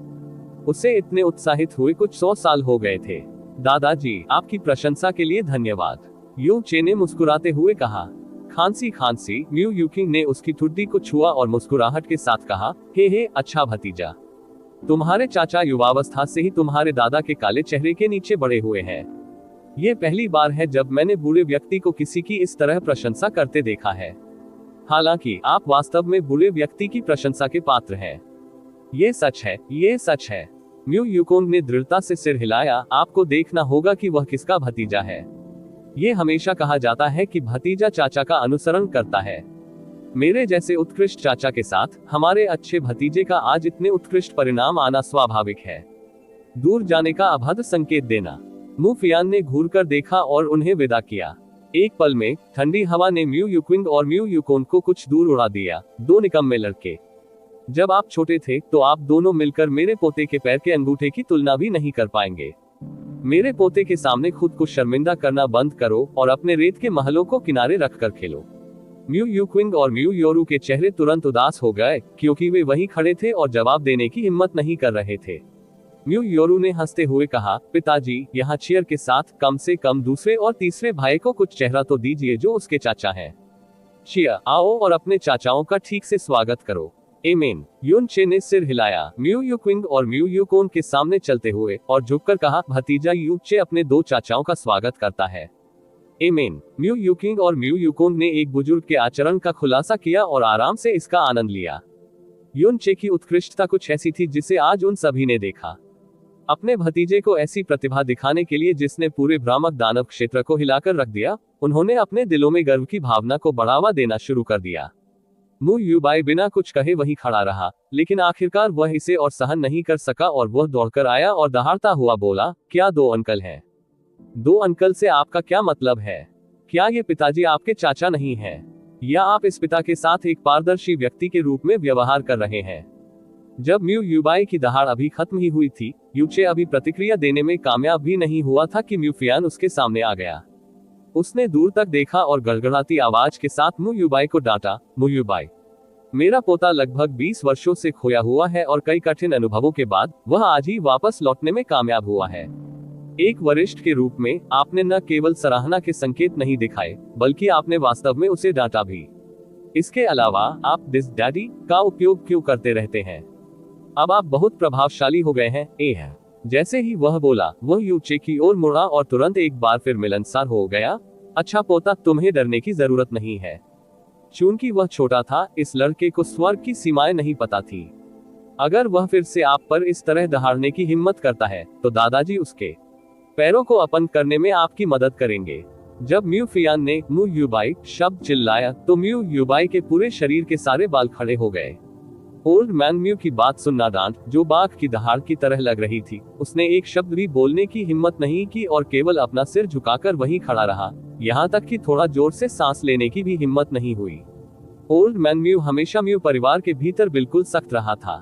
उसे इतने उत्साहित हुए कुछ 100 साल हो गए थे। दादाजी, आपकी प्रशंसा के लिए धन्यवाद, यू चे ने मुस्कुराते हुए कहा। खांसी खांसी। म्यू यूकिंग ने उसकी ठुड्डी को छुआ और मुस्कुराहट के साथ कहा, हे अच्छा भतीजा, तुम्हारे चाचा युवावस्था से ही तुम्हारे दादा के काले चेहरे के नीचे बड़े हुए हैं। ये पहली बार है जब मैंने बूढ़े व्यक्ति को किसी की इस तरह प्रशंसा करते देखा है। हालांकि आप वास्तव में बूढ़े व्यक्ति की प्रशंसा के पात्र हैं। ये सच है, ये सच है। म्यू यूकोंग ने दृढ़ता से सिर हिलाया। आपको देखना होगा कि वह किसका भतीजा है। ये हमेशा कहा जाता है कि भतीजा चाचा का अनुसरण करता है। मेरे जैसे उत्कृष्ट चाचा के साथ हमारे अच्छे भतीजे का आज इतने उत्कृष्ट परिणाम आना स्वाभाविक है। दूर जाने का अभद्र संकेत देना। मू फियान ने घूरकर देखा और उन्हें विदा किया। एक पल में ठंडी हवा ने म्यू यूक्विंग और म्यू यूकोन को कुछ दूर उड़ा दिया। 2 निकम्मे लड़के। जब आप छोटे थे तो आप दोनों मिलकर मेरे पोते के पैर के अंगूठे की तुलना भी नहीं कर पाएंगे। मेरे पोते के सामने खुद को शर्मिंदा करना बंद करो और अपने रेत के महलों को किनारे रखकर खेलो। म्यू यूक्विंग और म्यू योरू के चेहरे तुरंत उदास हो गए, क्योंकि वे वहीं खड़े थे और जवाब देने की हिम्मत नहीं कर रहे थे। म्यू योरू ने हंसते हुए कहा, पिताजी, यहाँ चेयर के साथ कम से कम दूसरे और तीसरे भाई को कुछ चेहरा तो दीजिए जो उसके चाचा हैं। चिया, आओ और अपने चाचाओं का ठीक से स्वागत करो। एमेन। यून चे ने सिर हिलाया। म्यू यूक्विंग और म्यू यूकोन के सामने चलते हुए और झुककर कहा, भतीजा यू चे अपने 2 चाचाओं का स्वागत करता है। एमेन। म्यू यूकिंग और म्यू यूकोन ने एक बुजुर्ग के आचरण का खुलासा किया और आराम से इसका आनंद लिया। यून चे की उत्कृष्टता कुछ ऐसी थी जिसे आज उन सभी ने देखा। अपने भतीजे को ऐसी प्रतिभा दिखाने के लिए जिसने पूरे भ्रामक दानव क्षेत्र को हिलाकर रख दिया, उन्होंने अपने दिलों में गर्व की भावना को बढ़ावा देना शुरू कर दिया। मू यूबाई बिना कुछ कहे वहीं खड़ा रहा, लेकिन आखिरकार वह इसे और सहन नहीं कर सका और वह दौड़कर आया और दहाड़ता हुआ बोला, क्या 2 अंकल हैं? 2 अंकल से आपका क्या मतलब है? क्या ये पिताजी आपके चाचा नहीं हैं? या आप इस पिता के साथ एक पारदर्शी व्यक्ति के रूप में व्यवहार कर रहे हैं? जब म्यू यूबाई की दहाड़ अभी खत्म ही हुई थी, यूचे अभी प्रतिक्रिया देने में कामयाब भी नहीं हुआ था कि म्यू फियान उसके सामने आ गया। उसने दूर तक देखा और गड़गड़ाती आवाज के साथ मू यूबाई को डांटा, मू यूबाई, मेरा पोता लगभग 20 वर्षों से खोया हुआ है और कई कठिन अनुभवों के बाद वह आज ही वापस लौटने में कामयाब हुआ है। एक वरिष्ठ के रूप में आपने न केवल सराहना के संकेत नहीं दिखाए, बल्कि आपने वास्तव में उसे डांटा भी। इसके अलावा आप दिस डैडी का उपयोग क्यों करते रहते हैं? अब आप बहुत प्रभावशाली हो गए हैं, है। जैसे ही वह बोला, वह यूचे की ओर मुड़ा और तुरंत एक बार फिर मिलनसार हो गया। अच्छा पोता, तुम्हें डरने की जरूरत नहीं है। चूंकि वह छोटा था, इस लड़के को स्वर्ग की सीमाएं नहीं पता थी। अगर वह फिर से आप पर इस तरह दहाड़ने की हिम्मत करता है, तो दादाजी उसके पैरों को अपन करने में आपकी मदद करेंगे। जब म्यू फियान ने मू यूबाई शब्द चिल्लाया, तो म्यू यूबाई के पूरे शरीर के सारे बाल खड़े हो गए। ओल्ड मैन म्यू की बात सुनना डांट, जो बाघ की दहाड़ की तरह लग रही थी, उसने एक शब्द भी बोलने की हिम्मत नहीं की और केवल अपना सिर झुकाकर वहीं खड़ा रहा, यहाँ तक कि थोड़ा जोर से सांस लेने की भी हिम्मत नहीं हुई। ओल्ड मैन म्यू हमेशा म्यू परिवार के भीतर बिल्कुल सख्त रहा था।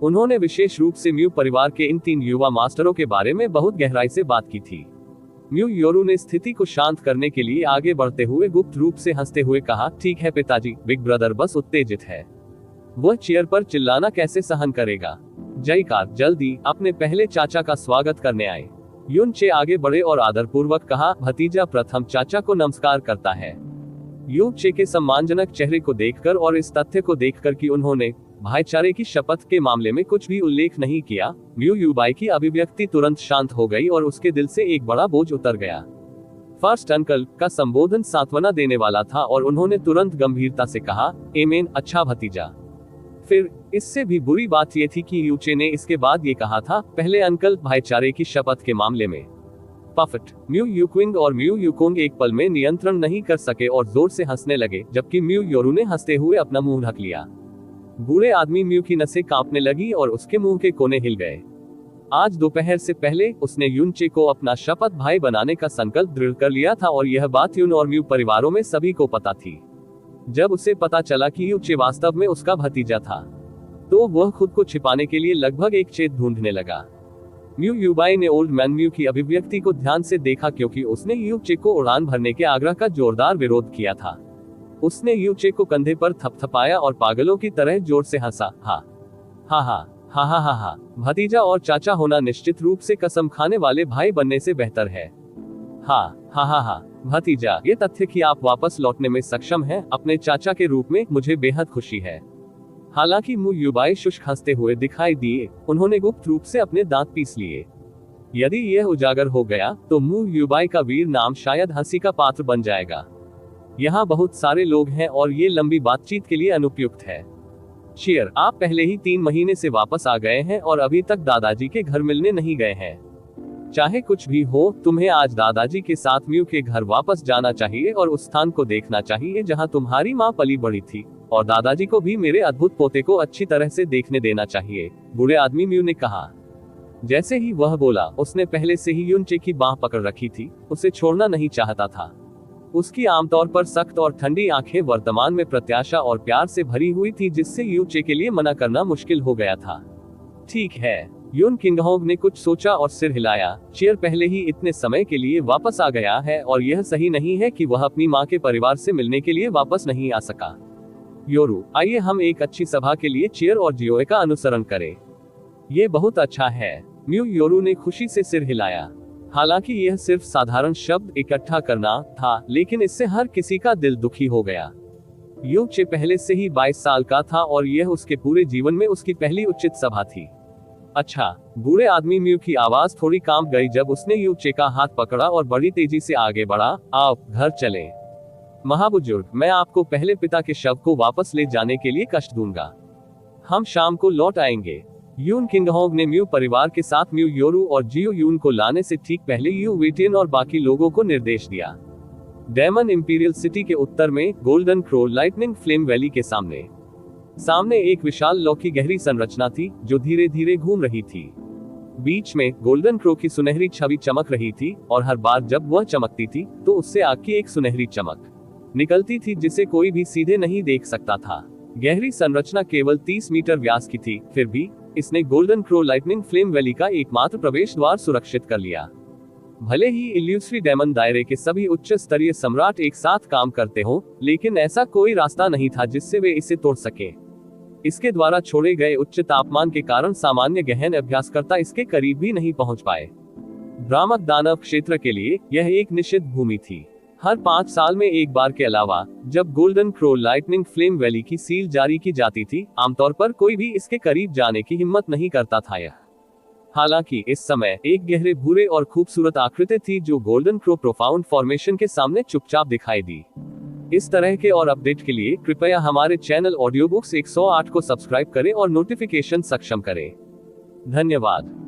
उन्होंने विशेष रूप से म्यू परिवार के इन 3 युवा मास्टरों के बारे में बहुत गहराई से बात की थी। म्यू योरू ने स्थिति को शांत करने के लिए आगे बढ़ते हुए गुप्त रूप से हंसते हुए कहा, ठीक है पिताजी, बिग ब्रदर बस उत्तेजित है। वह चेयर पर चिल्लाना कैसे सहन करेगा? जयकार, जल्दी अपने पहले चाचा का स्वागत करने आए। युन चे आगे बढ़े और आदरपूर्वक कहा, भतीजा प्रथम चाचा को नमस्कार करता है। यू चे के सम्मानजनक चेहरे को देखकर और इस तथ्य को देखकर कि उन्होंने भाईचारे की शपथ के मामले में कुछ भी उल्लेख नहीं किया, म्यू यूबाई की अभिव्यक्ति तुरंत शांत हो गई और उसके दिल से एक बड़ा बोझ उतर गया। फर्स्ट अंकल का संबोधन सांत्वना देने वाला था और उन्होंने तुरंत गंभीरता से कहा, एमेन, अच्छा भतीजा। फिर इससे भी बुरी बात यह थी कि यूचे ने इसके बाद ये कहा था, पहले अंकल भाईचारे की शपथ के मामले में। पफट, म्यू यूक्विंग और म्यू यूकोंग एक पल में नियंत्रण नहीं कर सके और जोर से हंसने लगे, जबकि म्यू योरू ने हंसते हुए अपना मुंह ढक लिया। बूढ़े आदमी म्यू की नसें कांपने लगी और उसके मुंह के कोने हिल गए। आज दोपहर से पहले उसने युनचे को अपना शपथ भाई बनाने का संकल्प दृढ़ कर लिया था और यह बात युन और म्यू परिवारों में सभी को पता थी। जब उसे पता चला कि यूचे वास्तव में उसका भतीजा था, तो वह खुद को छिपाने के लिए लगभग एक छेद ढूंढने लगा। म्यू यूबाई ने ओल्ड मैन म्यू की अभिव्यक्ति को ध्यान से देखा, क्योंकि उसने यूचे को उड़ान भरने के आग्रह का जोरदार विरोध किया था। उसने यूचे को कंधे पर थपथपाया और पागलों की तरह जोर से हंसा, हा हा हा हा हा हा हा। भतीजा और चाचा होना निश्चित रूप से कसम खाने वाले भाई बनने से बेहतर है। हा हा हा हा। भतीजा, ये तथ्य कि आप वापस लौटने में सक्षम हैं अपने चाचा के रूप में, मुझे बेहद खुशी है। हालांकि मू यूबाई शुष्क हंसते हुए दिखाई दिए, उन्होंने गुप्त रूप से अपने दांत पीस लिए। यदि यह उजागर हो गया, तो मू यूबाई का वीर नाम शायद हंसी का पात्र बन जाएगा। यहाँ बहुत सारे लोग हैं और ये लंबी बातचीत के लिए अनुपयुक्त है। चीयर, आप पहले ही 3 महीने से वापस आ गए हैं और अभी तक दादाजी के घर मिलने नहीं गए हैं। चाहे कुछ भी हो, तुम्हें आज दादाजी के साथ म्यू के घर वापस जाना चाहिए और उस स्थान को देखना चाहिए जहां तुम्हारी माँ पली बड़ी थी, और दादाजी को भी मेरे अद्भुत पोते को अच्छी तरह से देखने देना चाहिए, बूढ़े आदमी म्यू ने कहा। जैसे ही वह बोला, उसने पहले से ही युनचे की बांह पकड़ रखी थी, उसे छोड़ना नहीं चाहता था। उसकी आमतौर पर सख्त और ठंडी आंखें वर्तमान में प्रत्याशा और प्यार से भरी हुई थी, जिससे यूचे के लिए मना करना मुश्किल हो गया था। ठीक है, युन किंगहोंग ने कुछ सोचा और सिर हिलाया। चेयर पहले ही इतने समय के लिए वापस आ गया है और यह सही नहीं है कि वह अपनी माँ के परिवार से मिलने के लिए वापस नहीं आ सका। योरू, आइए हम एक अच्छी सभा के लिए चेयर और जियोए का अनुसरण करें। ये बहुत अच्छा है। म्यू योरू ने खुशी से सिर हिलाया। हालांकि यह सिर्फ साधारण शब्द इकट्ठा करना था, लेकिन इससे हर किसी का दिल दुखी हो गया। यूचे पहले से ही 22 साल का था और यह उसके पूरे जीवन में उसकी पहली उचित सभा थी। अच्छा, बूढ़े आदमी म्यू की आवाज थोड़ी कांप गई जब उसने यूचे का हाथ पकड़ा और बड़ी तेजी से आगे बढ़ा। आओ घर चलें। महाबुजुर्ग, मैं आपको पहले पिता के शव को वापस ले जाने के लिए कष्ट दूंगा। हम शाम को लौट आएंगे। यून किंगहोंग ने म्यू परिवार के साथ म्यू योरू और जियो यून को लाने से ठीक पहले यू वेटियन और बाकी लोगों को निर्देश दिया। डेमन इंपीरियल सिटी के उत्तर में golden crow lightning flame valley के सामने एक विशाल लौ की गहरी संरचना थी जो धीरे धीरे घूम रही थी। बीच में गोल्डन क्रो की सुनहरी छवि चमक रही थी और हर बार जब वह चमकती थी तो उससे आग की एक सुनहरी चमक निकलती थी जिसे कोई भी सीधे नहीं देख सकता था। गहरी संरचना केवल 30 मीटर व्यास की थी, फिर भी इसने golden crow lightning flame valley का एकमात्र प्रवेश द्वार सुरक्षित कर लिया। भले ही इल्यूस्ट्री डेमन दायरे के सभी उच्च स्तरीय सम्राट एक साथ काम करते हों, लेकिन ऐसा कोई रास्ता नहीं था जिससे वे इसे तोड़ सके। इसके द्वारा छोड़े गए उच्च तापमान के कारण सामान्य गहन अभ्यासकर्ता इसके करीब भी नहीं पहुंच पाए। भ्रामक दानव क्षेत्र के लिए यह एक निषिद्ध भूमि थी। हर 5 साल में एक बार के अलावा जब golden crow lightning flame valley की सील जारी की जाती थी, आमतौर पर कोई भी इसके करीब जाने की हिम्मत नहीं करता था। हालांकि इस समय एक गहरे भूरे और खूबसूरत आकृति थी जो गोल्डन क्रो प्रोफाउंड फॉर्मेशन के सामने चुपचाप दिखाई दी। इस तरह के और अपडेट के लिए कृपया हमारे चैनल ऑडियो बुक्स 108 को सब्सक्राइब करें और नोटिफिकेशन सक्षम करें। धन्यवाद।